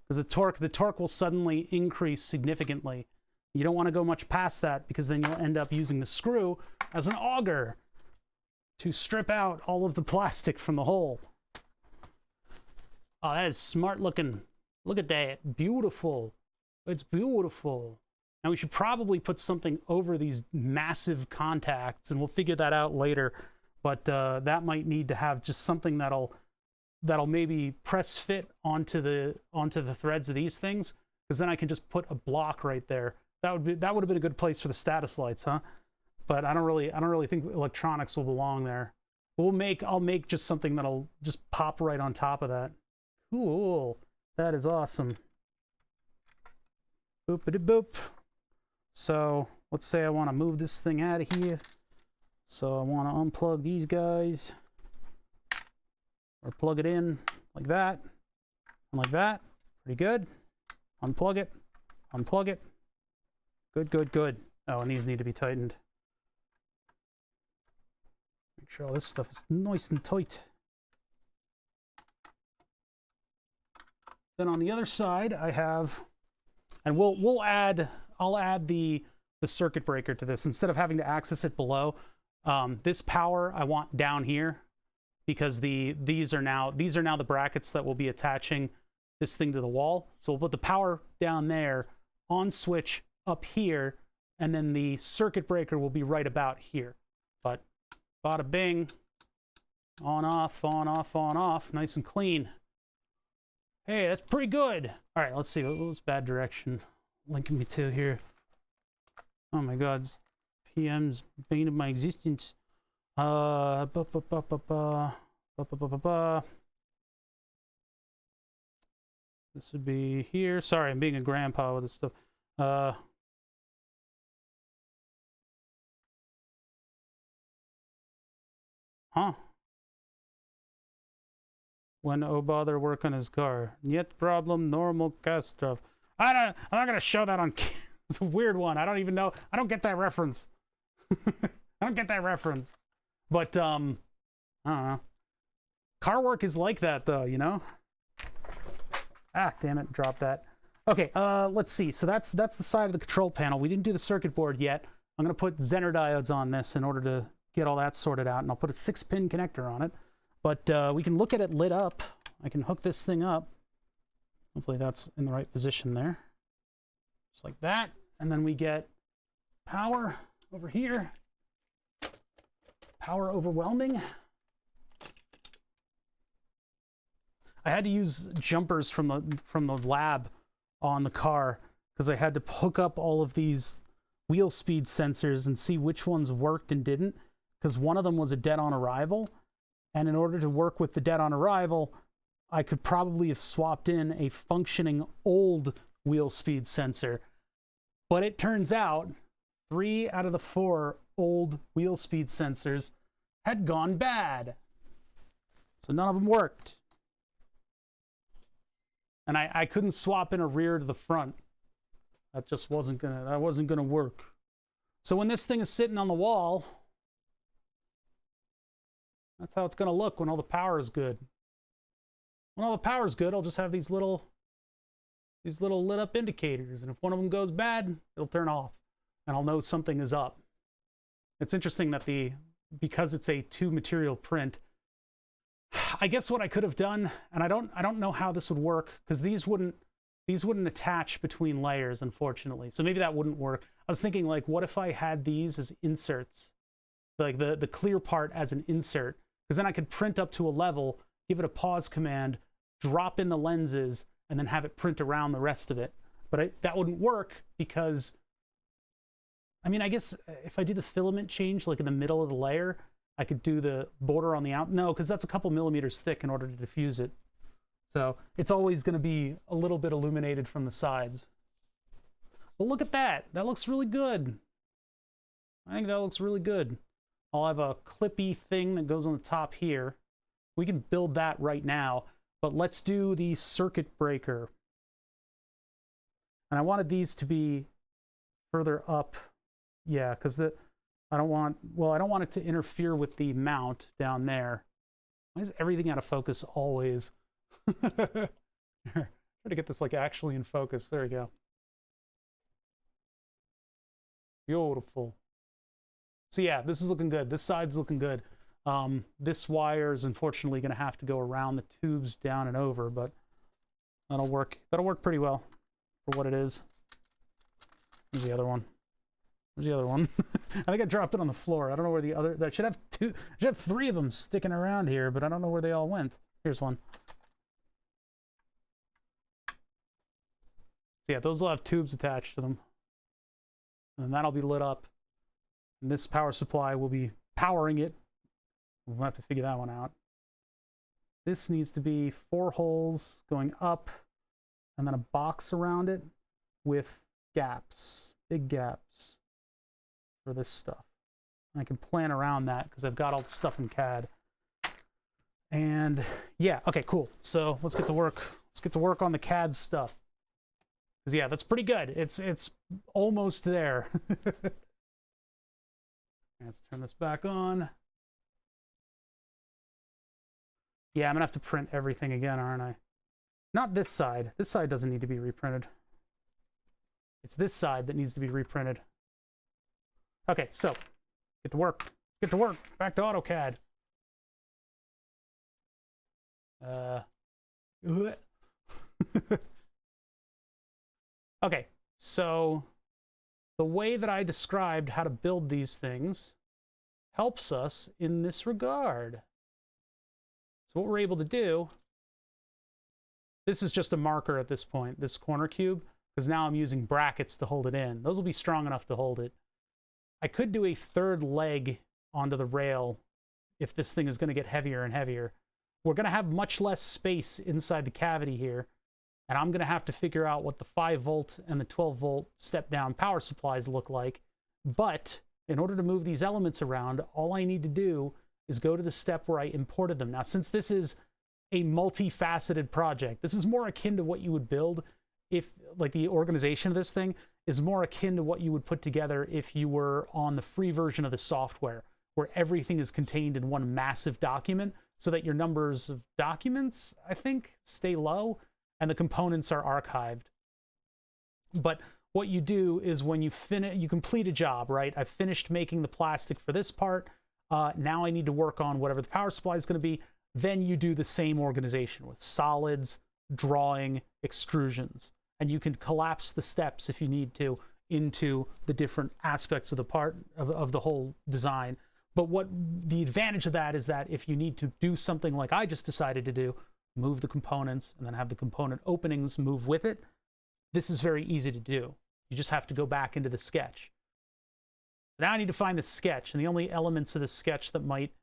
Because the torque will suddenly increase significantly. You don't want to go much past that, because then you'll end up using the screw as an auger to strip out all of the plastic from the hole. Oh, that is smart looking. Look at that. Beautiful. It's beautiful. Now we should probably put something over these massive contacts, and we'll figure that out later. But that might need to have just something that'll maybe press fit onto the threads of these things, because then I can just put a block right there. That would have been a good place for the status lights, huh? But I don't really think electronics will belong there. I'll make just something that'll just pop right on top of that. Cool. That is awesome. Boopity boop. So let's say I want to move this thing out of here. So I want to unplug these guys, or plug it in like that, and like that. Pretty good. Unplug it. Unplug it. Good, good, good. Oh, and these need to be tightened. Make sure all this stuff is nice and tight. Then on the other side, I have, and I'll add the circuit breaker to this instead of having to access it below. This power I want down here, because these are now the brackets that will be attaching this thing to the wall. So we'll put the power down there, on switch up here, and then the circuit breaker will be right about here. But bada bing, on off, on off, on off, nice and clean. Hey, that's pretty good. All right, let's see. What was bad direction linking me to here? Oh my God, PM's bane of my existence. This would be here. Sorry, I'm being a grandpa with this stuff. Huh? When oh bother work on his car. Yet problem normal cast stuff. I'm not gonna show that on. It's a weird one. I don't even know. I don't get that reference. I don't get that reference. But I don't know. Car work is like that though, you know. Ah, damn it! Drop that. Okay. Let's see. So that's the side of the control panel. We didn't do the circuit board yet. I'm gonna put Zener diodes on this in order to get all that sorted out, and I'll put a 6-pin connector on it. But we can look at it lit up. I can hook this thing up. Hopefully that's in the right position there. Just like that. And then we get power over here. Power overwhelming. I had to use jumpers from the lab on the car, because I had to hook up all of these wheel speed sensors and see which ones worked and didn't, because one of them was a dead on arrival. And in order to work with the dead on arrival, I could probably have swapped in a functioning old wheel speed sensor. But it turns out 3 out of the 4 old wheel speed sensors had gone bad. So none of them worked. And I couldn't swap in a rear to the front. That just wasn't gonna work. So when this thing is sitting on the wall, that's how it's going to look when all the power is good. When all the power is good, I'll just have these little lit up indicators. And if one of them goes bad, it'll turn off. And I'll know something is up. It's interesting that because it's a 2 material print, I guess what I could have done, and I don't know how this would work, because these wouldn't attach between layers, unfortunately. So maybe that wouldn't work. I was thinking, like, what if I had these as inserts? Like the clear part as an insert, because then I could print up to a level, give it a pause command, drop in the lenses, and then have it print around the rest of it. But that wouldn't work, because, I mean, I guess if I do the filament change like in the middle of the layer, I could do the border on the out. No, because that's a couple millimeters thick in order to diffuse it. So it's always going to be a little bit illuminated from the sides. But look at that. That looks really good. I think that looks really good. I'll have a clippy thing that goes on the top here. We can build that right now, but let's do the circuit breaker. And I wanted these to be further up. Yeah, because I don't want it to interfere with the mount down there. Why is everything out of focus always? Try to get this like actually in focus. There we go. Beautiful. So yeah, this is looking good. This side's looking good. This wire is unfortunately going to have to go around the tubes down and over, but that'll work. That'll work pretty well for what it is. There's the other one. There's the other one. I think I dropped it on the floor. I don't know where the other... I should have two... I should have three of them sticking around here, but I don't know where they all went. Here's one. So yeah, those will have tubes attached to them. And that'll be lit up. And this power supply will be powering it. We'll have to figure that one out. This needs to be 4 holes going up, and then a box around it with gaps, big gaps for this stuff. And I can plan around that because I've got all the stuff in CAD. And yeah, okay, cool. So let's get to work. Let's get to work on the CAD stuff. Because yeah, that's pretty good. It's almost there. Let's turn this back on. Yeah, I'm gonna have to print everything again, aren't I? Not this side. This side doesn't need to be reprinted. It's this side that needs to be reprinted. Okay, so get to work. Get to work. Back to AutoCAD. Okay, so the way that I described how to build these things helps us in this regard. So what we're able to do, this is just a marker at this point, this corner cube, because now I'm using brackets to hold it in. Those will be strong enough to hold it. I could do a third leg onto the rail if this thing is going to get heavier and heavier. We're going to have much less space inside the cavity here, and I'm going to have to figure out what the 5-volt and the 12-volt step-down power supplies look like. But in order to move these elements around, all I need to do is go to the step where I imported them. Now, since this is a multifaceted project, this is more akin to what you would build if, like, the organization of this thing is more akin to what you would put together if you were on the free version of the software, where everything is contained in one massive document so that your numbers of documents, I think, stay low and the components are archived. But what you do is when you complete a job, right? I've finished making the plastic for this part. Now I need to work on whatever the power supply is going to be. Then you do the same organization with solids, drawing, extrusions. And you can collapse the steps if you need to into the different aspects of the part of the whole design. But what the advantage of that is that if you need to do something like I just decided to do, move the components and then have the component openings move with it, this is very easy to do. You just have to go back into the sketch. Now I need to find the sketch, and the only elements of the sketch that might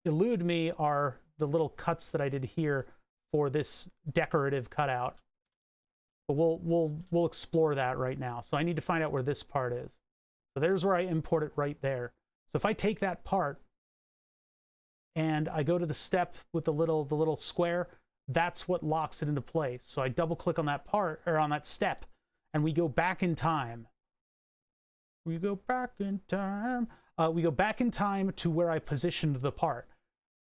elude me are the little cuts that I did here for this decorative cutout. But we'll explore that right now. So I need to find out where this part is. So there's where I import it right there. So if I take that part and I go to the step with the little square, that's what locks it into place. So I double click on that part, or on that step, and we go back in time. We go back in time. We go back in time to where I positioned the part.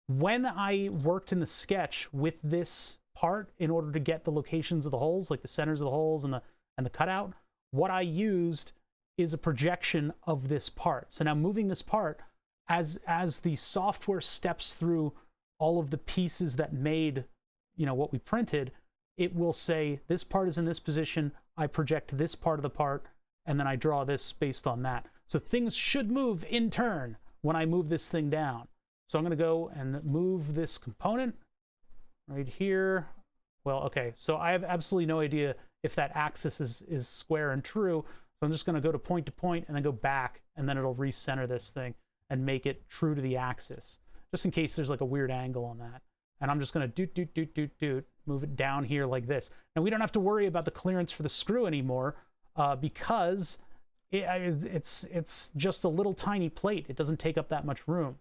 When I worked in the sketch with this part in order to get the locations of the holes, like the centers of the holes and the cutout, what I used is a projection of this part. So now moving this part, as the software steps through all of the pieces that made, you know, what we printed, it will say this part is in this position, I project this part of the part, and then I draw this based on that. So things should move in turn when I move this thing down. So I'm going to go and move this component right here. Well, okay, so I have absolutely no idea if that axis is square and true. So I'm just going to go to point and then go back, and then it'll recenter this thing and make it true to the axis, just in case there's like a weird angle on that. And I'm just going to move it down here like this. And we don't have to worry about the clearance for the screw anymore because it's just a little tiny plate. It doesn't take up that much room.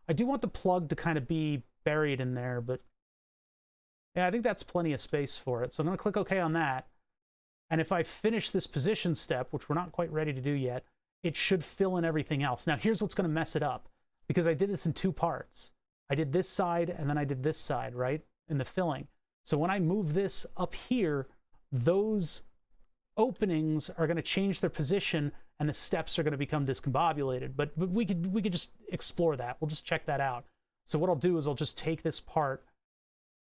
I do want the plug to kind of be buried in there, but yeah, I think that's plenty of space for it. So I'm going to click OK on that. And if I finish this position step, which we're not quite ready to do yet, it should fill in everything else. Now, here's what's going to mess it up, because I did this in two parts. I did this side, and then I did this side, right, in the filling. So when I move this up here, those openings are going to change their position, and the steps are going to become discombobulated. But we could just explore that. We'll just check that out. So what I'll do is I'll just take this part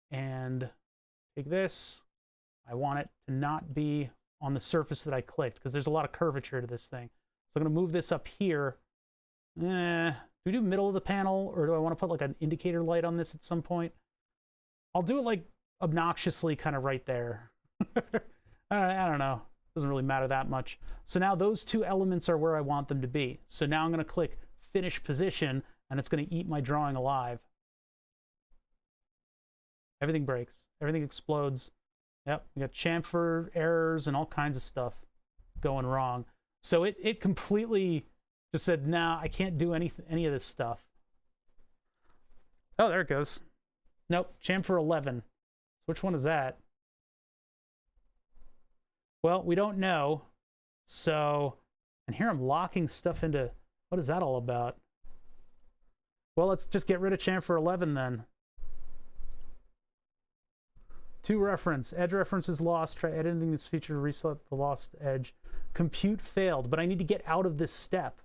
and take this. I want it to not be on the surface that I clicked, because there's a lot of curvature to this thing. So I'm going to move this up here. Do we do middle of the panel, or do I want to put like an indicator light on this at some point? I'll do it like obnoxiously kind of right there. I don't know. Doesn't really matter that much. So now those two elements are where I want them to be. So now I'm going to click Finish Position, and it's going to eat my drawing alive. Everything breaks. Everything explodes. Yep, we got chamfer errors and all kinds of stuff going wrong. So it completely just said, nah, I can't do any of this stuff. Oh, there it goes. Nope, chamfer 11. So which one is that? Well, we don't know. So, and here I'm locking stuff into, what is that all about? Well, let's just get rid of chamfer 11 then. To reference, edge reference is lost. Try editing this feature to reset the lost edge. Compute failed, but I need to get out of this step.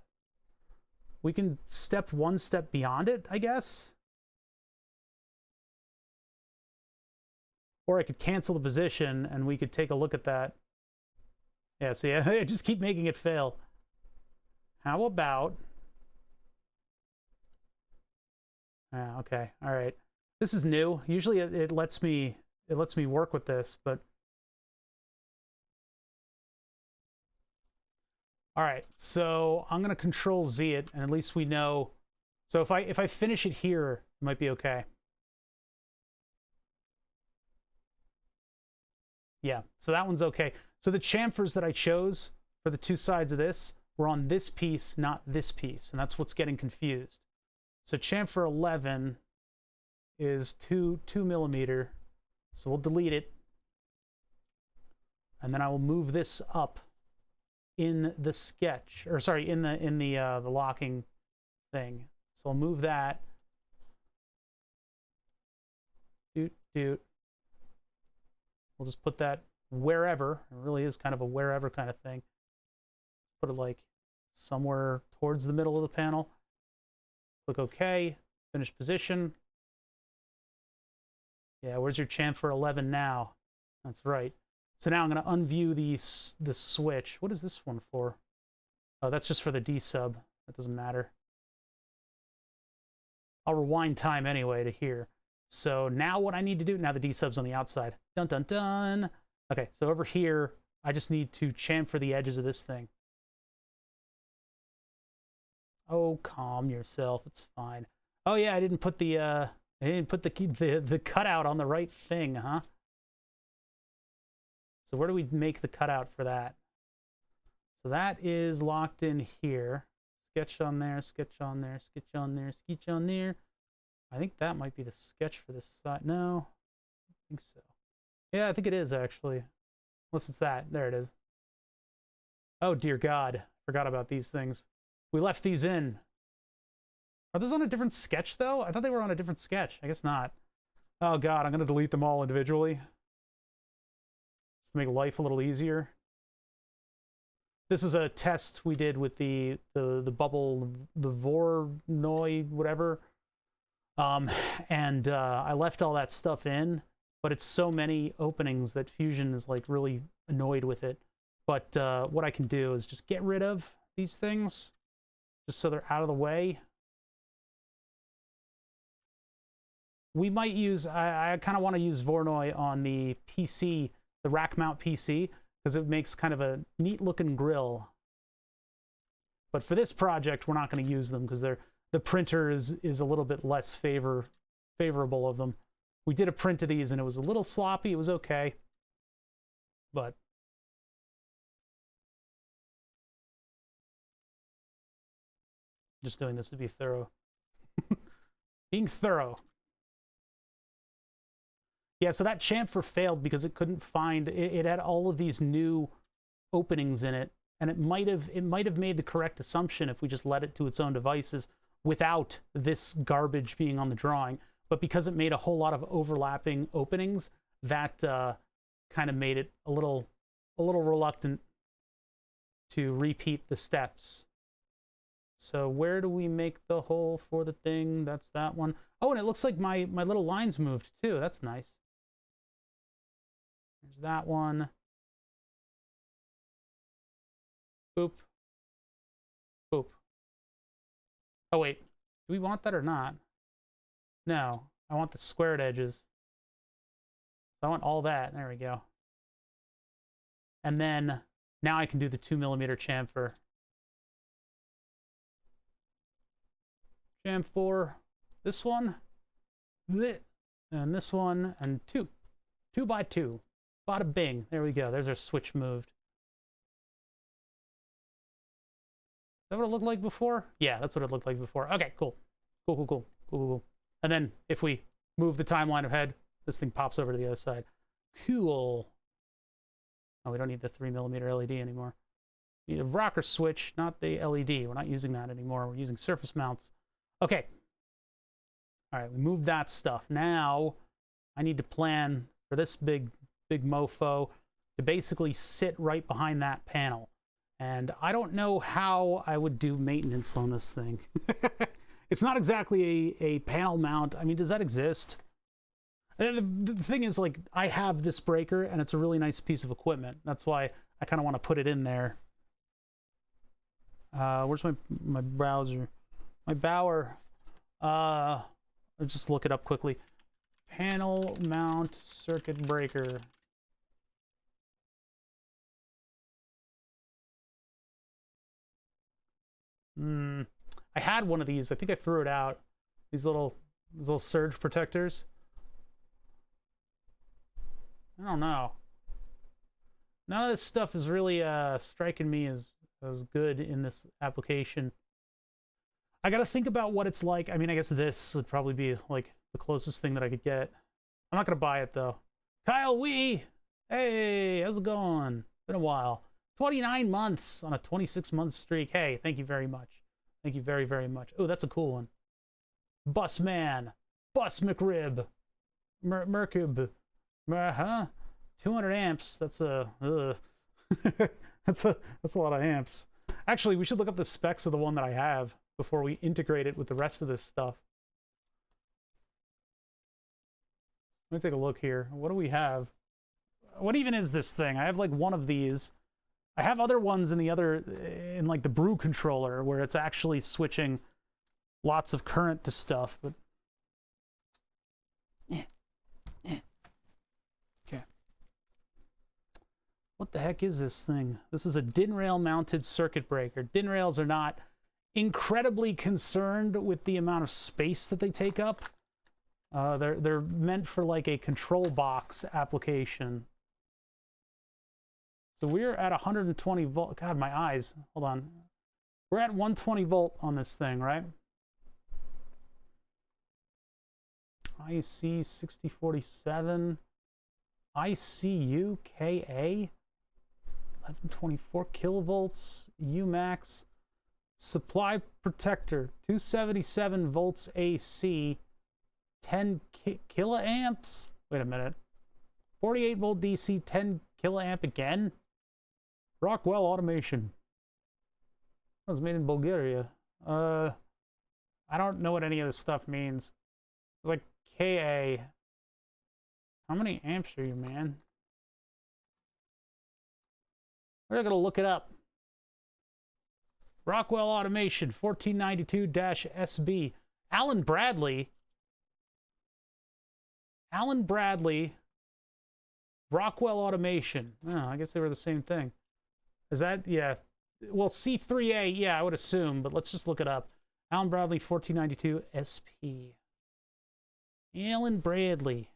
We can step one step beyond it, I guess. Or I could cancel the position and we could take a look at that. Yeah, see, I just keep making it fail. How about... okay, all right. This is new. Usually it lets me work with this, but... All right, so I'm gonna Control Z it, and at least we know. So if I finish it here, it might be okay. Yeah, so that one's okay. So the chamfers that I chose for the two sides of this were on this piece, not this piece, and that's what's getting confused. So chamfer 11 is 2 millimeter, so we'll delete it, and then I will move this up in the sketch, or sorry, in the locking thing. So I'll move that. We'll just put that wherever. It really is kind of a wherever kind of thing. Put it like somewhere towards the middle of the panel. Click OK. Finish position. Yeah, where's your chamfer 11 now? That's right. So now I'm going to unview the switch. What is this one for? Oh, that's just for the D sub. That doesn't matter. I'll rewind time anyway to here. So now what I need to do, now the D sub's on the outside. Dun, dun, dun. Okay, so over here, I just need to chamfer the edges of this thing. Oh, calm yourself. It's fine. Oh yeah, I didn't put the cutout on the right thing, huh? So where do we make the cutout for that? So that is locked in here. Sketch on there, sketch on there, sketch on there, sketch on there. I think that might be the sketch for this side. No, I think so. Yeah, I think it is actually. Unless it's that. There it is. Oh dear God, forgot about these things. We left these in. Are those on a different sketch though? I thought they were on a different sketch. I guess not. Oh God, I'm gonna delete them all individually. To make life a little easier. This is a test we did with the bubble, the Voronoi, whatever. And I left all that stuff in, but it's so many openings that Fusion is like really annoyed with it. But what I can do is just get rid of these things, just so they're out of the way. We might use, I kind of want to use Voronoi on the PC, the rack mount PC, because it makes kind of a neat looking grill. But for this project, we're not going to use them because the printer is a little bit less favorable of them. We did a print of these, and it was a little sloppy. It was okay. But just doing this to be thorough. Being thorough. Yeah, so that chamfer failed because it couldn't find... It had all of these new openings in it, and it might have made the correct assumption if we just let it to its own devices without this garbage being on the drawing. But because it made a whole lot of overlapping openings, that kind of made it a little reluctant to repeat the steps. So where do we make the hole for the thing? That's that one. Oh, and it looks like my little lines moved too. That's nice. There's that one. Boop. Boop. Oh, wait. Do we want that or not? No. I want the squared edges. I want all that. There we go. And then now I can do the 2mm chamfer. Chamfer. This one. And this one. And 2. 2 by 2. Bada bing. There we go. There's our switch moved. Is that what it looked like before? Yeah, that's what it looked like before. Okay, cool. Cool. And then if we move the timeline ahead, this thing pops over to the other side. Cool. Oh, we don't need the 3mm LED anymore. We need a rocker switch, not the LED. We're not using that anymore. We're using surface mounts. Okay. All right, we moved that stuff. Now I need to plan for this big mofo to basically sit right behind that panel. And I don't know how I would do maintenance on this thing. It's not exactly a panel mount. I mean, does that exist? The thing is, like, I have this breaker, and it's a really nice piece of equipment. That's why I kind of want to put it in there. Where's my browser? My Bower. I'll just look it up quickly. Panel mount circuit breaker. I had one of these. I think I threw it out. These little surge protectors. I don't know. None of this stuff is really striking me as good in this application. I gotta think about what it's like. I mean, I guess this would probably be like the closest thing that I could get. I'm not gonna buy it though. Kyle Wee! Hey, how's it going? Been a while. 29 months on a 26-month streak. Hey, thank you very much. Thank you very, very much. Oh, that's a cool one. Bus Man. Bus McRib. Merkub. 200 amps. That's a that's a lot of amps. Actually, we should look up the specs of the one that I have before we integrate it with the rest of this stuff. Let me take a look here. What do we have? What even is this thing? I have like one of these. I have other ones in like the brew controller where it's actually switching lots of current to stuff, but okay. What the heck is this thing? This is a DIN rail mounted circuit breaker. DIN rails are not incredibly concerned with the amount of space that they take up. They're meant for like a control box application. So we're at 120 volt. God, my eyes. Hold on. We're at 120 volt on this thing, right? IC 6047. ICU KA. 1124 kilovolts. UMax. Supply protector. 277 volts AC. 10 kiloamps. Wait a minute. 48 volt DC. 10 kiloamp again. Rockwell Automation. That was made in Bulgaria. I don't know what any of this stuff means. It's like KA. How many amps are you, man? We're gonna look it up. Rockwell Automation 1492-SB. Alan Bradley. Rockwell Automation. Oh, I guess they were the same thing. Is that, yeah. Well, C3A, yeah, I would assume, but let's just look it up. Alan Bradley 1492 SP. Alan Bradley.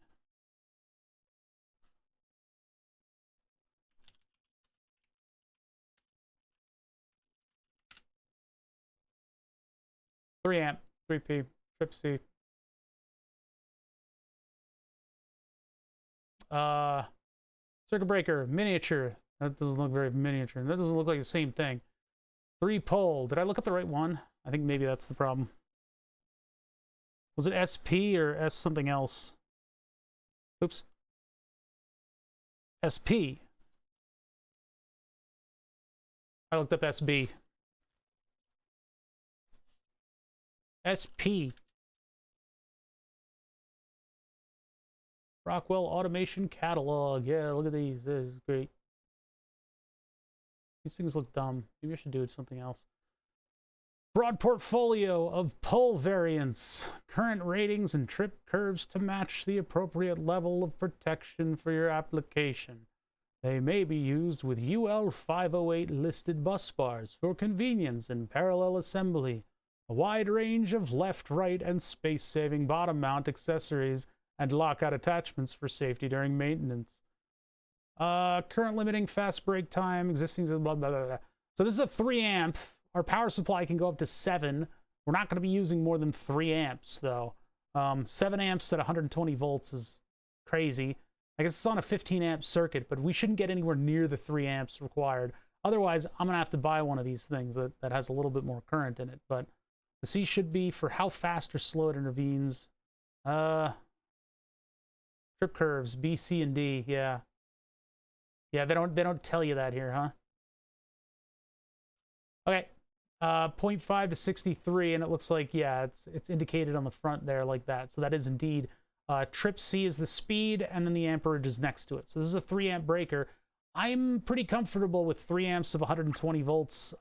3 amp, 3P, trip C. Circuit breaker, miniature. That doesn't look very miniature. That doesn't look like the same thing. 3 pole. Did I look at the right one? I think maybe that's the problem. Was it SP or S something else? Oops. SP. I looked up SB. SP. Rockwell Automation Catalog. Yeah, look at these. This is great. These things look dumb. Maybe I should do something else. Broad portfolio of pole variants. Current ratings and trip curves to match the appropriate level of protection for your application. They may be used with UL 508 listed bus bars for convenience and parallel assembly. A wide range of left, right, and space-saving bottom mount accessories and lockout attachments for safety during maintenance. Current limiting fast break time, existing blah, blah, blah, blah. So this is a 3 amp. Our power supply can go up to 7. We're not going to be using more than 3 amps, though. 7 amps at 120 volts is crazy. I guess it's on a 15 amp circuit, but we shouldn't get anywhere near the 3 amps required. Otherwise, I'm going to have to buy one of these things that has a little bit more current in it. But the C should be for how fast or slow it intervenes. Trip curves, B, C, and D, yeah. Yeah, they don't tell you that here, huh? Okay. 0.5 to 63, and it looks like, yeah, it's indicated on the front there like that. So that is indeed trip C is the speed, and then the amperage is next to it. So this is a 3 amp breaker. I'm pretty comfortable with 3 amps of 120 volts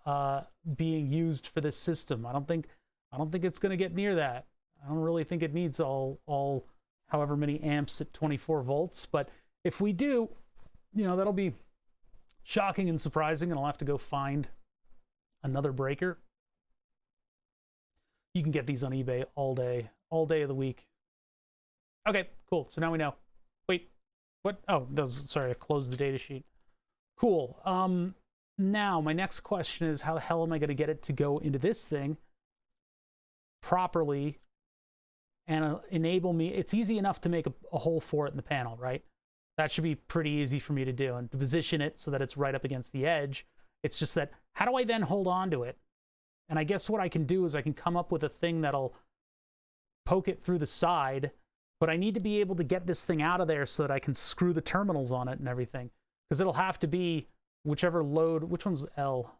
being used for this system. I don't think it's going to get near that. I don't really think it needs all however many amps at 24 volts. But if we do, you know, that'll be shocking and surprising, and I'll have to go find another breaker. You can get these on eBay all day of the week. Okay, cool. So now we know. Wait, what? Oh, sorry, I closed the data sheet. Cool. Now my next question is, how the hell am I going to get it to go into this thing properly and enable me? It's easy enough to make a hole for it in the panel, right? That should be pretty easy for me to do, and to position it so that it's right up against the edge. It's just that, how do I then hold on to it? And I guess what I can do is I can come up with a thing that'll poke it through the side, but I need to be able to get this thing out of there so that I can screw the terminals on it and everything. Because it'll have to be whichever load, which one's L?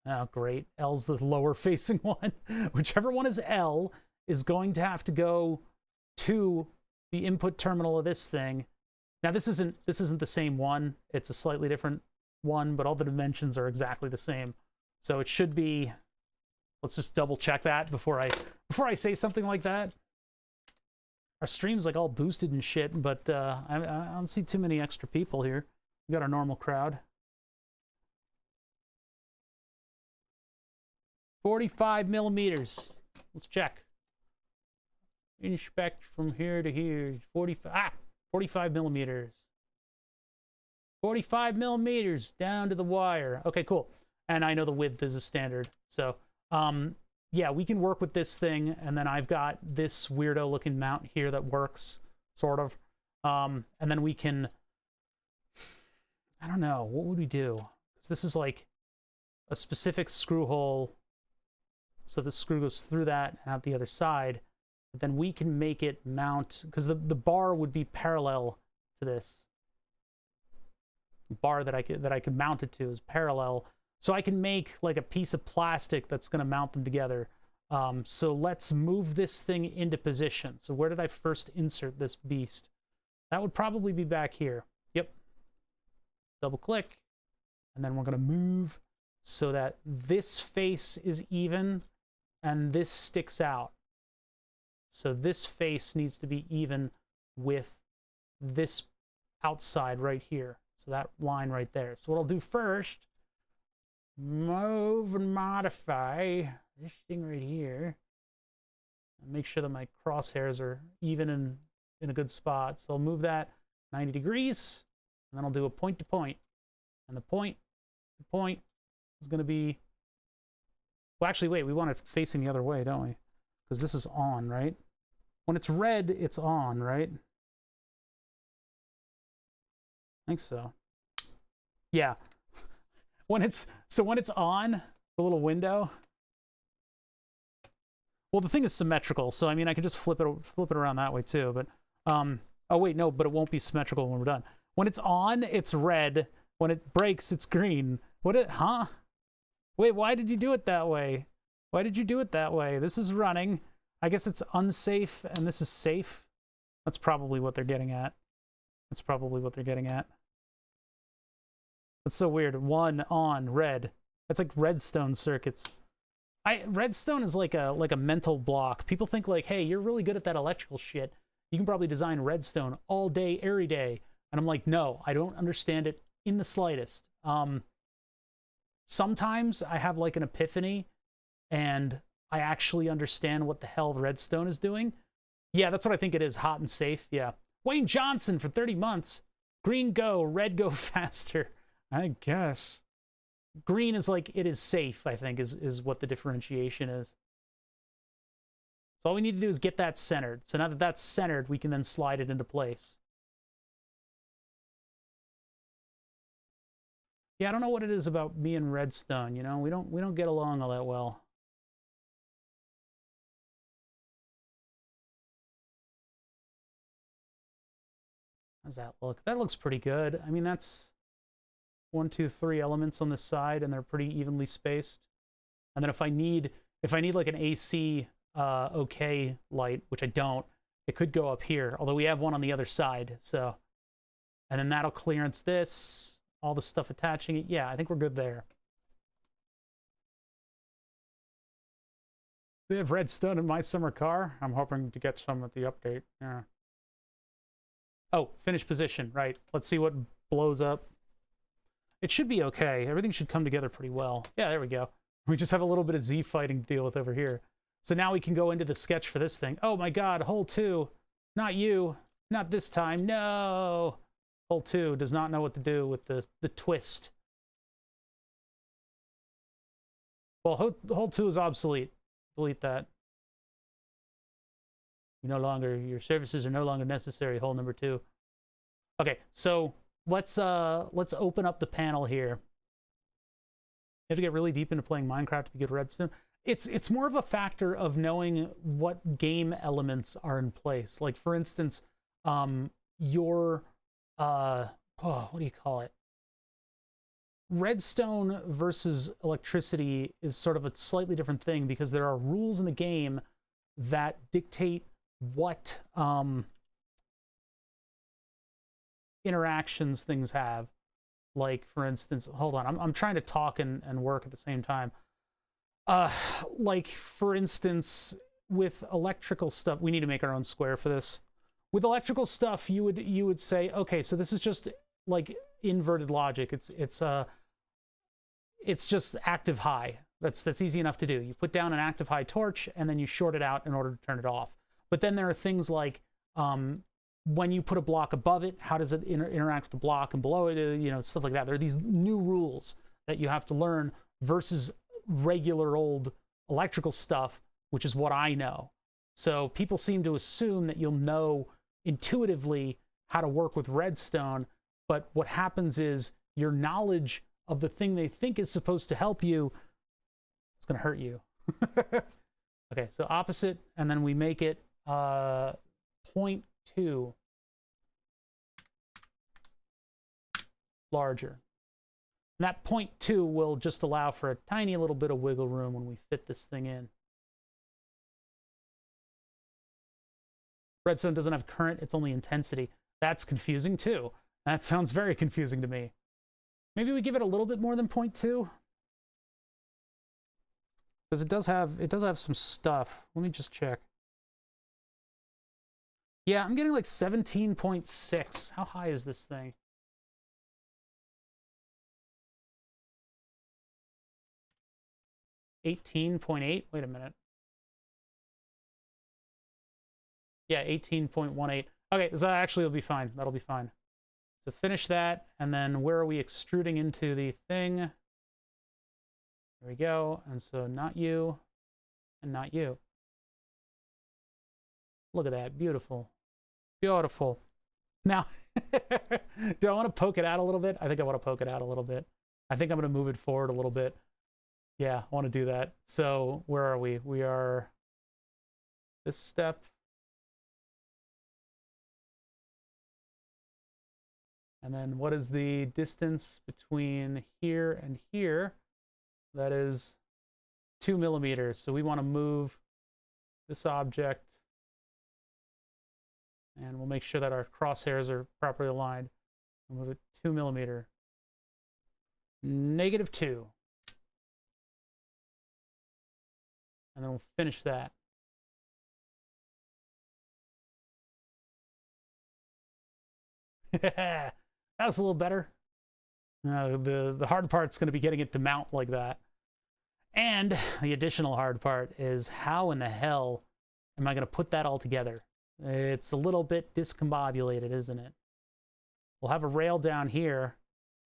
Oh, great. L's the lower facing one. Whichever one is L is going to have to go to the input terminal of this thing. Now this isn't the same one. It's a slightly different one, but all the dimensions are exactly the same. So it should be, let's just double check that before I say something like that. Our stream's like all boosted and shit, but I don't see too many extra people here. We got our normal crowd. 45 millimeters. Let's check. Inspect from here to here. 45 millimeters. 45 millimeters down to the wire. Okay, cool. And I know the width is a standard. So, yeah, we can work with this thing. And then I've got this weirdo looking mount here that works, sort of. And then we can, I don't know, what would we do? Because this is like a specific screw hole. So the screw goes through that and out the other side. But then we can make it mount, because the bar would be parallel to this. The bar that I could mount it to is parallel. So I can make like a piece of plastic that's going to mount them together. So let's move this thing into position. So where did I first insert this beast? That would probably be back here. Yep. Double click. And then we're going to move so that this face is even and this sticks out. So this face needs to be even with this outside right here. So that line right there. So what I'll do first, move and modify this thing right here. And make sure that my crosshairs are even in a good spot. So I'll move that 90 degrees, and then I'll do a point to point. And the point to point is going to be Well, actually, wait, we want it facing the other way, don't we? Because this is on, right? When it's red, it's on, right? I think so. Yeah. When it's on, the little window. Well, the thing is symmetrical, so I mean, I can just flip it around that way too. But oh wait, no, but it won't be symmetrical when we're done. When it's on, it's red. When it breaks, it's green. Huh? Wait, why did you do it that way? Why did you do it that way? This is running. I guess it's unsafe, and this is safe. That's probably what they're getting at. That's probably what they're getting at. That's so weird. One on red. That's like redstone circuits. Redstone is like a mental block. People think like, hey, you're really good at that electrical shit. You can probably design redstone all day, every day. And I'm like, no, I don't understand it in the slightest. Sometimes I have like an epiphany and I actually understand what the hell redstone is doing. Yeah, that's what I think it is. Hot and safe. Yeah. Wayne Johnson for 30 months. Green go, red go faster. I guess. Green is like, it is safe, I think, is what the differentiation is. So all we need to do is get that centered. So now that that's centered, we can then slide it into place. Yeah, I don't know what it is about me and redstone, you know? We don't get along all that well. How's that look? That looks pretty good. I mean, that's 1, 2, 3 elements on this side, and they're pretty evenly spaced. And then if I need like an AC OK light, which I don't, it could go up here, although we have one on the other side. So, and then that'll clearance this, all the stuff attaching it. Yeah, I think we're good there. They have redstone in my summer car. I'm hoping to get some at the update. Yeah. Oh, finish position, right. Let's see what blows up. It should be okay. Everything should come together pretty well. Yeah, there we go. We just have a little bit of Z fighting to deal with over here. So now we can go into the sketch for this thing. Oh my god, hole 2. Not you. Not this time. No. Hole 2 does not know what to do with the twist. Well, hole 2 is obsolete. Delete that. Your services are no longer necessary. Hole number 2. Okay, so let's open up the panel here. You have to get really deep into playing Minecraft to be good at redstone. It's more of a factor of knowing what game elements are in place. Like for instance, your what do you call it? Redstone versus electricity is sort of a slightly different thing because there are rules in the game that dictate what interactions things have. Like for instance, hold on, I'm trying to talk and work at the same time. Like for instance, with electrical stuff, we need to make our own square for this. With electrical stuff, you would say, okay, so this is just like inverted logic. It's just active high. That's easy enough to do. You put down an active high torch and then you short it out in order to turn it off. But then there are things like when you put a block above it, how does it interact with the block, and below it, stuff like that. There are these new rules that you have to learn versus regular old electrical stuff, which is what I know. So people seem to assume that you'll know intuitively how to work with redstone, but what happens is your knowledge of the thing they think is supposed to help you is going to hurt you. Okay, so opposite, and then we make it 0.2 larger. And that 0.2 will just allow for a tiny little bit of wiggle room when we fit this thing in. Redstone doesn't have current, it's only intensity. That's confusing too. That sounds very confusing to me. Maybe we give it a little bit more than 0.2? Because it does have some stuff. Let me just check. Yeah, I'm getting like 17.6. How high is this thing? $18.8? Wait a minute. Yeah, 18.18. Okay, so that actually will be fine. That'll be fine. So finish that, and then where are we extruding into the thing? There we go. And so not you and not you. Look at that. Beautiful. Beautiful. Now, do I want to poke it out a little bit? I think I want to poke it out a little bit. I think I'm going to move it forward a little bit. Yeah, I want to do that. So where are we? We are this step. And then what is the distance between here and here? That is 2 millimeters. So we want to move this object, and we'll make sure that our crosshairs are properly aligned. We'll move it 2 millimeter. -2. And then we'll finish that. That was a little better. The hard part's going to be getting it to mount like that. And the additional hard part is how in the hell am I going to put that all together? It's a little bit discombobulated, isn't it? We'll have a rail down here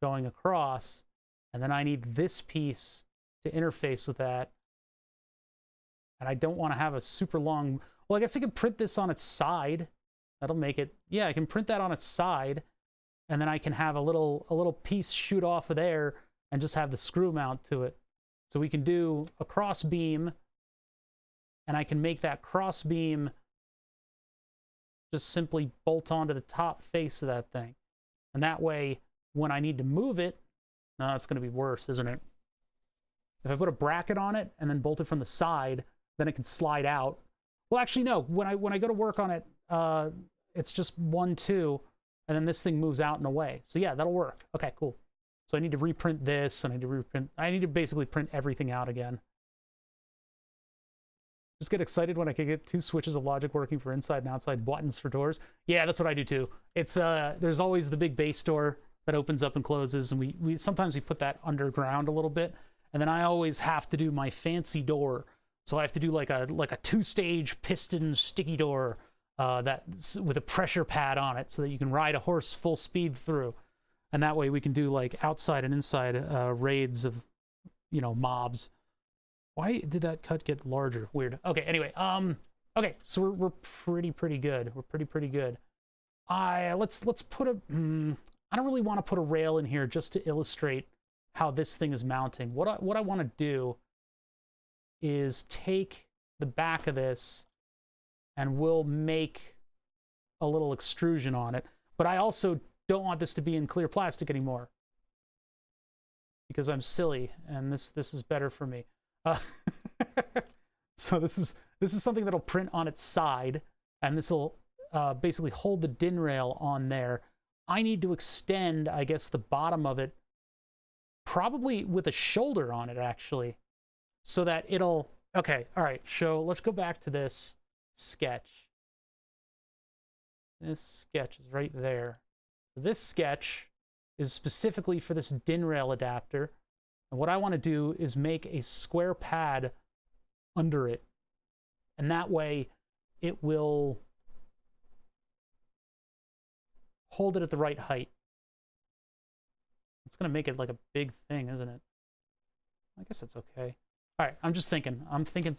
going across, and then I need this piece to interface with that. And I don't want to have a super long... Well, I guess I could print this on its side. That'll make it... Yeah, I can print that on its side, and then I can have a little piece shoot off of there and just have the screw mount to it. So we can do a cross beam, and I can make that cross beam just simply bolt onto the top face of that thing. And that way, when I need to move it, no, it's going to be worse, isn't it? If I put a bracket on it and then bolt it from the side, then it can slide out. Well, actually, no. When I go to work on it, it's just 1, 2, and then this thing moves out and away. So yeah, that'll work. Okay, cool. So I need to reprint this, and I need to basically print everything out again. Just get excited when I can get 2 switches of logic working for inside and outside buttons for doors. Yeah, that's what I do too. It's there's always the big base door that opens up and closes, and we sometimes we put that underground a little bit, and then I always have to do my fancy door. So I have to do like a 2-stage piston sticky door that with a pressure pad on it, so that you can ride a horse full speed through. And that way we can do like outside and inside raids of, you know, mobs. Why did that cut get larger? Weird. Okay, anyway, okay, so we're pretty good. We're pretty good. Let's put a I don't really want to put a rail in here just to illustrate how this thing is mounting. What I want to do is take the back of this and we'll make a little extrusion on it. But I also don't want this to be in clear plastic anymore, because I'm silly, and this is better for me. So this is something that'll print on its side, and this will basically hold the DIN rail on there. I need to extend, I guess, the bottom of it, probably with a shoulder on it, actually, so that it'll... Okay, all right, so let's go back to this sketch. This sketch is right there. This sketch is specifically for this DIN rail adapter. And what I want to do is make a square pad under it. And that way it will hold it at the right height. It's going to make it like a big thing, isn't it? I guess it's okay. All right, I'm just thinking. I'm thinking.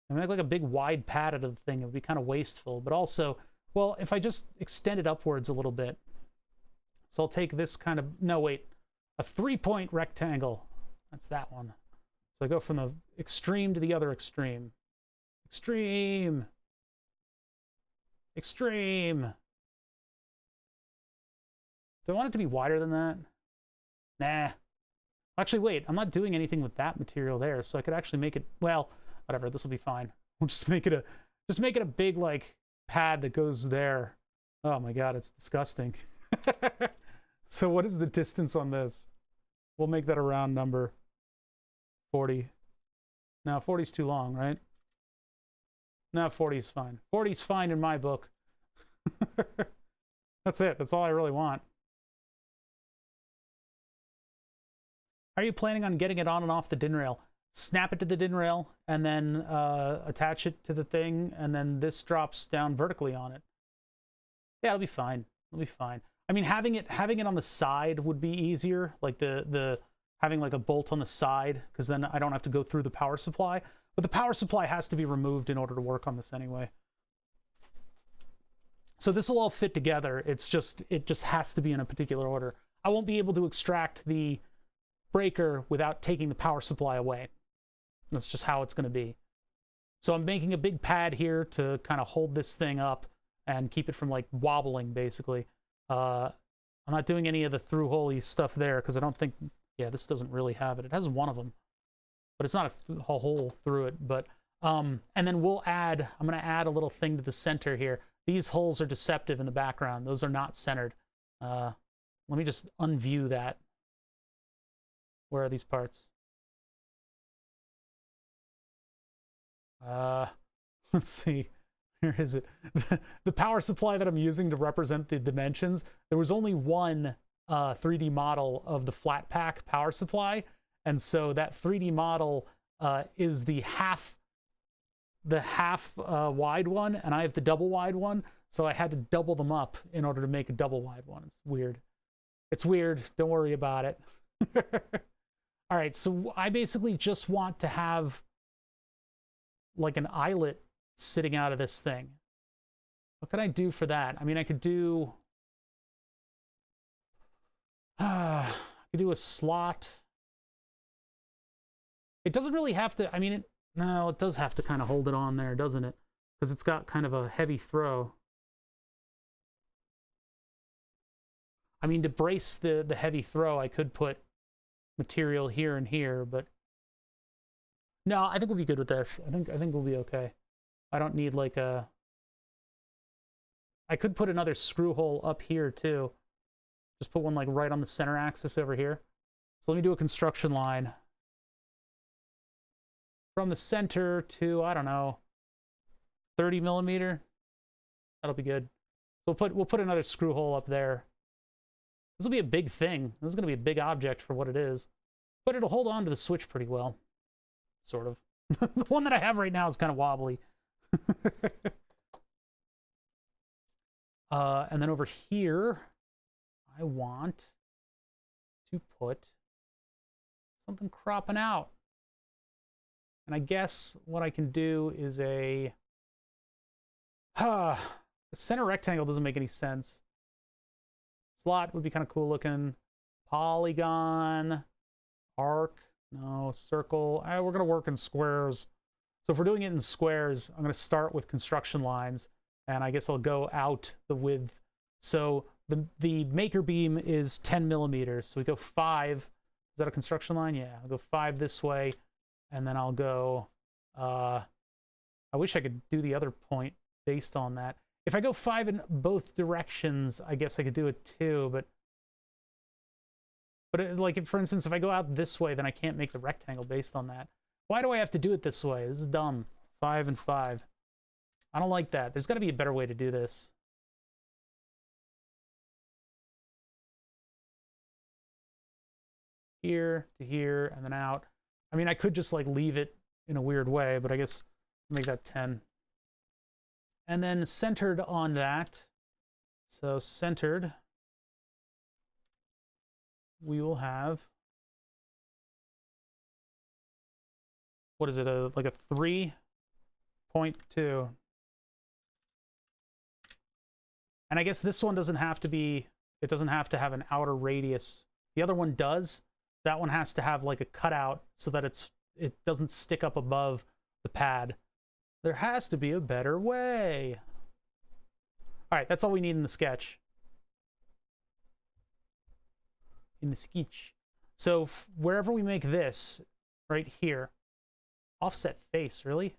I make like a big wide pad out of the thing. It would be kind of wasteful, but also... Well, if I just extend it upwards a little bit. So I'll take this kind of... No, wait. A 3-point rectangle. That's that one. So I go from the extreme to the other extreme. Extreme. Extreme. Do I want it to be wider than that? Nah. Actually, wait. I'm not doing anything with that material there, so I could actually make it... Well, whatever. This will be fine. We'll just make it a big, like... pad that goes there. Oh my god, it's disgusting. So what is the distance on this? We'll make that a round number. 40. Now 40 is too long, right? No, 40 is fine. 40 is fine in my book. That's it. That's all I really want. Are you planning on getting it on and off the DIN rail? Snap it to the DIN rail, and then attach it to the thing, and then this drops down vertically on it. Yeah, it'll be fine. It'll be fine. I mean, having it on the side would be easier. Like having like a bolt on the side, because then I don't have to go through the power supply. But the power supply has to be removed in order to work on this anyway. So this will all fit together. It just has to be in a particular order. I won't be able to extract the breaker without taking the power supply away. That's just how it's going to be. So I'm making a big pad here to kind of hold this thing up and keep it from like wobbling, basically. I'm not doing any of the through-hole-y stuff there because I don't think, yeah, this doesn't really have it. It has one of them, but it's not a hole through it. But and then I'm going to add a little thing to the center here. These holes are deceptive in the background. Those are not centered. Let me just unview that. Where are these parts? Let's see. Where is it? The power supply that I'm using to represent the dimensions, there was only one 3D model of the flat pack power supply, and so that 3D model is the half wide one, and I have the double wide one, so I had to double them up in order to make a double wide one. It's weird. It's weird. Don't worry about it. All right, so I basically just want to have like an eyelet sitting out of this thing. What can I do for that? I mean, I could do a slot. It doesn't really have to, I mean, no, it does have to kind of hold it on there, doesn't it? Because it's got kind of a heavy throw. I mean, to brace the heavy throw, I could put material here and here, but no, I think we'll be good with this. I think we'll be okay. I don't need like a... I could put another screw hole up here too. Just put one like right on the center axis over here. So let me do a construction line. From the center to, I don't know, 30 millimeter. That'll be good. We'll put another screw hole up there. This will be a big thing. This is going to be a big object for what it is. But it'll hold on to the switch pretty well. Sort of. The one that I have right now is kind of wobbly. And then over here, I want to put something cropping out. And I guess what I can do is the center rectangle doesn't make any sense. Slot would be kind of cool looking. Polygon, arc, no, circle. We're going to work in squares. So if we're doing it in squares, I'm going to start with construction lines, and I guess I'll go out the width. So the maker beam is 10 millimeters. So we go 5. Is that a construction line? Yeah, I'll go 5 this way, and then I'll go... I wish I could do the other point based on that. If I go 5 in both directions, I guess I could do it too, but like, if, for instance, if I go out this way, then I can't make the rectangle based on that. Why do I have to do it this way? This is dumb. 5 and 5. I don't like that. There's got to be a better way to do this. Here to here and then out. I mean, I could just like leave it in a weird way, but I guess I'll make that 10. And then centered on that, so centered, we will have, what is it, like a 3.2. And I guess this one doesn't have to be, it doesn't have to have an outer radius. The other one does. That one has to have like a cutout so that it doesn't stick up above the pad. There has to be a better way. All right, that's all we need in the sketch. In the sketch. So wherever we make this, right here, offset face, really?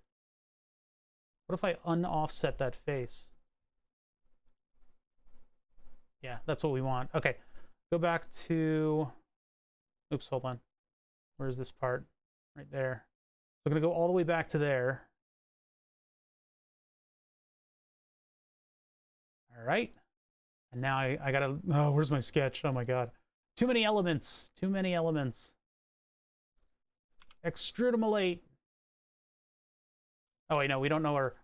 What if I unoffset that face? Yeah, that's what we want. Okay, go back to, oops, hold on. Where's this part? Right there. We're gonna go all the way back to there. All right. And now I gotta, oh, where's my sketch? Oh my God. Too many elements. Too many elements. Extrudimolate. Oh wait, no, we don't know our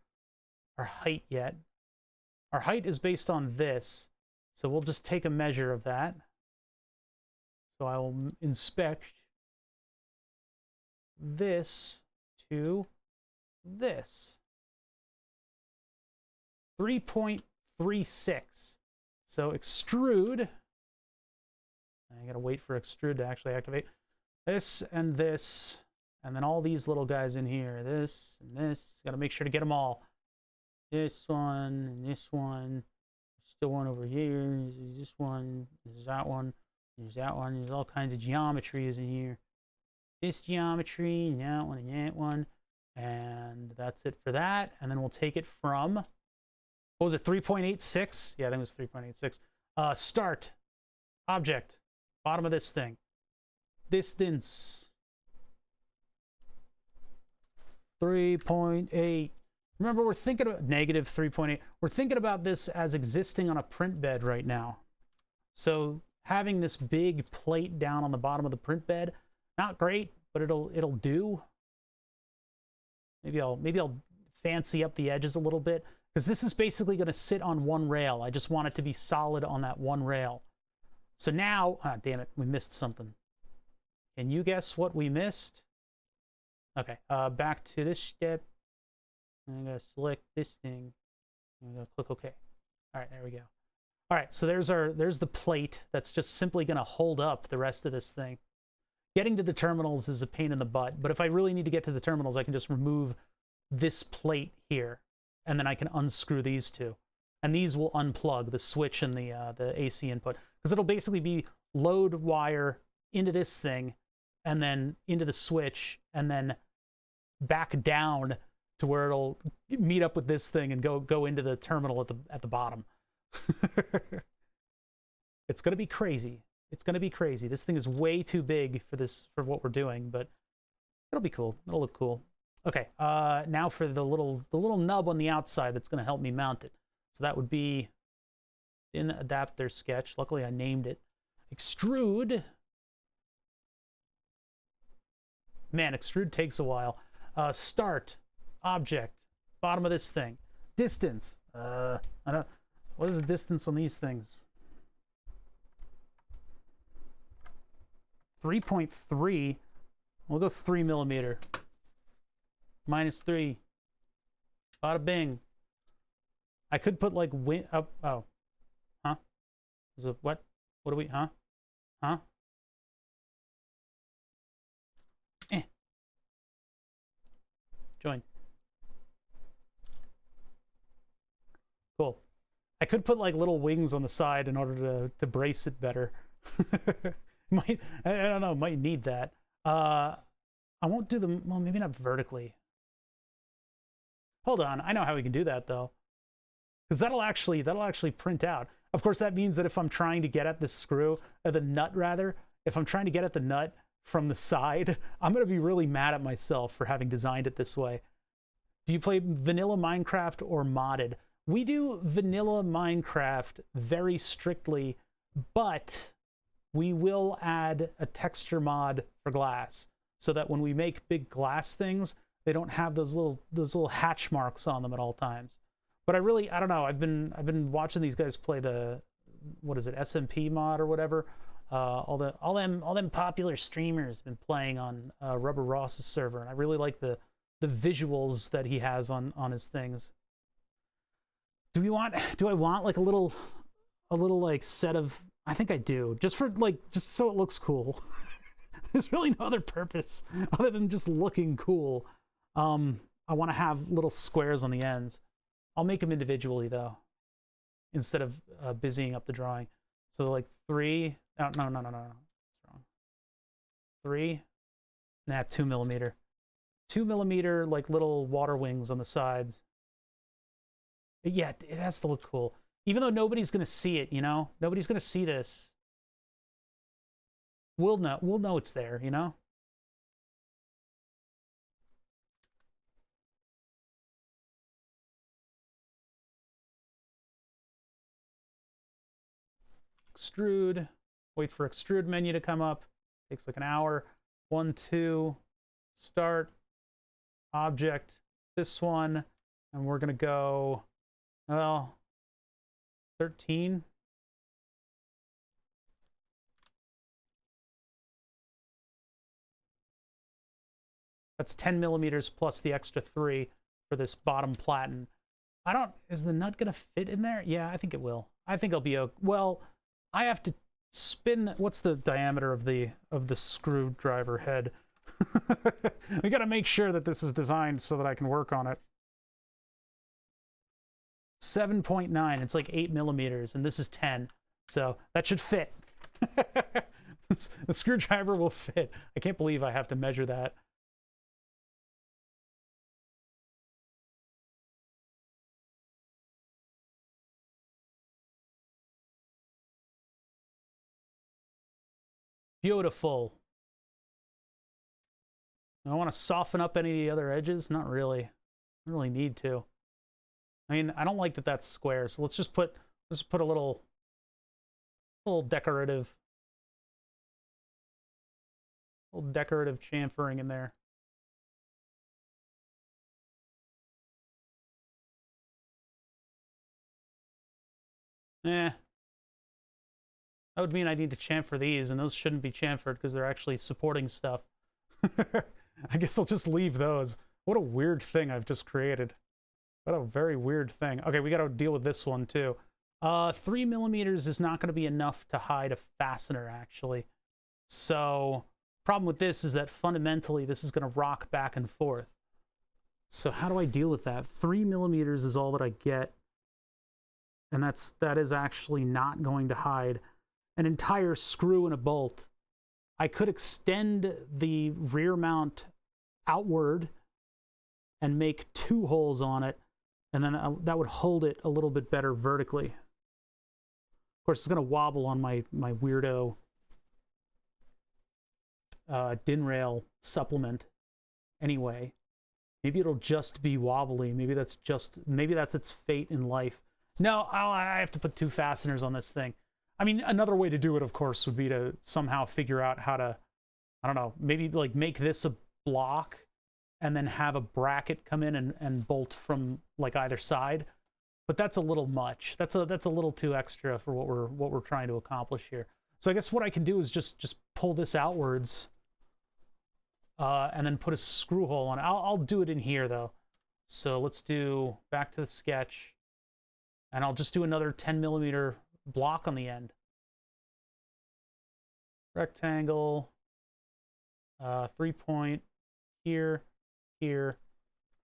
height yet. Our height is based on this. So we'll just take a measure of that. So I will inspect this to this. 3.36. So extrude. I gotta wait for extrude to actually activate. This and this, and then all these little guys in here. This and this. Gotta make sure to get them all. This one and this one. Still one over here. There's this one. There's that one. There's that one. There's all kinds of geometries in here. This geometry, and that one, and that one. And that's it for that. And then we'll take it from, what was it, 3.86? Yeah, I think it was 3.86. Start. Object. Bottom of this thing. Distance. 3.8. Remember, we're thinking about negative 3.8. We're thinking about this as existing on a print bed right now. So having this big plate down on the bottom of the print bed, not great, but it'll do. Maybe I'll fancy up the edges a little bit, because this is basically going to sit on one rail. I just want it to be solid on that one rail. So now, damn it, we missed something. Can you guess what we missed? Okay, back to this step. I'm going to select this thing. I'm going to click OK. All right, there we go. All right, so there's the plate that's just simply going to hold up the rest of this thing. Getting to the terminals is a pain in the butt, but if I really need to get to the terminals, I can just remove this plate here, and then I can unscrew these two. And these will unplug the switch and the AC input, because it'll basically be load wire into this thing, and then into the switch, and then back down to where it'll meet up with this thing and go into the terminal at the bottom. It's gonna be crazy. It's gonna be crazy. This thing is way too big for what we're doing, but it'll be cool. It'll look cool. Okay, now for the little nub on the outside that's gonna help me mount it. So that would be in adapter sketch. Luckily I named it. Extrude. Man, extrude takes a while. Start. Object. Bottom of this thing. Distance. I don't. What is the distance on these things? 3.3. We'll go 3 millimeter. -3. Bada bing. I could put like up. Oh. Huh? Is it what? What do we? Huh? Huh? Join. Cool. I could put like little wings on the side in order to brace it better. I don't know, might need that. I won't do them, well, maybe not vertically. Hold on, I know how we can do that though. Because that'll actually print out. Of course, that means that if I'm trying to get at the screw, the nut rather, if I'm trying to get at the nut from the side, I'm gonna be really mad at myself for having designed it this way. Do you play vanilla Minecraft or modded? We do vanilla Minecraft very strictly, but we will add a texture mod for glass so that when we make big glass things, they don't have those little hatch marks on them at all times. But I don't know. I've been watching these guys play the, what is it, SMP mod or whatever. All them popular streamers have been playing on Rubber Ross's server, and I really like the visuals that he has on his things. Do I want like a little like set of, I think I do, just so it looks cool. There's really no other purpose other than just looking cool. I want to have little squares on the ends. I'll make them individually though, instead of busying up the drawing. So like 3, no. That's wrong. 3, 2 millimeter. 2 millimeter, like little water wings on the sides. Yeah, it has to look cool. Even though nobody's gonna see it, you know? Nobody's gonna see this. We'll know it's there, you know? Extrude. Wait for extrude menu to come up. Takes like an hour. 1, 2. Start. Object. This one. And we're gonna go, well, 13. That's 10 millimeters plus the extra 3 for this bottom platen. Is the nut gonna fit in there? Yeah, I think it will. I think it'll be well, I have to spin, what's the diameter of the screwdriver head? We gotta make sure that this is designed so that I can work on it. 7.9, it's like 8 millimeters, and this is 10. So that should fit. The screwdriver will fit. I can't believe I have to measure that. Beautiful. I want to soften up any of the other edges. Not really. I don't really need to. I mean, I don't like that that's square, so let's put a little decorative chamfering in there. That would mean I need to chamfer these, and those shouldn't be chamfered because they're actually supporting stuff. I guess I'll just leave those. What a weird thing I've just created. What a very weird thing. Okay, we got to deal with this one too. 3 millimeters is not going to be enough to hide a fastener, actually. So, problem with this is that fundamentally this is going to rock back and forth. So how do I deal with that? 3 millimeters is all that I get. And that is actually not going to hide an entire screw and a bolt. I could extend the rear mount outward and make 2 holes on it, and then that would hold it a little bit better vertically. Of course, it's going to wobble on my weirdo DIN rail supplement anyway. Maybe it'll just be wobbly. Maybe that's its fate in life. No, I have to put 2 fasteners on this thing. I mean, another way to do it, of course, would be to somehow figure out how to, I don't know, maybe like make this a block and then have a bracket come in and bolt from like either side. But that's a little much. That's a little too extra for what we're trying to accomplish here. So I guess what I can do is just pull this outwards and then put a screw hole on it. I'll do it in here though. So let's do back to the sketch, and I'll just do another 10 millimeter block on the end. Rectangle, 3-point, here,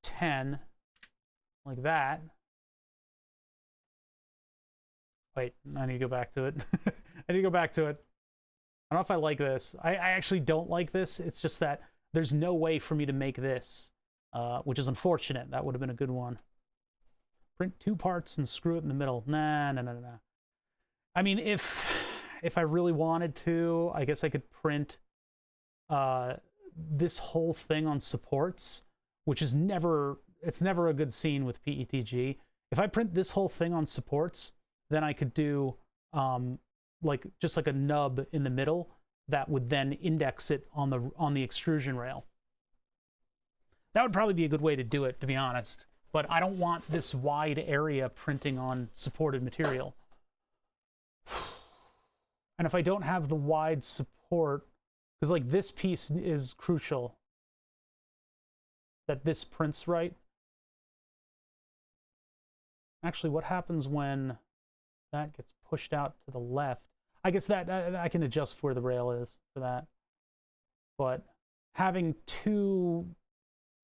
10, like that. Wait, I need to go back to it. I need to go back to it. I don't know if I like this. I actually don't like this. It's just that there's no way for me to make this, which is unfortunate. That would have been a good one. Print 2 parts and screw it in the middle. Nah. I mean, if I really wanted to, I guess I could print this whole thing on supports, which is never a good scene with PETG. If I print this whole thing on supports, then I could do just like a nub in the middle that would then index it on the extrusion rail. That would probably be a good way to do it, to be honest. But I don't want this wide area printing on supported material. And if I don't have the wide support, because like this piece is crucial, that this prints right. Actually, what happens when that gets pushed out to the left? I guess that I can adjust where the rail is for that. But having 2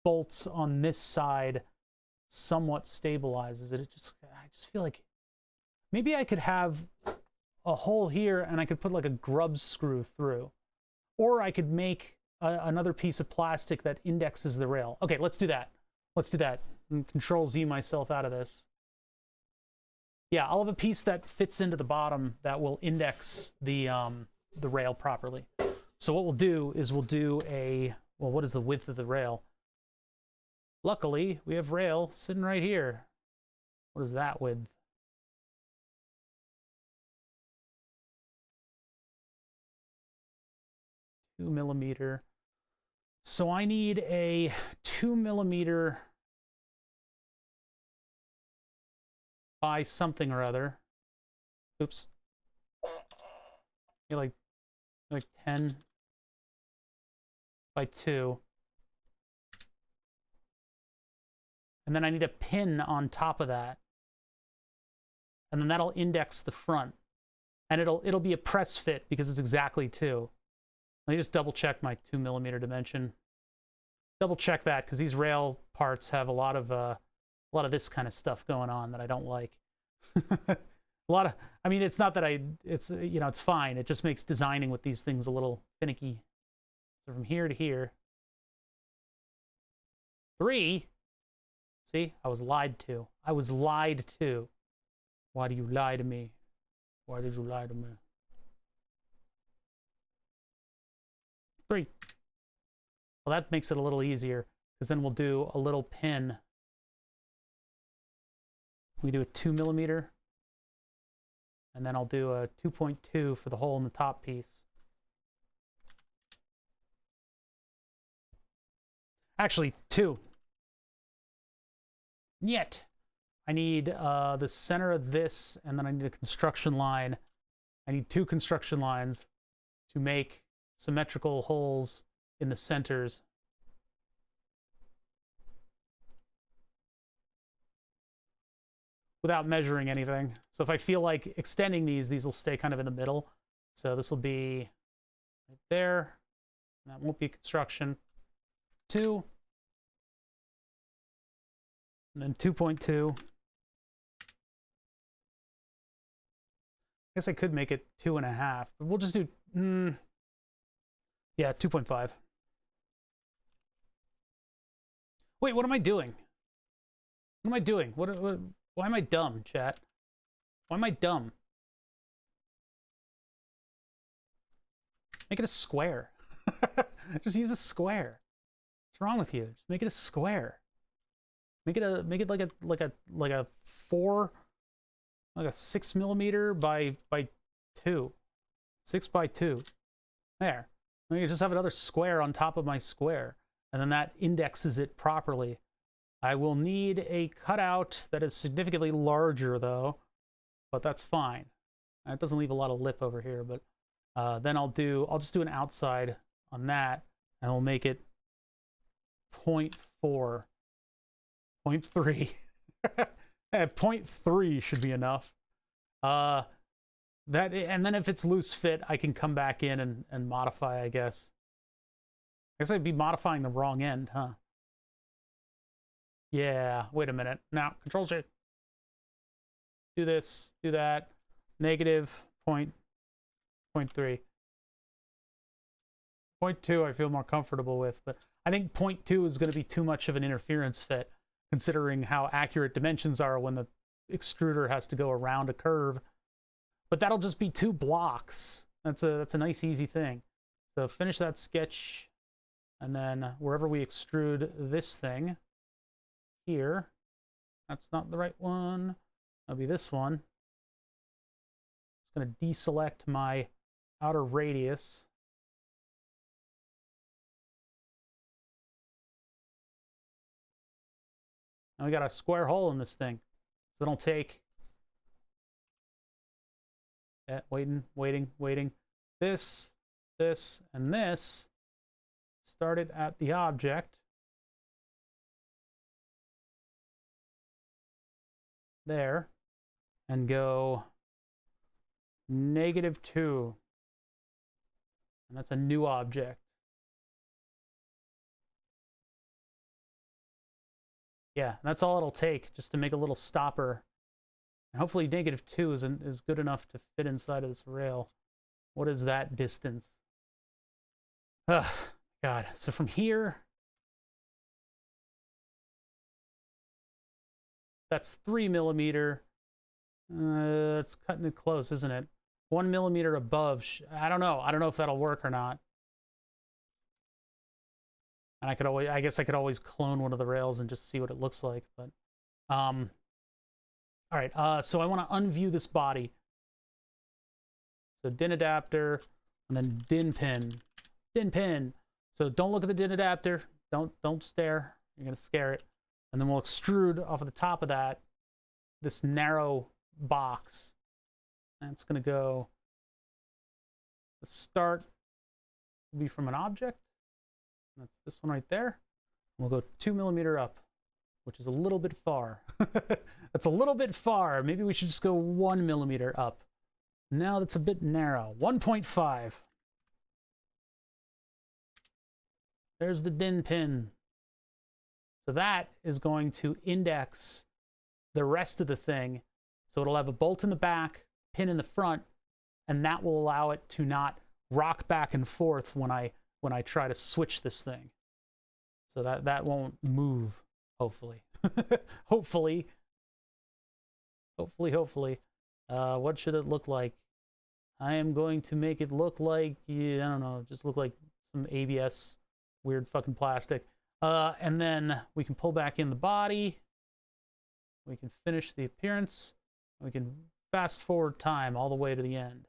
bolts on this side somewhat stabilizes it. I just feel like maybe I could have a hole here and I could put like a grub screw through, or I could make another piece of plastic that indexes the rail. Okay, let's do that. And Control Z myself out of this. Yeah, I'll have a piece that fits into the bottom that will index the rail properly. So what we'll do is we'll do well, what is the width of the rail? Luckily, we have rail sitting right here. What is that width? Two millimeter. So I need a 2 millimeter by something or other. Oops. Like 10 by 2. And then I need a pin on top of that. And then that'll index the front. And it'll be a press fit because it's exactly 2. Let me just double check my 2mm dimension. Double check that because these rail parts have a lot of this kind of stuff going on that I don't like. I mean, it's not that it's, you know, it's fine. It just makes designing with these things a little finicky. So from here to here. 3. See, I was lied to. I was lied to. Why do you lie to me? Why did you lie to me? 3. Well, that makes it a little easier because then we'll do a little pin. We do a 2mm. And then I'll do a 2.2 for the hole in the top piece. Actually, 2. Yet. I need the center of this, and then I need a construction line. I need 2 construction lines to make symmetrical holes in the centers. Without measuring anything. So if I feel like extending these will stay kind of in the middle. So this will be right there. That won't be construction. 2. And then 2.2. I guess I could make it 2.5, but we'll just do, yeah, 2.5. Wait, what am I doing? What am I doing? Why am I dumb, chat? Why am I dumb? Make it a square. Just use a square. What's wrong with you? Just make it a square. Make it like a 4, like a 6mm by 2. 6 by 2. There. You just have another square on top of my square, and then that indexes it properly. I will need a cutout that is significantly larger, though, but that's fine. It doesn't leave a lot of lip over here, but then I'll just do an outside on that, and we'll make it 0.4, 0.3. 0.3 should be enough. And then if it's loose fit, I can come back in and modify, I guess. I guess I'd be modifying the wrong end, huh? Yeah, wait a minute. Now, Control-J. Do this, do that. Negative 0.3. 0.2 I feel more comfortable with, but I think 0.2 is going to be too much of an interference fit, considering how accurate dimensions are when the extruder has to go around a curve. But that'll just be 2 blocks. That's a nice, easy thing. So finish that sketch, and then wherever we extrude this thing, here, that's not the right one. That'll be this one. I'm going to deselect my outer radius. And we got a square hole in this thing. So it'll take waiting. This, and this. Start it at the object. There. And go -2. And that's a new object. Yeah, that's all it'll take, just to make a little stopper. And hopefully -2 is good enough to fit inside of this rail. What is that distance? Ugh, God. So from here, that's 3mm. It's cutting it close, isn't it? 1mm above. I don't know. I don't know if that'll work or not. And I guess I could always clone one of the rails and just see what it looks like. But, all right. So I want to unview this body. So DIN adapter, and then DIN pin. DIN pin. So don't look at the DIN adapter. Don't stare. You're gonna scare it. And then we'll extrude off of the top of that this narrow box. And it's gonna go. The start will be from an object. That's this one right there. We'll go 2mm up which is a little bit far. That's a little bit far. Maybe we should just go 1 millimeter up. No, that's a bit narrow. 1.5. There's the DIN pin. So that is going to index the rest of the thing. So it'll have a bolt in the back, pin in the front, and that will allow it to not rock back and forth when I try to switch this thing. So that won't move, hopefully. Hopefully. What should it look like? I am going to make it look like, I don't know, just look like some ABS weird fucking plastic. And then we can pull back in the body. We can finish the appearance. We can fast forward time all the way to the end.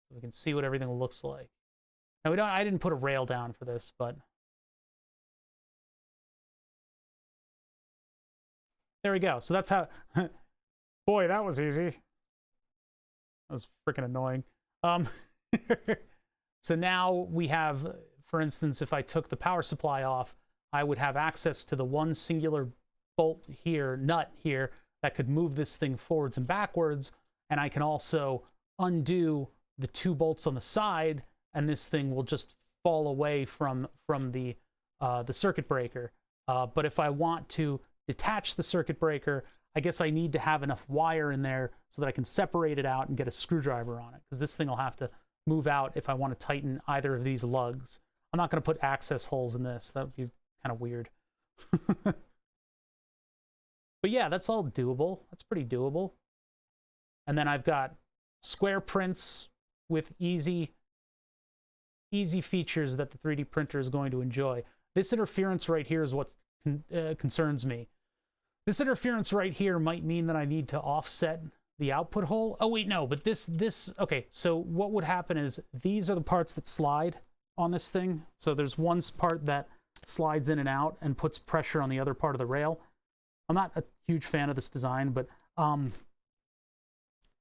So we can see what everything looks like. Now I didn't put a rail down for this, but there we go. So that's how, boy, that was easy. That was freaking annoying. So now we have, for instance, if I took the power supply off, I would have access to the one singular bolt here, nut here, that could move this thing forwards and backwards. And I can also undo the 2 bolts on the side, and this thing will just fall away from the circuit breaker. But if I want to detach the circuit breaker, I guess I need to have enough wire in there so that I can separate it out and get a screwdriver on it, because this thing will have to move out if I want to tighten either of these lugs. I'm not going to put access holes in this. That would be kind of weird. But yeah, that's all doable. That's pretty doable. And then I've got square prints with easy features that the 3D printer is going to enjoy. This interference right here is what concerns me. This interference right here might mean that I need to offset the output hole. Oh wait, no, but this, okay, so what would happen is these are the parts that slide on this thing. So there's one part that slides in and out and puts pressure on the other part of the rail. I'm not a huge fan of this design, but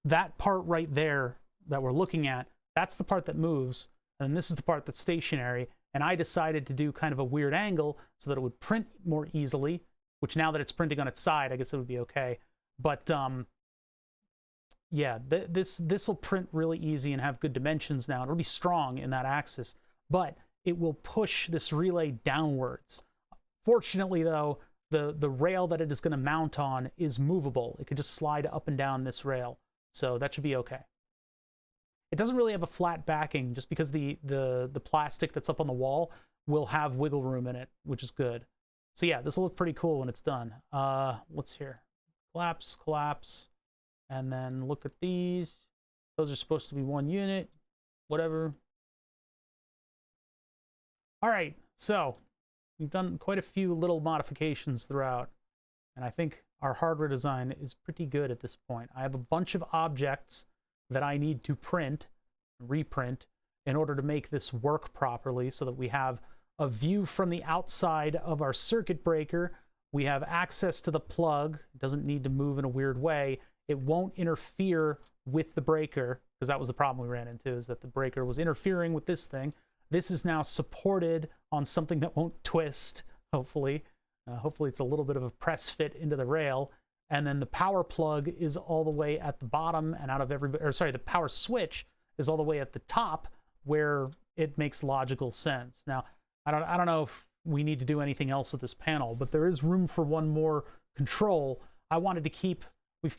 that part right there that we're looking at, that's the part that moves, and this is the part that's stationary. And I decided to do kind of a weird angle so that it would print more easily, which now that it's printing on its side, I guess it would be okay. But yeah, this will print really easy and have good dimensions now. It'll be strong in that axis, but it will push this relay downwards. Fortunately, though, the rail that it is going to mount on is movable. It could just slide up and down this rail, so that should be okay. It doesn't really have a flat backing, just because the plastic that's up on the wall will have wiggle room in it, which is good. So yeah, this will look pretty cool when it's done. Let's hear. Collapse, and then look at these. Those are supposed to be 1 unit, whatever. All right, so we've done quite a few little modifications throughout, and I think our hardware design is pretty good at this point. I have a bunch of objects that I need to reprint, in order to make this work properly, so that we have a view from the outside of our circuit breaker. We have access to the plug. It doesn't need to move in a weird way. It won't interfere with the breaker, because that was the problem we ran into, is that the breaker was interfering with this thing. This is now supported on something that won't twist, hopefully. Hopefully it's a little bit of a press fit into the rail. And then the power plug is all the way at the bottom and out of the power switch is all the way at the top, where it makes logical sense. Now, I don't know if we need to do anything else with this panel, but there is room for one more control. I wanted to keep, we've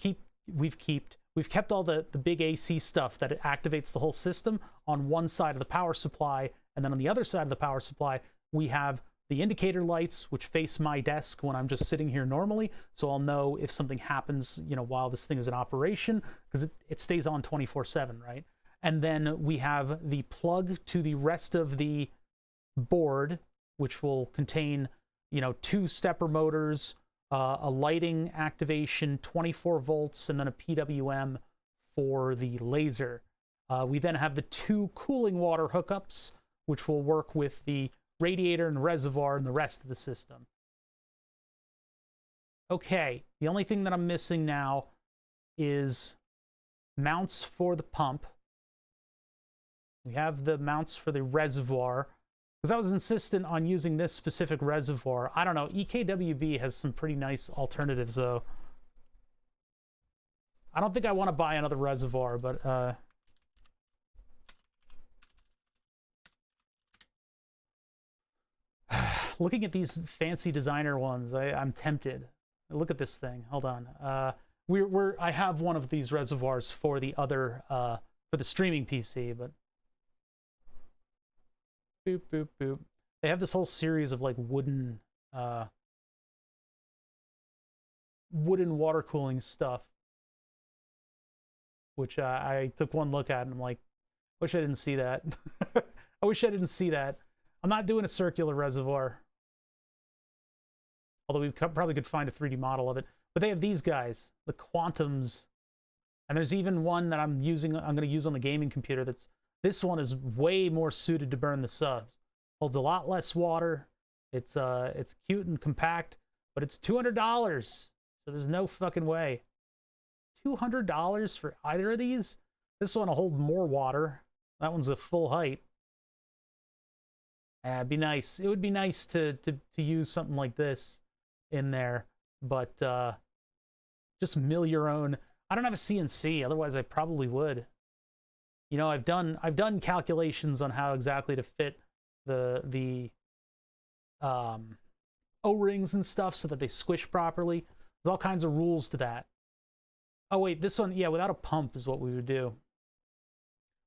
kept all the big AC stuff that activates the whole system on one side of the power supply, and then on the other side of the power supply, we have the indicator lights, which face my desk when I'm just sitting here normally, so I'll know if something happens, you know, while this thing is in operation, because it stays on 24/7, right? And then we have the plug to the rest of the board, which will contain, you know, 2 stepper motors, a lighting activation, 24 volts, and then a PWM for the laser. We then have the 2 cooling water hookups, which will work with the radiator and reservoir and the rest of the system. Okay, the only thing that I'm missing now is mounts for the pump. We have the mounts for the reservoir. Because I was insistent on using this specific reservoir. I don't know. EKWB has some pretty nice alternatives, though. I don't think I want to buy another reservoir, but looking at these fancy designer ones, I'm tempted. Look at this thing. Hold on. I have one of these reservoirs for the other for the streaming PC, but boop boop boop. They have this whole series of like wooden water cooling stuff, which I took one look at and I'm like, wish I didn't see that. I wish I didn't see that. I'm not doing a circular reservoir, although we probably could find a 3D model of it. But they have these guys, the Quantums, and there's even one that I'm going to use on the gaming computer. This one is way more suited to burn the subs. Holds a lot less water. It's cute and compact, but it's $200. So there's no fucking way. $200 for either of these? This one will hold more water. That one's a full height. It'd be nice. It would be nice to use something like this in there, but just mill your own. I don't have a CNC, otherwise I probably would. You know, I've done calculations on how exactly to fit the O-rings and stuff so that they squish properly. There's all kinds of rules to that. Oh wait, this one, yeah, without a pump is what we would do.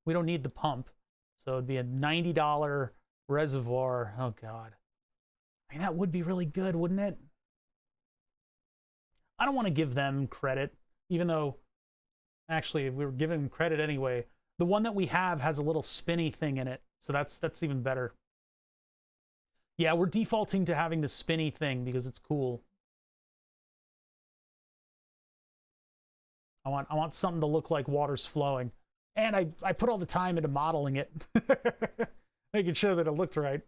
We don't need the pump, so it'd be a $90 reservoir. Oh god, I mean that would be really good, wouldn't it? I don't want to give them credit, even though actually we were giving them credit anyway. The one that we have has a little spinny thing in it, so that's even better. Yeah, we're defaulting to having the spinny thing because it's cool. I want something to look like water's flowing. And I put all the time into modeling it. Making sure that it looked right.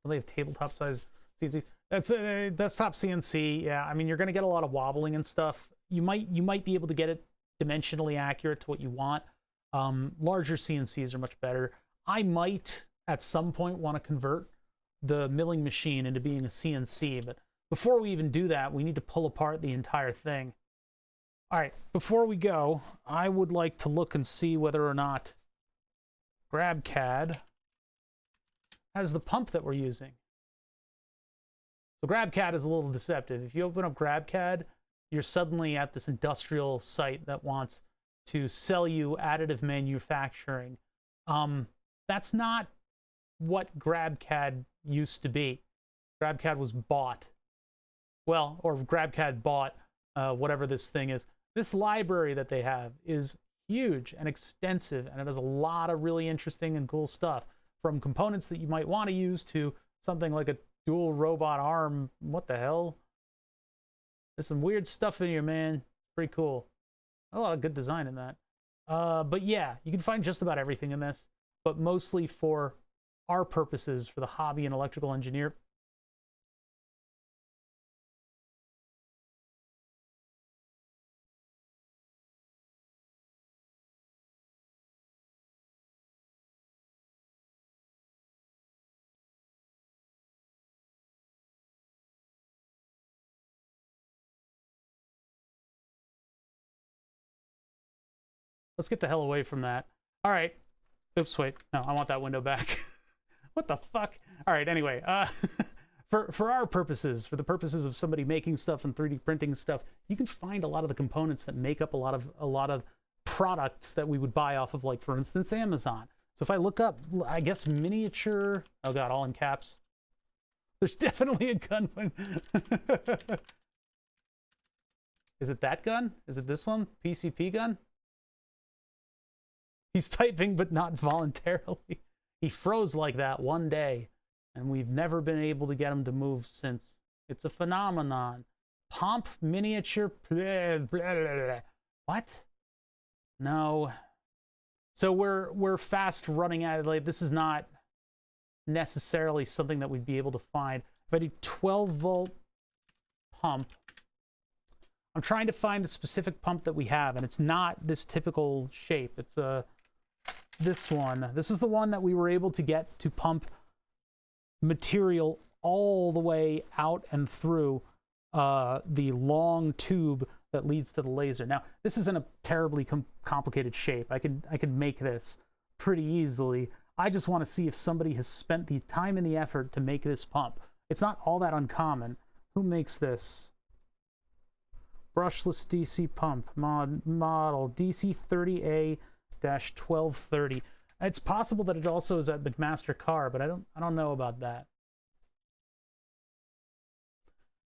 Well, they have tabletop size CNC. That's a desktop CNC. Yeah, I mean, you're going to get a lot of wobbling and stuff. You might be able to get it dimensionally accurate to what you want. Larger CNCs are much better. I might, at some point, want to convert the milling machine into being a CNC, but before we even do that, we need to pull apart the entire thing. All right, before we go, I would like to look and see whether or not GrabCAD has the pump that we're using. So GrabCAD is a little deceptive. If you open up GrabCAD, you're suddenly at this industrial site that wants to sell you additive manufacturing. That's not what GrabCAD used to be. GrabCAD was bought. Well, or GrabCAD bought whatever this thing is. This library that they have is huge and extensive, and it has a lot of really interesting and cool stuff, from components that you might want to use to something like a dual robot arm. What the hell? There's some weird stuff in here, man. Pretty cool. A lot of good design in that. But yeah, you can find just about everything in this, but mostly for our purposes, for the hobby and electrical engineer. Let's get the hell away from that. All right. Oops, wait. No, I want that window back. What the fuck? All right, anyway. For our purposes, for the purposes of somebody making stuff and 3D printing stuff, you can find a lot of the components that make up a lot of products that we would buy off of, like, for instance, Amazon. So if I look up, I guess, miniature... Oh, God, all in caps. There's definitely a gun one. Is it that gun? Is it this one? PCP gun? He's typing, but not voluntarily. He froze like that one day, and we've never been able to get him to move since. It's a phenomenon. Pomp miniature... What? No. So we're fast running out of... Like, this is not necessarily something that we'd be able to find. If I do 12-volt pump... I'm trying to find the specific pump that we have, and it's not this typical shape. It's a... this one. This is the one that we were able to get to pump material all the way out and through the long tube that leads to the laser. Now, this isn't a terribly complicated shape. I could make this pretty easily. I just want to see if somebody has spent the time and the effort to make this pump. It's not all that uncommon. Who makes this? Brushless DC pump model DC30A-1230. It's possible that it also is at McMaster Car, but I don't know about that.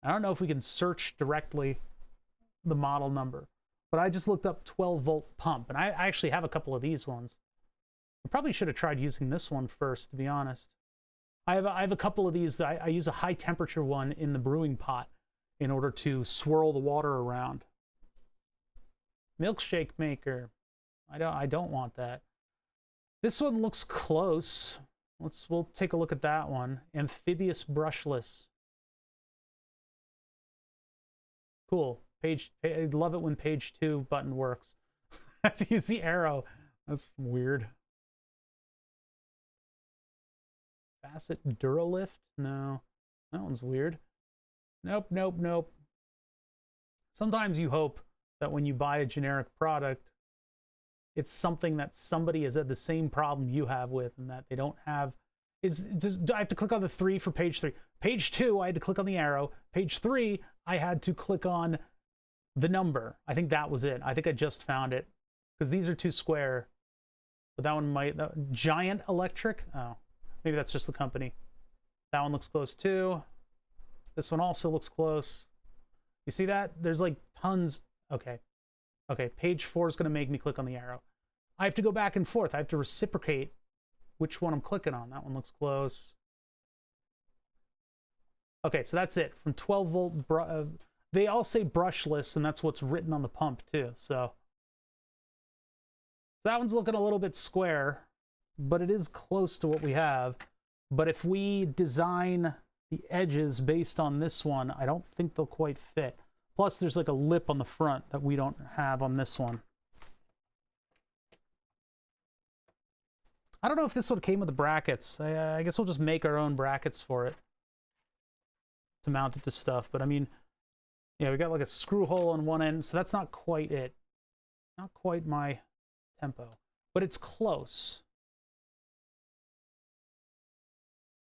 I don't know if we can search directly the model number, but I just looked up 12-volt pump, and I actually have a couple of these ones. I probably should have tried using this one first, to be honest. I have a couple of these that I use a high temperature one in the brewing pot in order to swirl the water around. Milkshake maker. I don't want that. This one looks close. We'll take a look at that one. Amphibious brushless. Cool. I love it when page 2 button works. I have to use the arrow. That's weird. Facet Duralift? No. That one's weird. Nope, nope, nope. Sometimes you hope that when you buy a generic product, it's something that somebody has had the same problem you have with and that they don't have. I have to click on the 3 for page 3. Page 2, I had to click on the arrow. Page 3, I had to click on the number. I think that was it. I think I just found it. Because these are too square. But that one might... Giant Electric? Oh. Maybe that's just the company. That one looks close too. This one also looks close. You see that? There's like tons. Okay. Okay, page 4 is going to make me click on the arrow. I have to go back and forth. I have to reciprocate which one I'm clicking on. That one looks close. Okay, so that's it. From 12-volt... they all say brushless, and that's what's written on the pump too. So that one's looking a little bit square, but it is close to what we have. But if we design the edges based on this one, I don't think they'll quite fit. Plus, there's like a lip on the front that we don't have on this one. I don't know if this one came with the brackets. I guess we'll just make our own brackets for it to mount it to stuff. But I mean, yeah, we got like a screw hole on one end, so that's not quite it. Not quite my tempo, but it's close.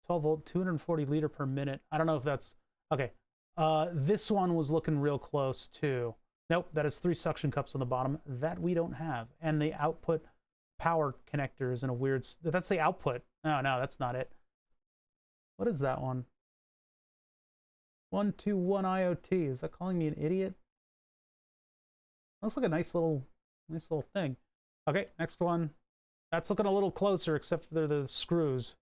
12 volt, 240 liter per minute. I don't know if that's... Okay. This one was looking real close too. Nope, that is 3 suction cups on the bottom. That we don't have. And the output power connector is in a weird... That's the output. No, that's not it. What is that one? 121 IoT. Is that calling me an idiot? Looks like a nice little thing. Okay, next one. That's looking a little closer, except for the screws.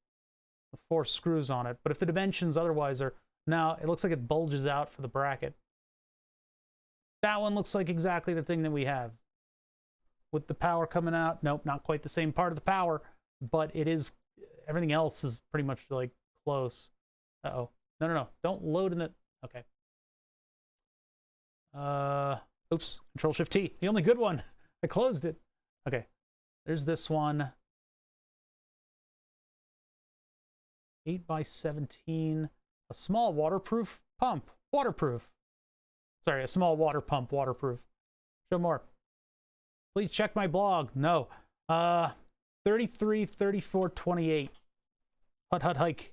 The 4 screws on it. But if the dimensions otherwise are... Now, it looks like it bulges out for the bracket. That one looks like exactly the thing that we have. With the power coming out. Nope, not quite the same part of the power. But it is... Everything else is pretty much, like, close. Uh-oh. No. Don't load in it. Okay. Oops. Control-Shift-T. The only good one. I closed it. Okay. There's this one. 8x17. A small waterproof pump. Waterproof. Sorry, a small water pump. Waterproof. Show more. Please check my blog. No. 33, 34, 28. Hut hike.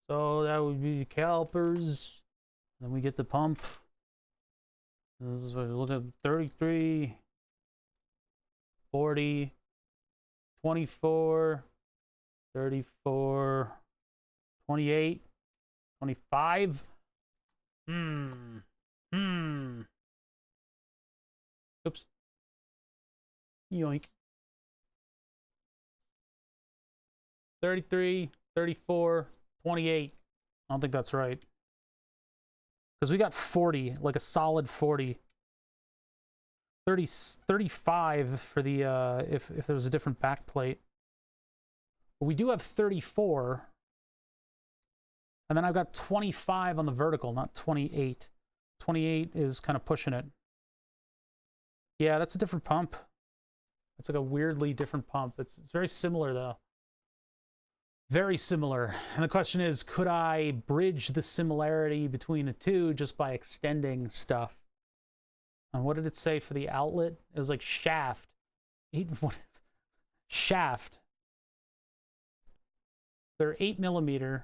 So that would be calipers. Then we get the pump. This is what we look at. 33, 40, 24, 34, 28, 25. Oops. Yoink. 33, 34, 28. I don't think that's right. Because we got 40, like a solid 40. 35 for the, if there was a different back plate. But we do have 34. And then I've got 25 on the vertical, not 28. 28 is kind of pushing it. Yeah, that's a different pump. It's like a weirdly different pump. It's very similar, though. Very similar. And the question is, could I bridge the similarity between the two just by extending stuff? And what did it say for the outlet? It was like shaft. What is shaft? They're 8mm,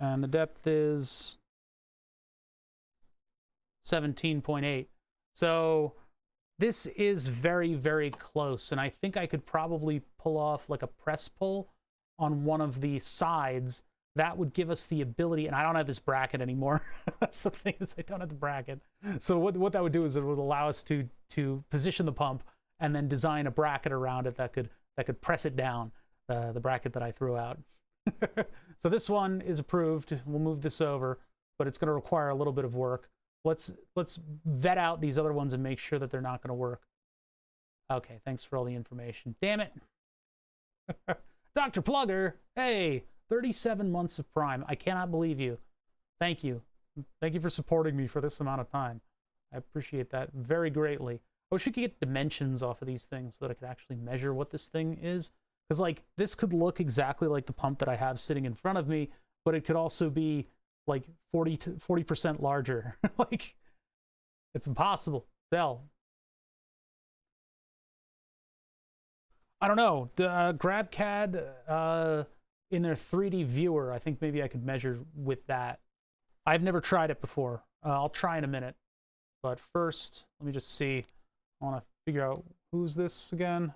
and the depth is 17.8. So this is very, very close, and I think I could probably pull off like a press pull on one of the sides. That would give us the ability, and I don't have this bracket anymore. That's the thing, is I don't have the bracket. So what that would do is it would allow us to position the pump and then design a bracket around it that could press it down, the bracket that I threw out. So this one is approved. We'll move this over, but it's going to require a little bit of work. Let's vet out these other ones and make sure that they're not going to work. Okay, thanks for all the information. Damn it. Dr. Plugger, hey, 37 months of Prime. I cannot believe you. Thank you. Thank you for supporting me for this amount of time. I appreciate that very greatly. I wish we could get dimensions off of these things so that I could actually measure what this thing is. Because, like, this could look exactly like the pump that I have sitting in front of me, but it could also be, like, 40% larger. Like, it's impossible. Hell. I don't know. GrabCAD in their 3D viewer, I think maybe I could measure with that. I've never tried it before. I'll try in a minute. But first, let me just see. I want to figure out, who's this again?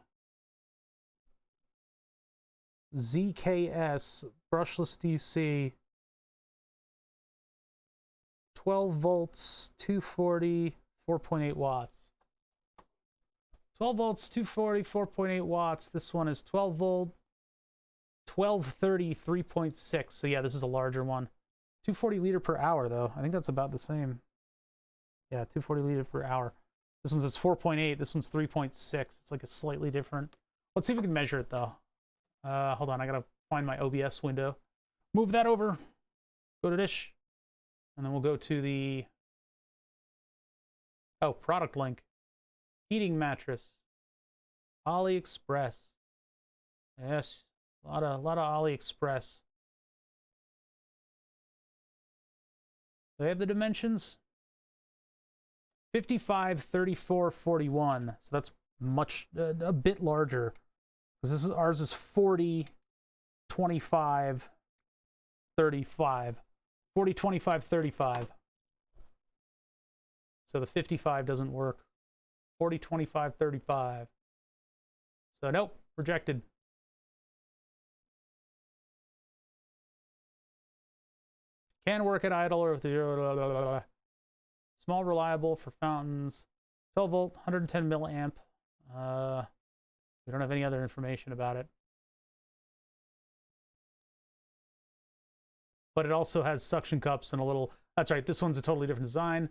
ZKS, brushless DC. 12 volts, 240, 4.8 watts. 12 volts, 240, 4.8 watts. This one is 12 volt, 1230, 3.6. So yeah, this is a larger one. 240 liter per hour, though. I think that's about the same. Yeah, 240 liter per hour. This one says 4.8. This one's 3.6. It's like a slightly different. Let's see if we can measure it, though. Hold on, I gotta find my OBS window. Move that over. Go to dish. And then we'll go to the... Oh, product link. Heating mattress. AliExpress. Yes, a lot of AliExpress. They have the dimensions. 55, 34, 41. So that's much, a bit larger. Because ours is 40, 25, 35. 40, 25, 35. So the 55 doesn't work. 40, 25, 35. So nope, rejected. Can work at idle or with the small, reliable for fountains. 12 volt, 110 milliamp. We don't have any other information about it. But it also has suction cups and a little... That's right, this one's a totally different design.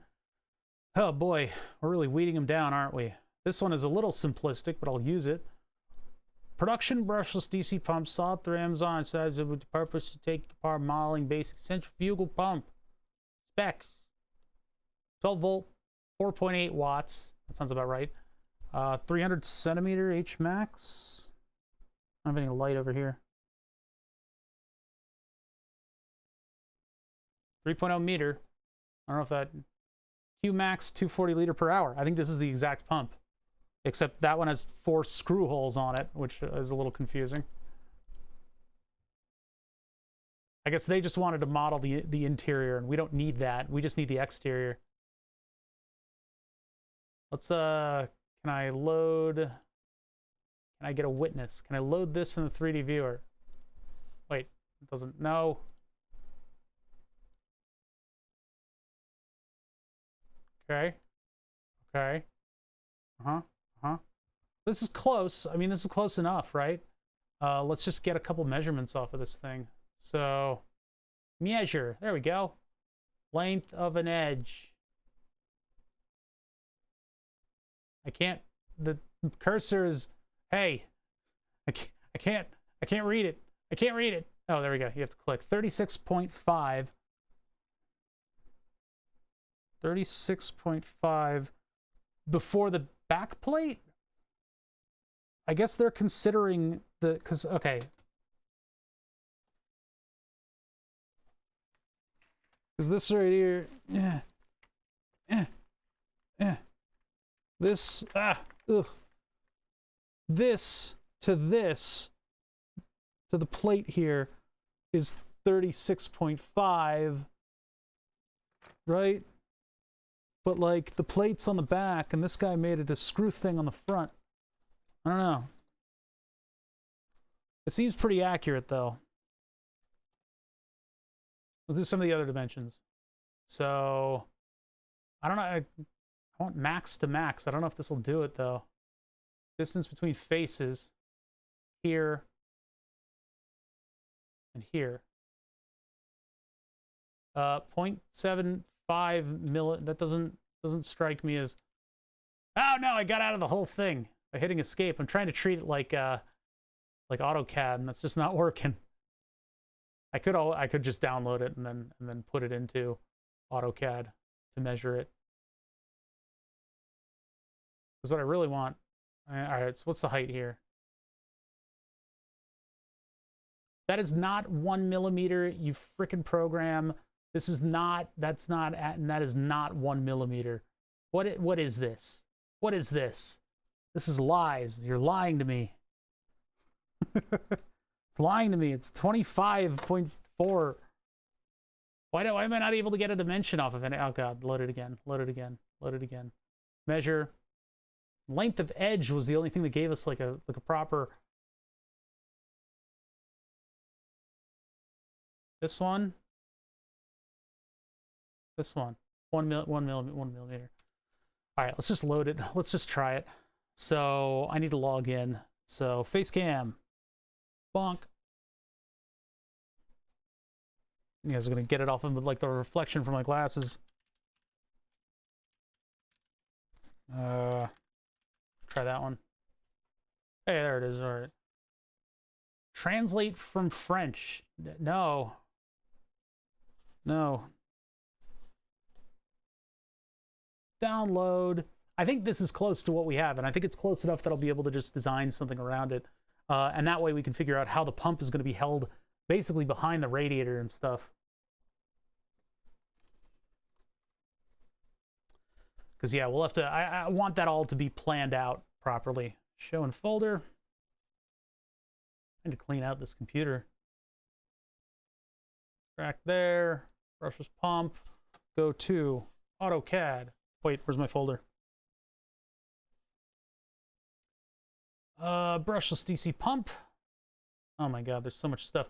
Oh boy, we're really weeding them down, aren't we? This one is a little simplistic, but I'll use it. Production brushless DC pump, solid through Amazon, size with the purpose to take apart modeling basic centrifugal pump. Specs. 12 volt, 4.8 watts. That sounds about right. 300 centimeter H max. I don't have any light over here. 3.0 meter. I don't know if that... Q max 240 liter per hour. I think this is the exact pump. Except that one has 4 screw holes on it, which is a little confusing. I guess they just wanted to model the interior, and we don't need that. We just need the exterior. Let's, can I load... Can I get a witness? Can I load this in the 3D viewer? Wait, it doesn't... No. Okay. Okay. Uh-huh. Uh-huh. This is close. I mean, this is close enough, right? Let's just get a couple measurements off of this thing. So, measure. There we go. Length of an edge. I can't... The cursor is... Hey. I can't read it. I can't read it. Oh, there we go. You have to click. 36.5. 36.5 before the back plate? I guess they're considering the, because, okay. Because this right here, this, this to this, to the plate here, is 36.5, right? But, like, the plate's on the back, and this guy made it a screw thing on the front. I don't know. It seems pretty accurate, though. Let's do some of the other dimensions. So, I don't know. I want max to max. I don't know if this will do it, though. Distance between faces here and here. 0.75 milli. That doesn't strike me as. Oh no! I got out of the whole thing by hitting escape. I'm trying to treat it like AutoCAD, and that's just not working. I could just download it and then put it into AutoCAD to measure it. That's what I really want. All right, so what's the height here? That is not 1 millimeter, you frickin' program. This is not, that's not, and that is not 1 millimeter. What is this? What is this? This is lies. You're lying to me. It's lying to me. It's 25.4. Why am I not able to get a dimension off of it? Oh god, load it again. Load it again. Load it again. Measure. Length of edge was the only thing that gave us like a proper. This one. This one. 1 millimeter. All right, let's just load it. Let's just try it. So I need to log in. So face cam. Bonk. You guys are gonna get it off of like the reflection from my glasses. Try that one. Hey, there it is. All right. Translate from French. No. No. Download. I think this is close to what we have, and I think it's close enough that I'll be able to just design something around it. And that way we can figure out how the pump is going to be held basically behind the radiator and stuff. Because, yeah, we'll have to... I want that all to be planned out properly. Show in folder. I need to clean out this computer. Track there. Brushless pump. Go to AutoCAD. Wait, where's my folder? Brushless DC pump. Oh my god, there's so much stuff.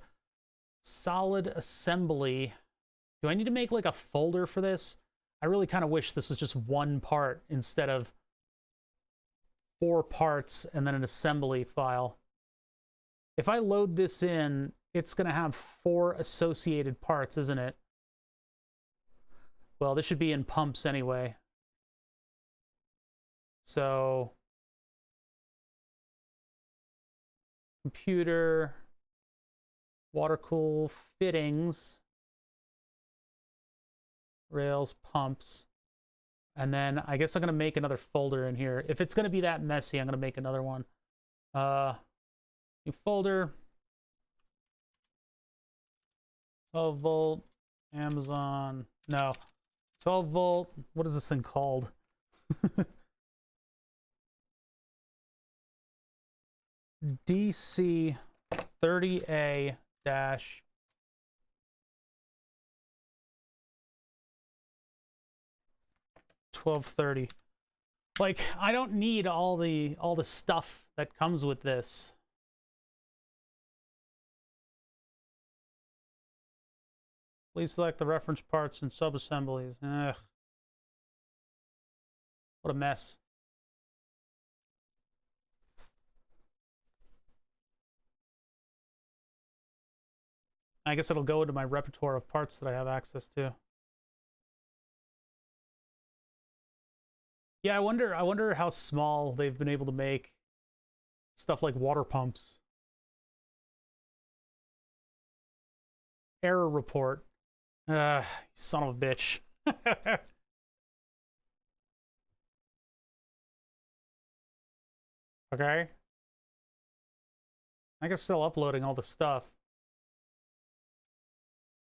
Solid assembly. Do I need to make like a folder for this? I really kind of wish this was just one part instead of 4 parts and then an assembly file. If I load this in, it's going to have 4 associated parts, isn't it? Well, this should be in pumps anyway. So, computer, water cool, fittings, rails, pumps, and then I guess I'm going to make another folder in here. If it's going to be that messy, I'm going to make another one. New folder, 12 volt, Amazon, no, 12 volt, what is this thing called? DC 30A dash 1230. Like, I don't need all the stuff that comes with this. Please select the reference parts and sub-assemblies. Ugh. What a mess. I guess it'll go into my repertoire of parts that I have access to. Yeah, I wonder how small they've been able to make stuff like water pumps. Error report. Son of a bitch. Okay. I guess still uploading all the stuff.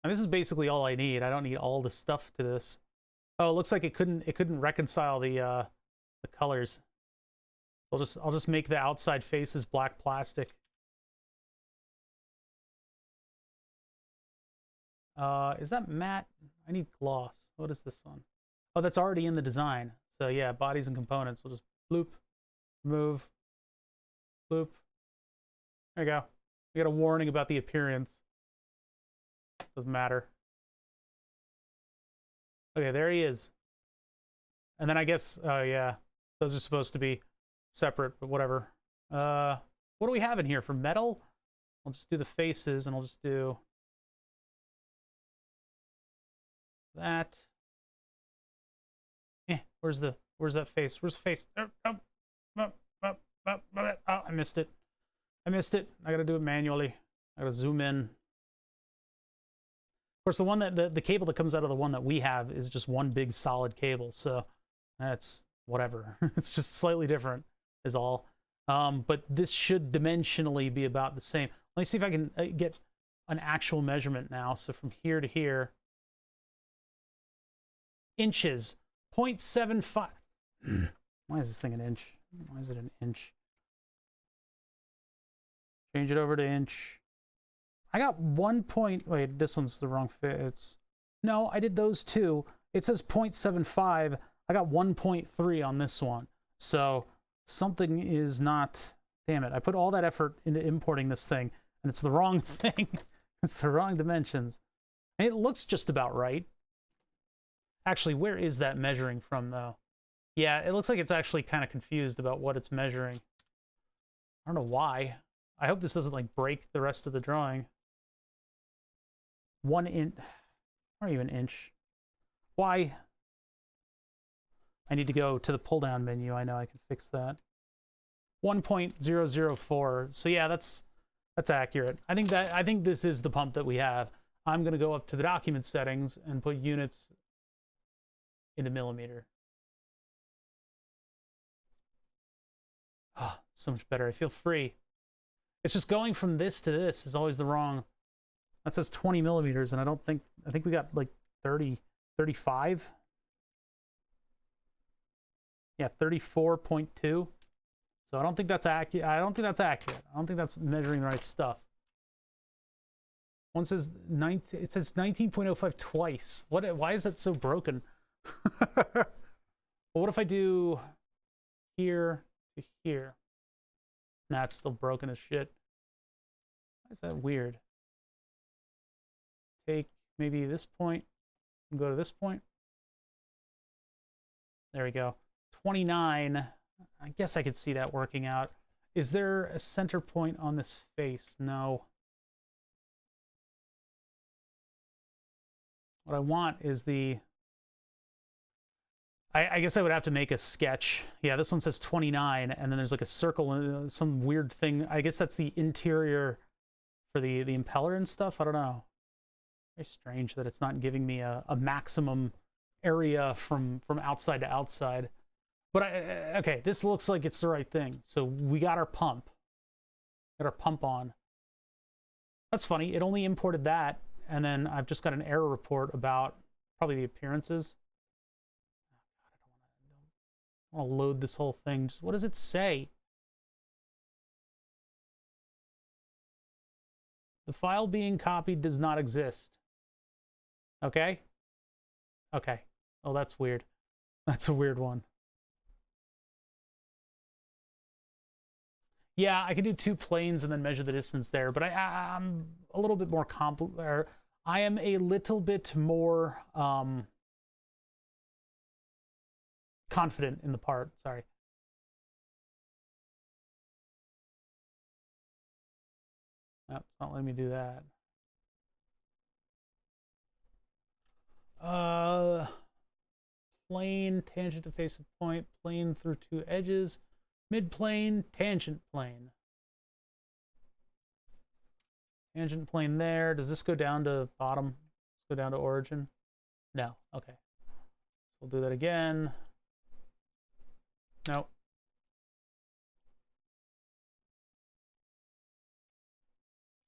And this is basically all I need. I don't need all the stuff to this. Oh, it looks like it couldn't reconcile the colors. I'll just make the outside faces black plastic. Is that matte? I need gloss. What is this one? Oh, that's already in the design. So yeah, bodies and components. We'll just bloop, remove, bloop. There you go. We got a warning about the appearance. Doesn't matter. Okay, there he is. And then I guess, oh yeah, those are supposed to be separate, but whatever. What do we have in here for metal? I'll just do the faces, and I'll just do that. Where's that face? Where's the face? Oh, I missed it. I missed it. I gotta do it manually. I gotta zoom in. Of course, the one that the cable that comes out of the one that we have is just one big solid cable, so that's whatever. It's just slightly different, is all. But this should dimensionally be about the same. Let me see if I can get an actual measurement now. So from here to here, inches, 0.75. Why is this thing an inch? Why is it an inch? Change it over to inch. I got 1 point. Wait, this one's the wrong fit. It's no, I did those two. It says 0.75. I got 1.3 on this one. So something is not. Damn it! I put all that effort into importing this thing, and it's the wrong thing. It's the wrong dimensions. It looks just about right. Actually, where is that measuring from, though? Yeah, it looks like it's actually kind of confused about what it's measuring. I don't know why. I hope this doesn't, like, break the rest of the drawing. 1 inch. Or even inch. Why? I need to go to the pull-down menu. I know I can fix that. 1.004. So yeah, that's accurate. I think this is the pump that we have. I'm going to go up to the document settings and put units into millimeter. Ah, so much better. I feel free. It's just going from this to this is always the wrong. That says 20 millimeters, and I think we got like 30, 35. Yeah, 34.2. So I don't think that's accurate. I don't think that's accurate. I don't think that's measuring the right stuff. One says 19. It says 19.05 twice. Why is that so broken? Well, what if I do here to here? Nah, it's still broken as shit. Why is that weird? Take maybe this point and go to this point. There we go. 29. I guess I could see that working out. Is there a center point on this face? No. What I want is the... I guess I would have to make a sketch. Yeah, this one says 29, and then there's like a circle and some weird thing. I guess that's the interior for the impeller and stuff. I don't know. Very strange that it's not giving me a maximum area from outside to outside. But okay, this looks like it's the right thing. So we got our pump. Got our pump on. That's funny. It only imported that, and then I've just got an error report about probably the appearances. I want to load this whole thing. Just what does it say? The file being copied does not exist. Okay? Okay. Oh, that's weird. That's a weird one. Yeah, I could do 2 planes and then measure the distance there, but I'm a little bit more I am a little bit more confident in the part. Sorry. Nope, it's not letting me do that. Plane, tangent to face a point, plane through 2 edges, mid-plane, tangent plane. Tangent plane there. Does this go down to bottom? Go down to origin? No. Okay. So we'll do that again. Nope.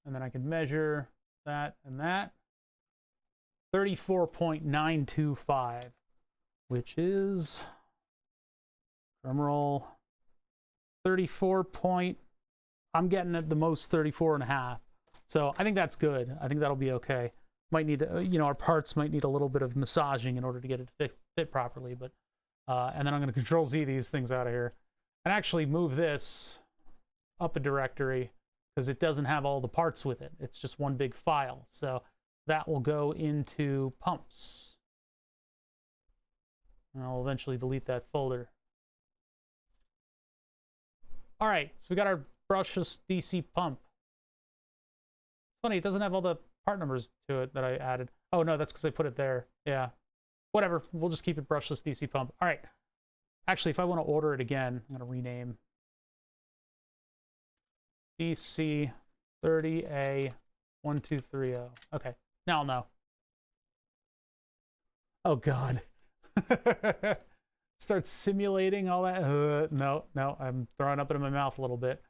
and then I can measure that and that. 34.925, which is, drumroll, 34 point, I'm getting at the most 34 and a half. So I think that's good. I think that'll be okay. Might need, you know, our parts might need a little bit of massaging in order to get it to fit properly, but, and then I'm going to Control Z these things out of here and actually move this up a directory because it doesn't have all the parts with it. It's just one big file. So that will go into pumps. And I'll eventually delete that folder. All right, so we got our brushless DC pump. It's funny, it doesn't have all the part numbers to it that I added. Oh no, that's because I put it there. Yeah, whatever. We'll just keep it brushless DC pump. All right. Actually, if I want to order it again, I'm going to rename DC 30A1230. Okay, now I'll know. Oh God. Start simulating all that. No, I'm throwing up in my mouth a little bit.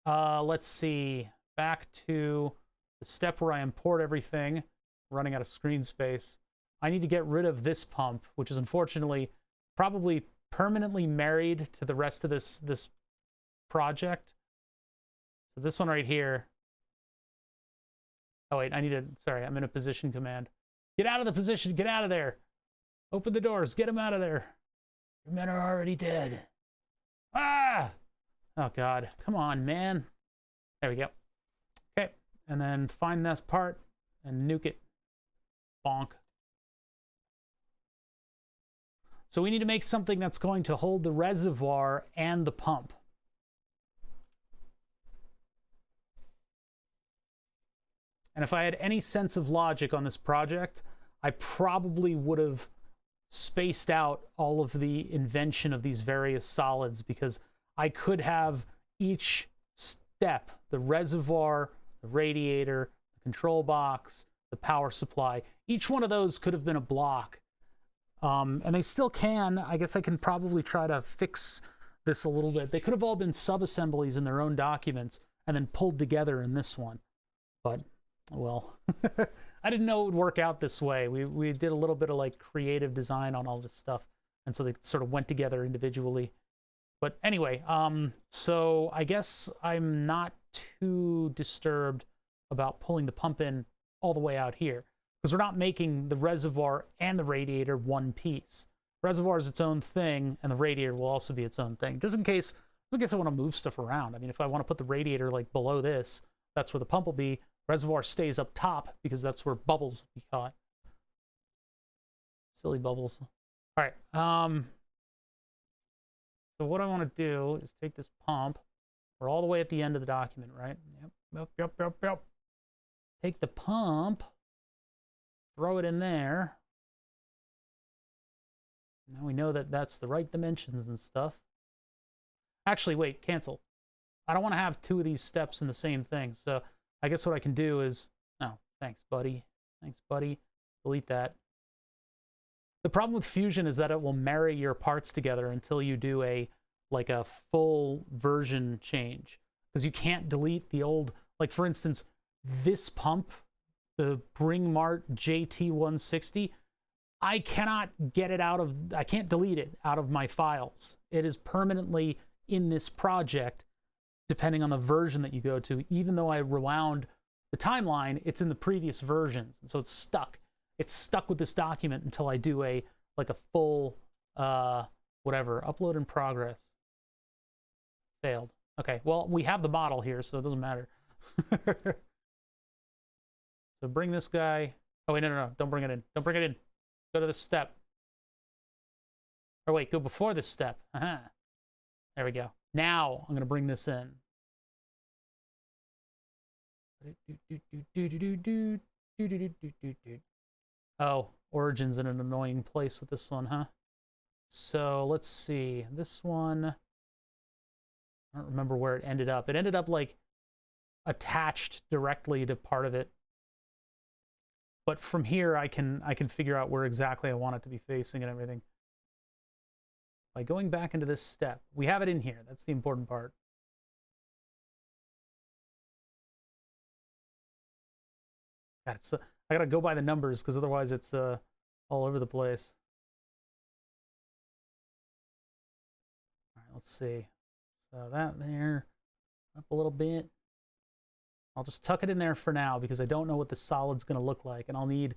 Let's see. Back to the step where I import everything. Running out of screen space. I need to get rid of this pump, which is unfortunately probably permanently married to the rest of this project. So this one right here. Oh wait, I need to, sorry, I'm in a position command. Get out of the position, get out of there. Open the doors, get them out of there. Your men are already dead. Ah! Oh God, come on, man. There we go. Okay, and then find this part and nuke it. Bonk. So we need to make something that's going to hold the reservoir and the pump. And if I had any sense of logic on this project, I probably would have spaced out all of the invention of these various solids, because I could have each step, the reservoir, the radiator, the control box, the power supply, each one of those could have been a block. And they still can. I guess I can probably try to fix this a little bit. They could have all been sub-assemblies in their own documents and then pulled together in this one. But, well, I didn't know it would work out this way. We did a little bit of like creative design on all this stuff, and so they sort of went together individually. But anyway, so I guess I'm not too disturbed about pulling the pump in all the way out here, because we're not making the reservoir and the radiator one piece. Reservoir is its own thing, and the radiator will also be its own thing. Just in case I want to move stuff around. I mean, if I want to put the radiator like below this, that's where the pump will be. Reservoir stays up top because that's where bubbles will be caught. Silly bubbles. All right. So what I want to do is take this pump. We're all the way at the end of the document, right? Yep. Take the pump. Throw it in there. Now we know that that's the right dimensions and stuff. Actually, wait, cancel. I don't want to have two of these steps in the same thing. So I guess what I can do is, oh, thanks, buddy. Thanks, buddy. Delete that. The problem with Fusion is that it will marry your parts together until you do a full version change. Because you can't delete the old, like for instance, this pump, the Bringmart JT160, I cannot get it out of, I can't delete it out of my files. It is permanently in this project, depending on the version that you go to. Even though I rewound the timeline, it's in the previous versions. And so it's stuck. It's stuck with this document until I do a full, whatever, upload in progress. Failed. Okay, well, we have the model here, so it doesn't matter. So bring this guy. Oh, wait, no. Don't bring it in. Don't bring it in. Go to this step. Or wait, go before this step. There we go. Now I'm going to bring this in. Oh, Origin's in an annoying place with this one, huh? So let's see. This one, I don't remember where it ended up. It ended up like attached directly to part of it. But from here, I can figure out where exactly I want it to be facing and everything. By going back into this step, we have it in here. That's the important part. God, I gotta go by the numbers because otherwise it's all over the place. All right, let's see. So that there, up a little bit. I'll just tuck it in there for now because I don't know what the solid's going to look like, and I'll need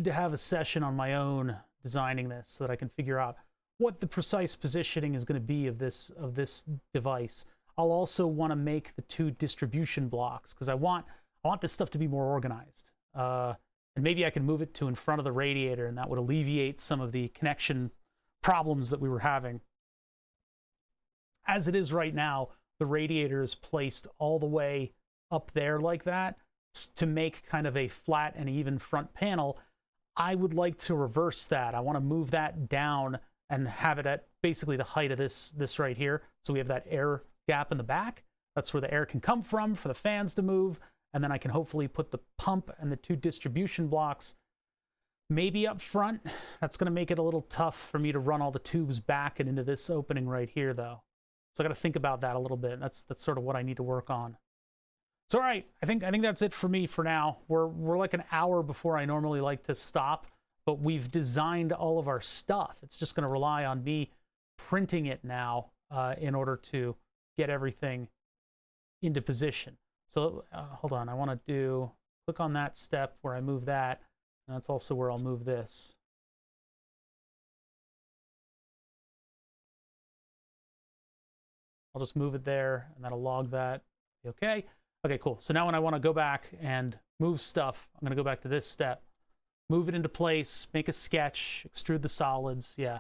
to have a session on my own designing this so that I can figure out what the precise positioning is going to be of this device. I'll also want to make the 2 distribution blocks because I want this stuff to be more organized. And maybe I can move it to in front of the radiator, and that would alleviate some of the connection problems that we were having. As it is right now, the radiator is placed all the way up there like that to make kind of a flat and even front panel. I would like to reverse that. I want to move that down and have it at basically the height of this right here. So we have that air gap in the back. That's where the air can come from for the fans to move. And then I can hopefully put the pump and the 2 distribution blocks maybe up front. That's going to make it a little tough for me to run all the tubes back and into this opening right here, though. So I got to think about that a little bit. That's sort of what I need to work on. So all right, I think that's it for me for now. We're like an hour before I normally like to stop, but we've designed all of our stuff. It's just going to rely on me printing it now in order to get everything into position. So hold on, I want to click on that step where I move that, and that's also where I'll move this. I'll just move it there, and that'll log that. Okay. Okay, cool. So now when I want to go back and move stuff, I'm going to go back to this step, move it into place, make a sketch, extrude the solids. Yeah.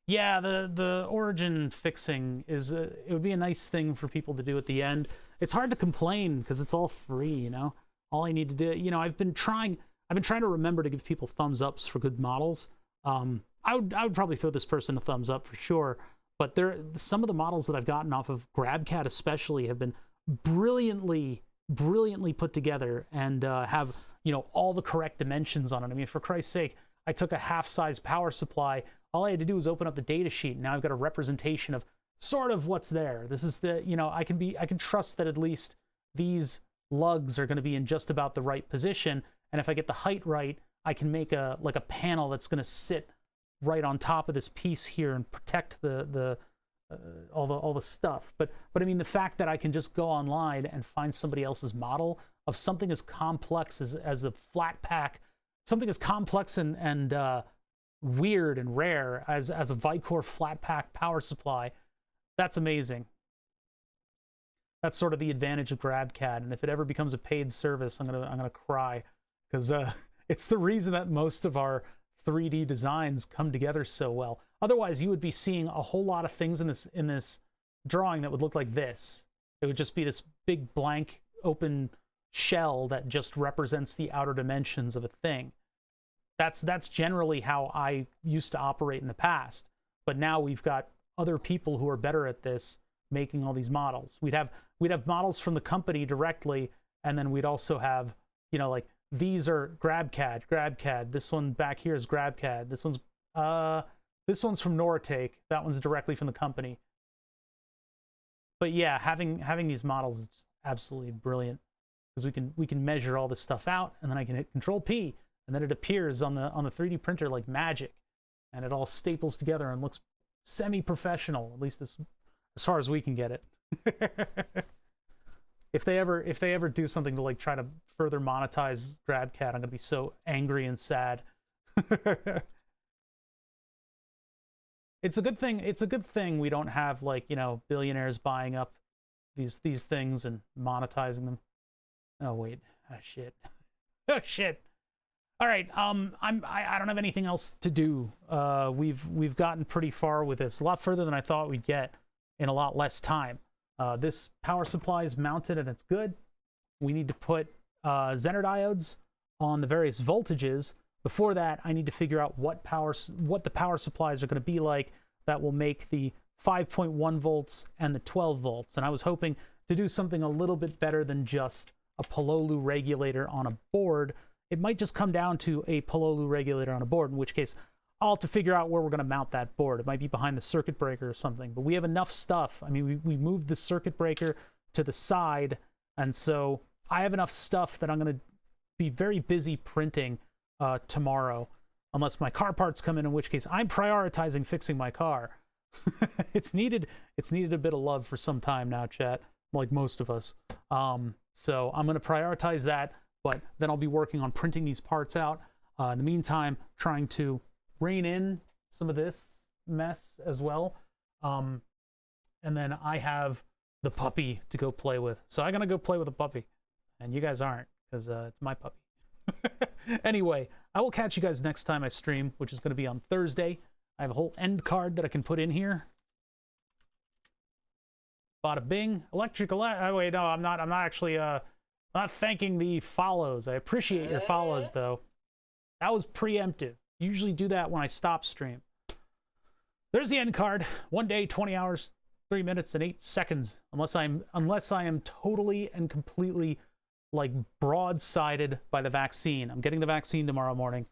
Yeah, the origin fixing is it would be a nice thing for people to do at the end. It's hard to complain because it's all free, you know. All I need to do, you know, I've been trying to remember to give people thumbs ups for good models. I would probably throw this person a thumbs up for sure, but some of the models that I've gotten off of GrabCAD especially have been brilliantly put together and have, you know, all the correct dimensions on it. I mean, for Christ's sake, I took a half-size power supply. All I had to do was open up the data sheet, and now I've got a representation of sort of what's there. This is the, you know, I can trust that at least these lugs are going to be in just about the right position, and if I get the height right, I can make a panel that's going to sit right on top of this piece here and protect all the stuff. But I mean, the fact that I can just go online and find somebody else's model of something as complex as a flat pack, something as complex and weird and rare as a Vicor flat pack power supply, that's amazing. That's sort of the advantage of GrabCAD, and if it ever becomes a paid service, I'm gonna cry, because it's the reason that most of our 3D designs come together so well. Otherwise, you would be seeing a whole lot of things in this drawing that would look like this. It would just be this big blank open shell that just represents the outer dimensions of a thing. That's generally how I used to operate in the past. But now we've got other people who are better at this making all these models. We'd have models from the company directly, and then we'd also have, you know, like, these are GrabCAD. This one back here is GrabCAD. This one's from Noratake. That one's directly from the company. But yeah, having these models is just absolutely brilliant, because we can measure all this stuff out, and then I can hit Control P, and then it appears on the 3D printer like magic, and it all staples together and looks semi-professional, at least as far as we can get it. If they ever do something to like try to further monetize GrabCAD, I'm gonna be so angry and sad. It's a good thing we don't have, like, you know, billionaires buying up these things and monetizing them. Oh wait, oh shit, oh shit. All right, I don't have anything else to do. We've gotten pretty far with this, a lot further than I thought we'd get in a lot less time. This power supply is mounted and it's good. We need to put Zener diodes on the various voltages. Before that, I need to figure out what the power supplies are going to be like that will make the 5.1 volts and the 12 volts. And I was hoping to do something a little bit better than just a Pololu regulator on a board. It might just come down to a Pololu regulator on a board, in which case I'll have to figure out where we're going to mount that board. It might be behind the circuit breaker or something, but we have enough stuff. I mean, we moved the circuit breaker to the side, And so I have enough stuff that I'm going to be very busy printing tomorrow, unless my car parts come in which case I'm prioritizing fixing my car. It's needed a bit of love for some time now, chat, like most of us. So I'm going to prioritize that, but then I'll be working on printing these parts out. In the meantime, trying to rein in some of this mess as well. And then I have the puppy to go play with. So I'm going to go play with a puppy. And you guys aren't, because it's my puppy. Anyway, I will catch you guys next time I stream, which is going to be on Thursday. I have a whole end card that I can put in here. Bada bing. Oh, wait, no, I'm not actually not thanking the follows. I appreciate your follows, though. That was preemptive. Usually do that when I stop stream. There's the end card. 1 day, 20 hours, 3 minutes, and 8 seconds. Unless I am totally and completely like broadsided by the vaccine. I'm getting the vaccine tomorrow morning,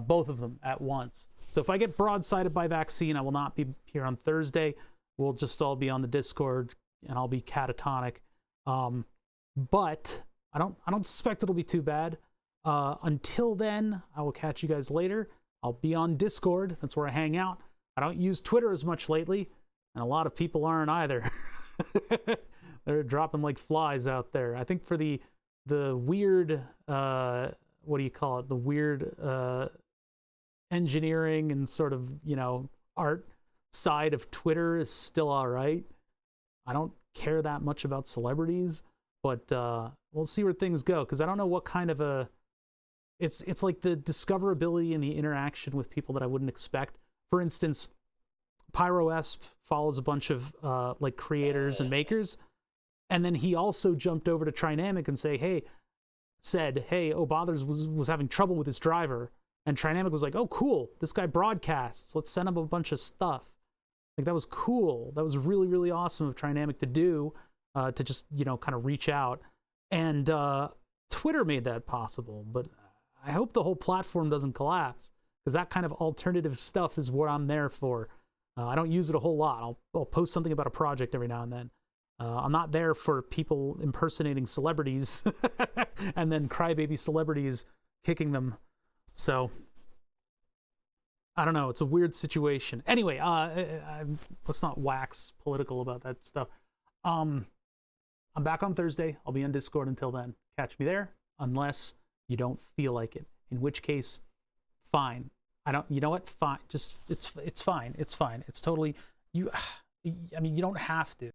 both of them at once. So if I get broadsided by vaccine, I will not be here on Thursday. We'll just all be on the Discord, and I'll be catatonic. But I don't suspect it'll be too bad. Until then, I will catch you guys later. I'll be on Discord. That's where I hang out. I don't use Twitter as much lately, and a lot of people aren't either. They're dropping like flies out there. I think for the weird, what do you call it? The weird engineering and sort of, art side of Twitter is still all right. I don't care that much about celebrities, but we'll see where things go, because I don't know what kind of a... It's like the discoverability and the interaction with people that I wouldn't expect. For instance, PyroEsp follows a bunch of like creators and makers, and then he also jumped over to Trinamic and said, hey, Bothers was having trouble with his driver, and Trinamic was like, oh, cool, this guy broadcasts, let's send him a bunch of stuff. Like, that was cool. That was really, really awesome of Trinamic to do, to just, kind of reach out. And Twitter made that possible, but I hope the whole platform doesn't collapse, because that kind of alternative stuff is what I'm there for. I don't use it a whole lot. I'll post something about a project every now and then. I'm not there for people impersonating celebrities and then crybaby celebrities kicking them. So, I don't know. It's a weird situation. Anyway, let's not wax political about that stuff. I'm back on Thursday. I'll be on Discord until then. Catch me there, unless you don't feel like it. In which case, fine. You know what? Fine. Just, it's fine. It's fine. It's totally, you don't have to.